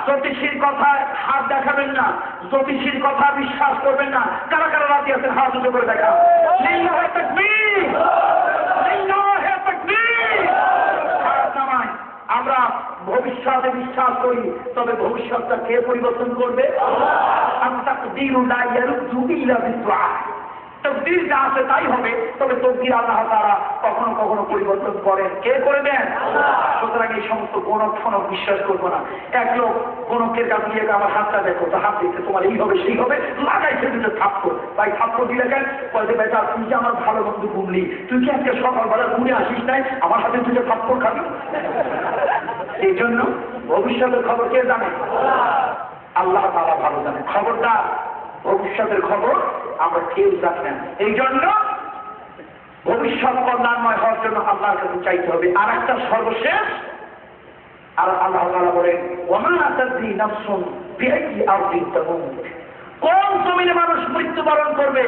জ্যোতিষীর কথায় হাত দেখাবেন না, জ্যোতিষীর কথা বিশ্বাস করবেন না। কারা কারা রাজি আছেন হাত উঁচু করে দেখা? লিল্লাহি তাকবীর, লিল্লাহি তাকবীর। আমরা ভবিষ্যতে বিশ্বাস করি, তবে ভবিষ্যৎটা কে পরিবর্তন করবে? তকদীর যা আছে তাই হবে, তবে তকদীর আল্লাহ তাআলা কখনো কখনো পরিবর্তন করেন। কে করে দেন? সুতরাং এই সমস্ত গণক ফনক বিশ্বাস করবো না। এক লোক গণকের কাছে গিয়ে আমার হাতটা দেখো, তো হাত দেখতে তোমার এই হবে সেই হবে, লাগাইছে দুটো থাপ্পড়। তাই থাপ্পড় দিলে কেন? বলতে বেটা তুই যে আমার ভালো বন্ধু ঘুমলি, তুই কি আজকে সকালবেলা ঘুরে আসিস নাই, আমার হাতে দুটো থাপ্পড় খাবি? এই জন্য ভবিষ্যতের খবর কে জানে? আল্লাহ তাআলা ভালো জানে। খবরদার ভবিষ্যতের খবর আমরা কেউ জানি না। এই জন্য ভবিষ্যৎ কল্যাণময় হওয়ার জন্য আল্লাহর কাছে চাইতে হবে। আর একটা সর্বশেষ, আর আল্লাহ তাআলা বলেন, ওয়া মা তাদরি নাফসুন বিআইয়ি আরদিন তামুত, কোন জমিনে মানুষ মৃত্যুবরণ করবে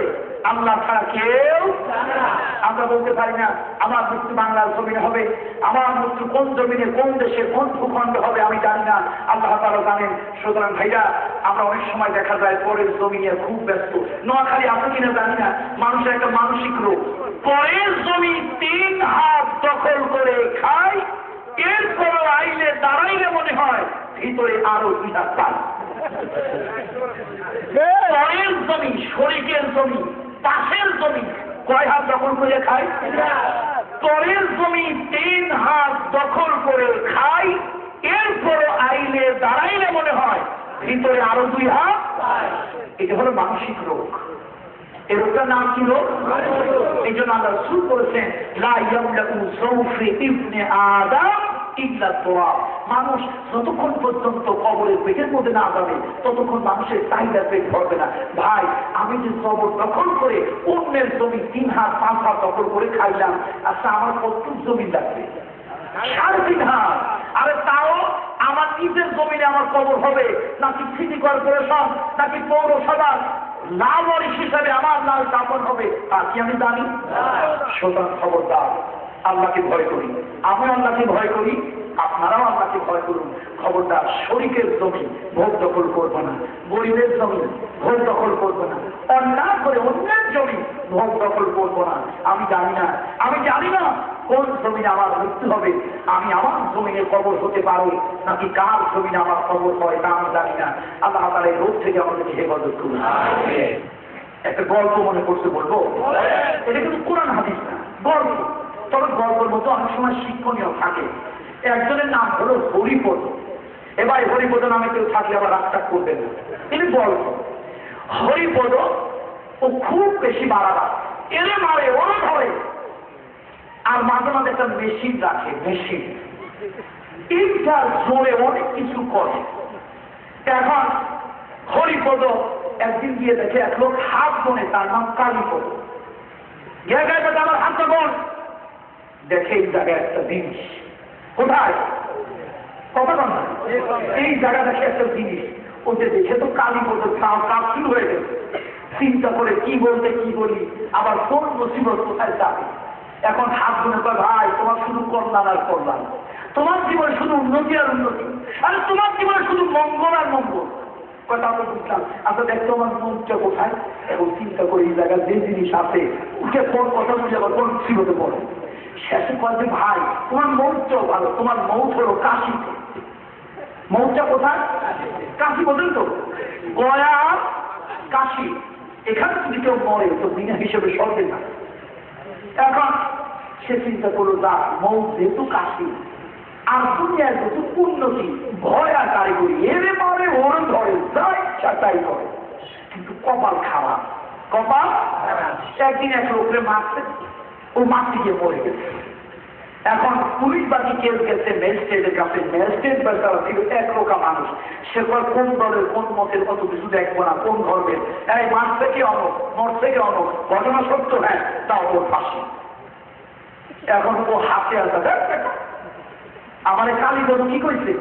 আল্লাহ ছাড়া কেউ জানে না। আমরা আমরা বলতে পারি না আমার মৃত্যু বাংলার জমিনে হবে, আমার মৃত্যু কোন জমিনে কোন দেশে কোন ভূখণ্ডে হবে আমি জানি না, আল্লাহ তাআলা জানেন। সুতরাং ভাইরা, আমরা অনেক সময় দেখা যায় পরের জমিনে খুব ব্যস্ত। নোয়াখালী আছে কিনা জানি না, মানুষের একটা মানসিক রোগ, পরের জমি 3 হাত দখল করে খায়, এরপর আইলে দাঁড়াইলে মনে হয় ভিতরে আরো 2 হাত পায়। পরের জমি, শরীকের জমি, পাশের জমি কয় হাত দখল করে খায়? পরের জমি 3 হাত দখল করে খায়, এরপর আইলে দাঁড়াইলে মনে হয় ভিতরে আরো 2 হাত। এটা হলো মানসিক রোগ। এই রোগটার নাম কি রোগ? এই জন্য আল্লাহ রাসূল বলেছেন, লা ইয়ামলাকু সাউফি ইবনে আদম ইল্লা তুরাব। মানুষ যতক্ষণ পর্যন্ত কবরের পেটের মধ্যে না যাবে ততক্ষণ মানুষের চাহিদা পেট ভরবে না। ভাই, আমি যে কবর দখল করে অন্যের জমি 3 হাত 5 হাত দখল করে খাইলাম, আচ্ছা আমার কত জমি লাগবে? 3.5 হাত। আরে তাও আমার নিজের জমিনে আমার কবর হবে নাকি সিটি কর্পোরেশন নাকি পৌরসভা লাল ওয়ারিশ হিসাবে আমার লাল দাফন হবে তা কি আমি জানি? সুতরাং খবরদার, আল্লাহকে ভয় করি, আমি আল্লাহকে ভয় করি, আপনারাও আল্লাহকে ভয় করুন। খবরদার, শরীকের জমি ভোগ দখল করবো না, গরিবের জমি ভোগ দখল করবো না, অন্যায় করে অন্যের জমি ভোগ দখল করবো না। আমি জানি না কোন জমিনে আমার মৃত্যু হবে, আমি আমার জমিনে কবর হতে পারো নাকি কার জমিনে আমার কবর হয় তা আমি জানি না। আল্লাহ তাআলা এই রোগ থেকে আমাদেরকে হেফাজত করুন। একটা গল্প মনে করতে বলবো, এটা কিন্তু কোরআন হাদিস না, গল্প। তবে গল্পের মতো অনেক সময় শিক্ষণীয় থাকে। একজনের নাম হলো হরিপদ। এবার হরিপদ নামে কেউ থাকলে আবার রাগটাগ করবেন না, তিনি গল্প। হরিপদ ও খুব বেশি বাড়াবা, এরে মারে ওরে ধরে, আর মাঝে মাঝে একটা মেশিন রাখে, মেশিন এইটার জোরে অনেক কিছু করে। এখন হরিপদ একদিন গিয়ে দেখে এক লোক হাত বোনে, তার নাম কালীপদ। গিয়ে গায়ে আমার হাতটা বোন, দেখে এই জায়গায় একটা জিনিস। কোথায়? কথা বল না, এই জায়গা দেখে একটা জিনিস। ওদের দেখে তো কালীপদ কাজ শুরু হয়ে গেছে। চিন্তা করে কি বলতে কি বলি, আবার কোন মুসিবত কোথায় যাবে। এখন হাত গুনে কয়, ভাই তোমার শুধু কল্যাণ আর কল্যাণ, তোমার জীবনে শুধু উন্নতি আর উন্নতি, আর তোমার জীবনে শুধু মঙ্গল আর মঙ্গল। কথা আমরা বুঝলাম। আচ্ছা দেখতো আমার মনটা কোথায়? এখন চিন্তা করে এই জায়গায় যে জিনিস আছে উঠে কোন কথা বলে আবার কোন মুসিবতে পড়ে। শেষে কয় যে ভাই তোমার মৌটাও ভালো, তোমার মৌত হলো কাশিতে। মৌটা কোথায়? কাশি বলেন তো, গয়া কাশি। এখানে যদি কেউ মরে তো বিনা হিসেবে স্বর্গে না। এখন সে চিন্তা করলো, যা মৌ যেহেতু কাশি আর দুনিয়ার যেহেতু উন্নতি, ভয় আর কারিগরি, এরে মারে ওর ধরে, যা ইচ্ছা তাই করে। কিন্তু কপাল খারাপ, কপাল। একদিন এক লোকরে মারছে, ও মারতে গিয়ে পড়ে গেছে। এখন পুলিশ বাকি কেস গেছে ম্যাজিস্ট্রেটের কাছে, ম্যাজিস্ট্রেট বেচারা ছিল এক লোকা মানুষ। সে কোন দলের কোন মতের কত কিছু দেখবো না, কোন ধর্মের, এই মাস থেকে অনক, মঠ থেকে অনক, ঘটনা সত্য, হ্যাঁ তাও ওর ফাঁসি। এখন ও হাতে আসা, আমার কালীপদ কি কইছে,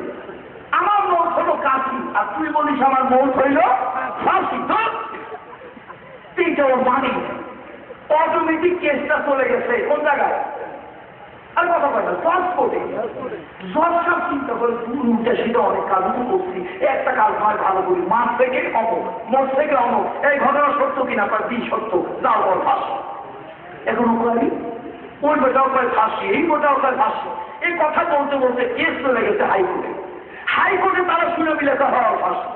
আমার মৌত হলো কাশি আর তুই বলিস আমার মৌত হইল ফাঁসি। তিনটা ওর মানি অটোমেটিক কেসটা চলে গেছে কোন জায়গায়? আর কথা কয় না, জজ কোর্টে। জজ সব চিন্তা করে দূর উঠে সেটা অনেক কাজ তো করছি, একটা কাজ নয় ভালো করি, মাস থেকে অমুক, মোট থেকে অমুক, এই ঘটনা সত্য কিনা তার দিন সত্য, যাও বল ফাঁসি। এখন ওখানে ওই বেটাও পায় ফাঁসি, এই বেটাও পায় ফাঁসি। এই কথা বলতে বলতে কেস চলে গেছে হাইকোর্টে। হাইকোর্টে তারা শুনে মিলে হওয়ার ফাঁসি।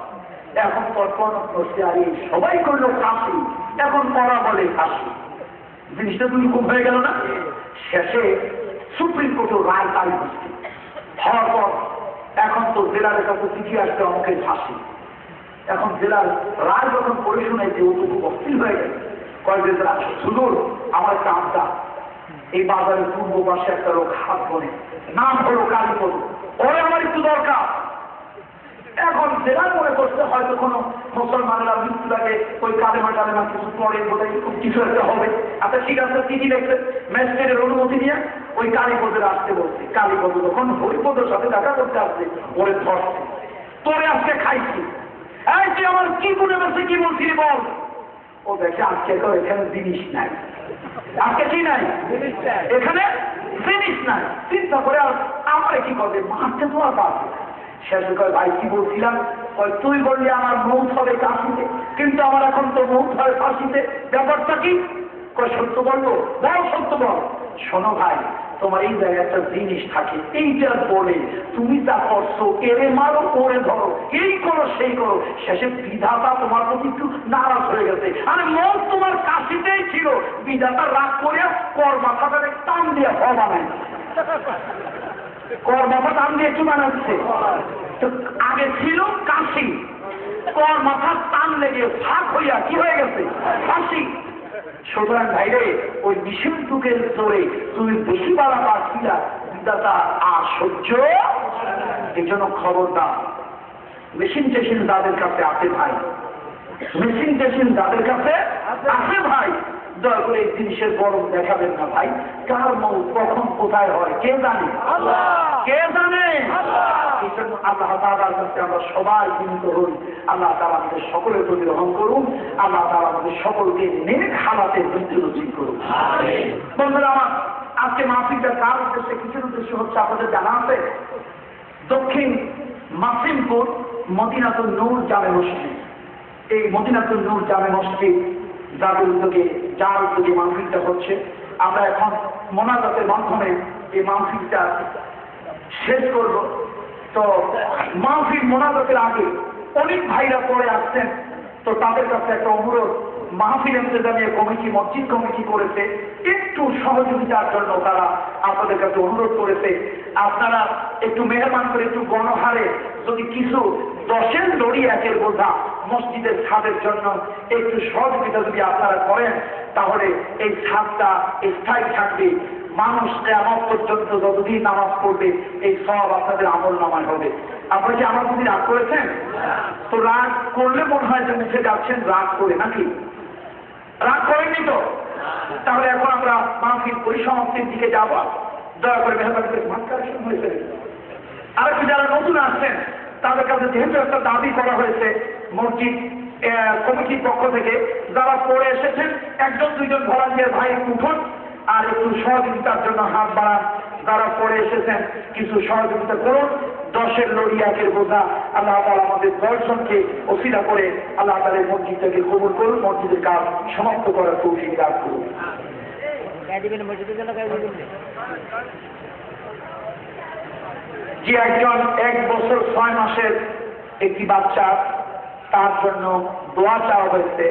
এখন কল্পনা করছে, আর এই সবাই করলো ফাঁসি, এখন পড়া বলে ফাঁসি। জিনিসটা তুমি খুব হয়ে গেল না? শেষে সুপ্রিম কোর্টের রায় তারিখ হচ্ছে হওয়ার পর এখন তো জেলার কাছে চিঠি আসতে অঙ্কের ফাঁসি। এখন জেলার রায় যখন পড়ে শুনেছে ও তো খুব অস্থির হয়ে গেছে। কয়েকদিন সুদূর আমার একটা আড্ডা, এই বাজারের পূর্ব পাশে একটা লোক হাত বনে, নাম হলো কালীপদ, ওরে আমার একটু দরকার। এখন জেলা মনে করতে হয়তো কোনো মুসলমানেরা মৃত্যুটাকে ওই কালেমা টালেমা কিছু পরে বোধ কিছু একটা হবে। আচ্ছা ঠিক আছে, চিঠি লিখছে, ম্যাজিস্ট্রেটের অনুমতি নিয়ে ওই কালীপদের আসতে বলছে। কালীপদ যখন হরিপদের সাথে দেখা করতে আসছে, ওরে ধরছে, তোরে আজকে খাইছি, এই তুই আমার কি করে বলছে, কি বলছিলি বল। ও দেখে আজকে তো এখানে জিনিস নাই, আজকে কি নাই এখানে জিনিস নাই। চিন্তা করে আর আমার কি করবে, মারতে তো আর পারবে। শেষ করে ভাই কি বলছিলাম, তুই বললি আমার মৌত হবে কাশিতে, কিন্তু আমার এখন তো মৌত হয় ফাঁসিতে, ব্যাপারটা কি? সত্য বলবো, বল সত্য বল। শোনো ভাই, তোমার এই জায়গায় একটা জিনিস থাকে, এইটা বলে তুমি যা করছো, এরে মারো করে ধরো, এই করো সেই করো, শেষে বিধাতা তোমার প্রতি একটু নারাজ হয়ে গেছে। আর মন তোমার কাশিতেই ছিল, বিধাতা রাগ করে কর মাথাটাকে টান দিয়ে হওয়া নাই, কর মাথা টান দিয়ে একটু বানাচ্ছে। তো আগে ছিল কাশি, কর মাথার টান লেগে ফাঁক হইয়া কি হয়ে গেছে, ফাঁসি। সুতরাং ভাইরে, ওই বিশুদ্ধ যুগের জোরে তুমি বেশি বাড়া পাচ্ছিলা, বিধাতা আর সহ্য। এই জন্য খবরদার, মেশিন টেশিন যাদের কাছে আছে ভাই, মেশিন টেশিন যাদের কাছে আছে ভাই, দয়া করে এই জিনিসের গরম দেখাবেন না ভাই। কার মন কখন কোথায় হয় কে জানে, কে জানে। এই জন্য আল্লাহ তাআলার কাছে আমরা সবাই বিনীত হই, আল্লাহ তাআলা আমাদের সকলের প্রতি রহম করুন, আল্লাহ তাআলা আমাদের সকলকে নেক হালাতে মৃত্যু নসিব করুন। বন্ধুরা আমার, আজকে মাহফিলটা কার উদ্দেশ্যে, কিসের উদ্দেশ্য হচ্ছে আপনাদের জানা আছে? দক্ষিণ মাসিমপুর মদিনাতুন নূর জামে মসজিদ, এই মদিনাতুন নূর জামে মসজিদ যার উদ্যোগে মাহফিলটা হচ্ছে, আমরা এখন মোনাজাতের মাধ্যমে এই মাহফিলটা শেষ করব। তো মাহফিল মোনাজাতের আগে অনেক ভাইরা পরে আসছেন, তো তাদের কাছে একটা অনুরোধ, মাহফিল ইন্তেজামিয়া কমিটি, মসজিদ কমিটি করেছে একটু সহযোগিতার জন্য, তারা আপনাদের কাছে অনুরোধ করেছে আপনারা একটু মেহরবান করে একটু গণহারে যদি কিছু 10 লড়ি একের বোঝা মসজিদের ছাদের জন্য একটু সহযোগিতা যদি আপনারা করেন, তাহলে এই ছাদটা স্থায়ী থাকবে। মানুষ কিয়ামত পর্যন্ত যতদিন নামাজ পড়বে এই সব আপনাদের আমল নামায় হবে। আপনারা কি আমার প্রতি রাগ করেছেন? তো রাগ করলে মনে হয় যে মুখে যাচ্ছেন রাগ করে, নাকি রাগ করেননি তো? তাহলে এখন আমরা মাহফিল পরিসমাপ্তির দিকে যাব। দয়া করে মেহরবানি করে মাঠ কালেকশন হয়েছে। আর একটু যারা নতুন আসছেন তাদের কাছে যেহেতু একটা দাবি করা হয়েছে মসজিদ কমিটির পক্ষ থেকে, যারা পড়ে এসেছেন 1-2জন ভলান্টিয়ার ভাই উঠুন আর একটু সহযোগিতার জন্য হাত বাড়ান। যারা পড়ে এসেছেন কিছু সহযোগিতা করুন। 10 লড়ি একের বোঝা আল্লাহ তাআলা আমাদের 10 জনকে ওসিলা করে আল্লাহ তাআলা এই মসজিদটাকে কবুল করুন, মসজিদের কাজ সমাপ্ত করার তৌফিক দান করুন। যে একজন 1 বছর 6 মাসের একটি বাচ্চা, তার জন্য দোয়া চাওয়া হয়েছে,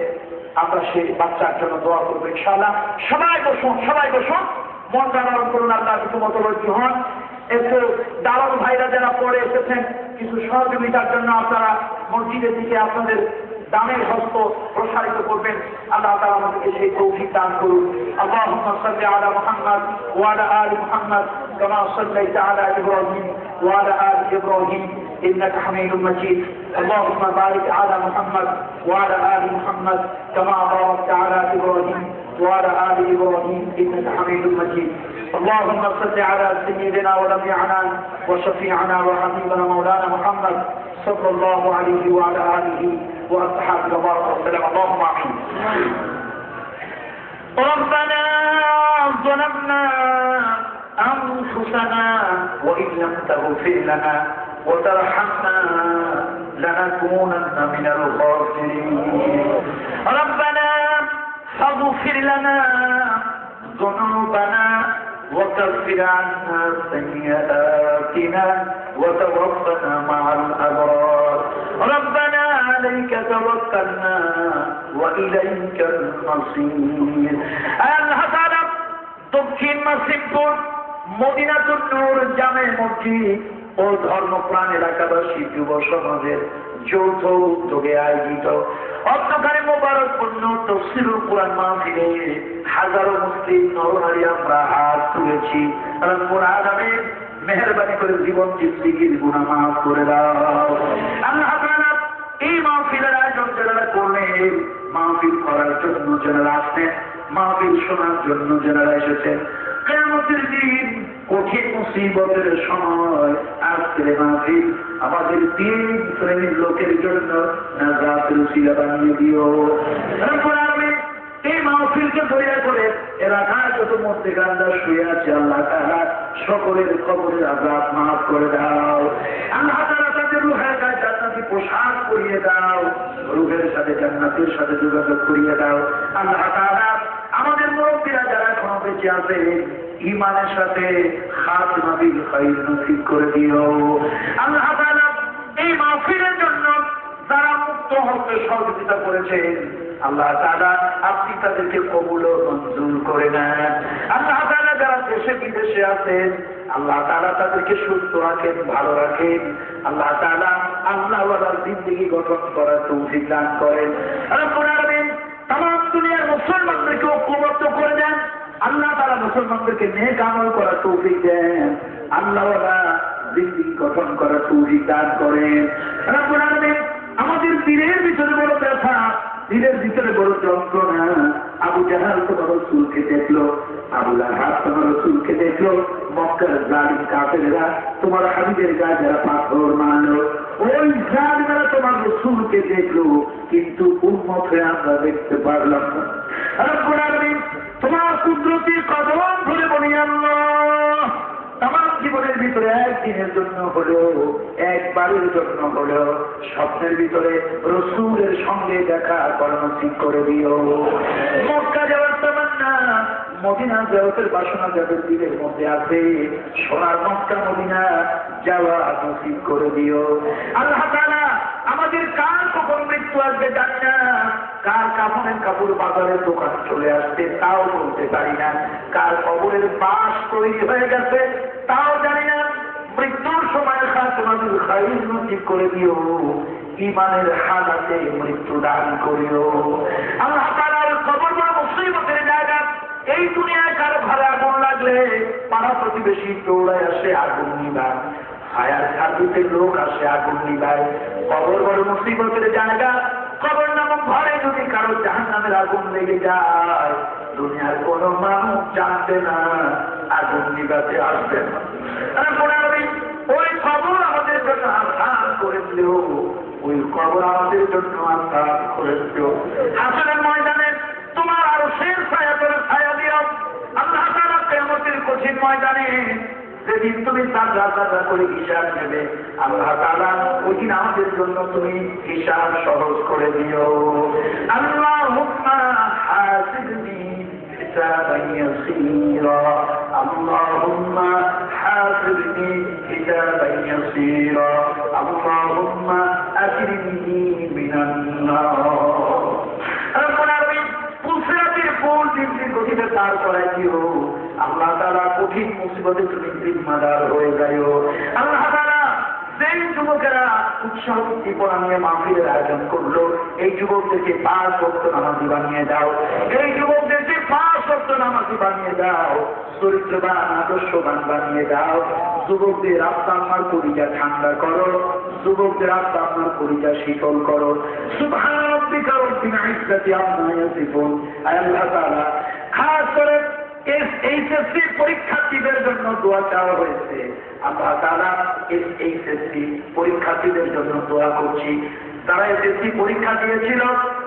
আমরা সেই বাচ্চার জন্য দোয়া করবো ইনশাআল্লাহ। সবাই বসুন, সবাই বসুন, মনটা নরম করুন, আল্লাহ কিছু মতবর্তী হন। একটু দালাল ভাইরা যারা পড়ে এসেছেন কিছু সহযোগিতার জন্য আপনারা মসজিদের দিকে আপনাদের দানের হস্ত প্রসারিত করবেন। আল্লাহ তাআলা আমাদেরকে সেই তৌফিক দান করুন। আল্লাহুম্মা সাল্লি আলা মুহাম্মাদ ওয়া আলা আলি মুহাম্মাদ কামা সাল্লাইতা আলা ইব্রাহিম ওয়া আলা আলি ইব্রাহিম إنك حميد مجيد. اللهم بارك على محمد وعلى آل محمد كما باركت على إبراهيم وعلى آل إبراهيم إنك حميد مجيد. اللهم صل على سيدنا ونبينا وشفيعنا وحبيبنا مولانا محمد صلى الله عليه وعلى آله وأصحابه وبارك وسلم. اللهم آمين. ربنا ظلمنا أنفسنا وإن لم تغفر لنا وترحمنا لنكونن من الخاسرين. ربنا فاغفر لنا ذنوبنا وكفر عنا سيئاتنا وتوفنا مع الأبرار. ربنا عليك توكلنا وإليك المصير. আল্লাহ তাআলা দক্ষিণ মাসিমপুর মদিনাতুন নূর জামে মসজিদ ও ধর্মপ্রাণ এলাকাবাসী যুব সমাজের যৌথ উদ্যোগে আয়োজিত অন্ধকারে মোবারকপূর্ণ তাফসীরুল কুরআন মাহফিলে হাজারো মুসলিম নরনারী আমরা হাত তুলেছি। রব্বুল আলামিন মেহেরবানি করে জীবন জিন্দেগির গুনাহ মাফ করে দাও। আল্লাহ তাআলা এই মাহফিলের আয়োজন যারা করলেন, মাহফিল করার জন্য যারা আসছেন, মাহফিল শোনার জন্য যারা এসেছেন, কিয়ামতের দিন কঠিন মুসিবতের সময় আজকের মাহফিল আমাদের 3 শ্রেণীর লোকের জন্য নাজাতের উসিলা বানিয়ে দিও। রব্বুল আলামিন এই মাহফিলকে দয়া করে এলাকার যত মধ্যে গান্ডা শুয়ে আছে আল্লাহ তাআলা সকলের কবরের আযাব মাফ করে দাও। আল্লাহ তাআলা তাদের রূহের গায়ে জান্নাতি পোশাক পরিয়ে দাও, রূহের সাথে জান্নাতের সাথে যোগাযোগ করিয়ে দাও। আল্লাহ তাআলা আমাদের মুরব্বীরা যারা এখনো বেঁচে আছে ঈমানের সাথে খাতিমা বিল খাইর নসিব করে দিও। আল্লাহ তাআলা এই মাহফিলের জন্য যারা মুক্ত হতে সহযোগিতা করেছেন আল্লাহ তাআলা আপনি তাদেরকে কবুল ও মঞ্জুর করে নেন। আল্লাহ তাআলা যারা দেশে বিদেশে আছেন আল্লাহ তাআলা তাদেরকে সুস্থ রাখেন, ভালো রাখেন। আল্লাহ তাআলা আল্লাহওয়ালার জিন্দেগি গঠন করার তৌফিক দান করেন। রব্বুল আলামিন তামাম দুনিয়ার মুসলমানদেরকে ঐক্যবদ্ধ করে দেন। আল্লাহ তাআলা মুসলমানদেরকে নেক আমল করার তৌফিক দেন, আল্লাহওয়ালা জিন্দেগি গঠন করার তৌফিক দান করেন। রব্বুল আলামিন আমাদের দিলের ভিতরে বড় ব্যথা, দিলের ভিতরে বড় যন্ত্রণা। আবু জাহাল তোমার রাসূলকে দেখলো, আবু লাহাব তোমার রাসূলকে দেখলো, মক্কার জালিম কাফেররা তোমার হাবিবের গায়ে যারা পাথর মারলো, ওই জালিমেরা তোমার রাসূলকে দেখলো, কিন্তু উম্মত হয়ে আমরা দেখতে পারলাম না। রব্বুল আলামিন তোমার কুদরতি কদম ধরে বলি আল্লাহ তামাম জীবনের ভিতরে একদিনের জন্য হলো, একবারের জন্য হলো স্বপ্নের ভিতরে রাসূলের সঙ্গে দেখা নসিব করে দিও। মক্কা যাওয়ার তামান্না, মদিনা যাওয়ার বাসনা যাদের দিলের মধ্যে আছে, সোনার মক্কা মদিনা যাওয়া নসিব করে দিও। আল্লাহ তাআলা আমাদের কার কখন মৃত্যু আসবে জানি না, কার কাফনের কাপড় বাজারের দোকান চলে আসবে তাও বলতে পারি না, কার কবরের বাস তৈরি হয়ে গেছে তাও জানি না। মৃত্যুর সময় খাতিমা বিল খাইর নসিব করে দিও, ঈমানের হালাতে মৃত্যু দান করিও। আল্লাহ তাআলার কবর বড় মুসিবতের জায়গা। এই দুনিয়ায় কারো ঘরে আগুন লাগলে পাড়া প্রতিবেশী দৌড়ায় আসে আগুন নিবায়, ফায়ার সার্ভিসের লোক আসে আগুন নিবায়। কবর বড় মুসিবতের জায়গা। কবর নামক ঘরে যদি কারো জাহান্নামের আগুন লেগে যায়, দুনিয়ার কোনো মানুষ জানবে না, আগুন নিবাতে আসবে না। ওই কবর আমাদের জন্য আসান করে দিল, ওই কবর আমাদের জন্য আসান করে দিল। হাসরের ময়দানে তোমার আরো শেষ ছায়া করে ছায়া দিও। আল্লাহ তাআলা কিয়ামতের কঠিন ময়দানে যেদিন তুমি সাজদা সাজদা করে হিসাব নেবে, আল্লাহ তাআলা ওই দিন আমাদের জন্য তুমি হিসাব সহজ করে দিও। আল্লাহুম্মা হাসিবনি হিসাবান ইয়াসীরা, আল্লাহুম্মা হাসিবনি হিসাবান ইয়াসীরা, আল্লাহুম্মা আজরিনি মিনান নার। রব্বুল আলামিন পুসরাতের ফুল দিন গতিতে তার করাই দিও। আল্লাহ তাআলা কঠিন মুসিবতে তুমি জিম্মাদার হয়ে যাও। আল্লাহ তাআলা যেই যুবকেরা উৎসাহ উদ্দীপনা নিয়ে মাহফিলের আয়োজন করলো, এই যুবকদেরকে 5 ওয়াক্ত নামাজি বানিয়ে দাও, এই যুবকদেরকে 5 ওয়াক্ত নামাজি বানিয়ে দাও, চরিত্রবান আদর্শবান বানিয়ে দাও। যুবকদের আত্মার কলিজা ঠান্ডা করো, যুবকদের আত্মার কলিজা শীতল করো। সুবহান রাব্বিকা রাব্বিল ইজ্জাতি আম্মা ইয়াসিফুন। আল্লাহ তাআলা খাস করে এইচএসসি পরীক্ষার্থীদের জন্য দোয়া চাওয়া হয়েছে। আল্লাহ তাআলা এইচএসসি পরীক্ষার্থীদের জন্য দোয়া করছি। যারা এসএসসি পরীক্ষা দিয়েছিল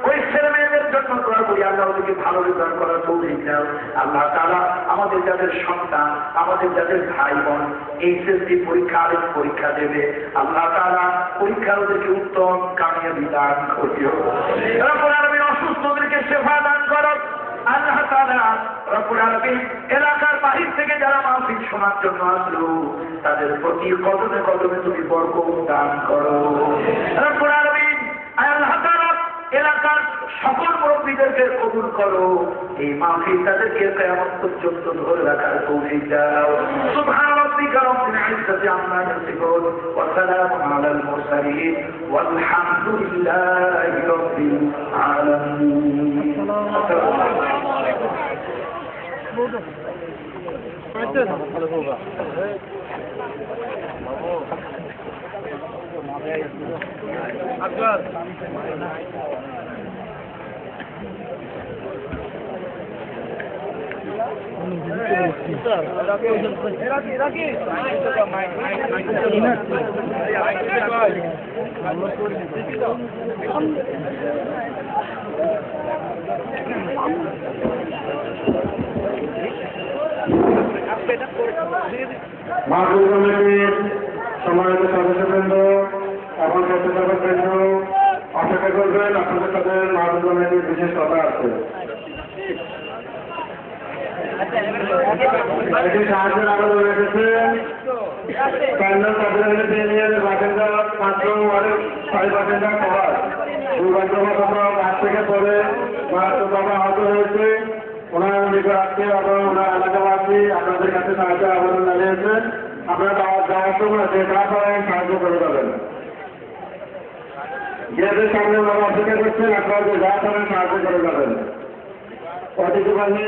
ওই ছেলে মেয়েদের জন্য দোয়া করি, আল্লাহ ওদেরকে ভালো রেজাল্ট করার তৌফিক দাও। আল্লাহ তাআলা আমাদের যাদের সন্তান, আমাদের যাদের ভাই বোন এইচএসসি পরীক্ষা আরেক পরীক্ষা দেবে, আল্লাহ তাআলা পরীক্ষা ওদেরকে উত্তম কামিয়াবি দান করিও। রব্বুল আলামিন অসুস্থদেরকে শেফা দান করো। আল্লাহ তাআলা রব্বুল আলামিন এলাকার বাহির থেকে যারা মাহফিল শোনার জন্য আসলো তাদের প্রতি কদমে কদমে তুমি বরকত দান করো। রব্বুল আলামিন আল্লাহ তাআলা এলাকার সকল মুরব্বীদেরকে কবুল করো। এই মাহফিল তাদেরকে কিয়ামত পর্যন্ত ধরে রাখার তৌফিক দাও। সুবহান রাব্বিকা রাব্বিল ইজ্জাতি আম্মা ইয়াসিফুন ওয়া সালামুন আলাল মুরসালিন ওয়ালহামদুলিল্লাহি রাব্বিল আলামিন। মাহফিল কমিটির সম্মানিত সদস্যবৃন্দ এবং স্বেচ্ছাসেবকবৃন্দ অপেক্ষা করবেন, আপনাদের সাথে মাহফিল কমিটির বিশেষ কথা আছে। এটি সাহায্যের আবেদন রেখেছে প্যান্ডেল কার্যালয়ের ইউনিয়নের বাসিন্দা মাত্র 6 বাসিন্দা খবর দুর্ভাগ্যবশত কাজ থেকে পরে মারাত্মকভাবে আহত হয়েছে। ওনার নিকটে এবং ওনার এলাকাবাসী আপনাদের কাছে সাহায্যের আবেদন জানিয়েছেন। আপনারা যাওয়ার সময় যে কাজ করেন সাহায্য করে দেবেন। গেটের সামনে ওনারা অপেক্ষা করছেন, আপনারা যে যা করেন সাহায্য করে দেবেন। অতিথি বাহিনী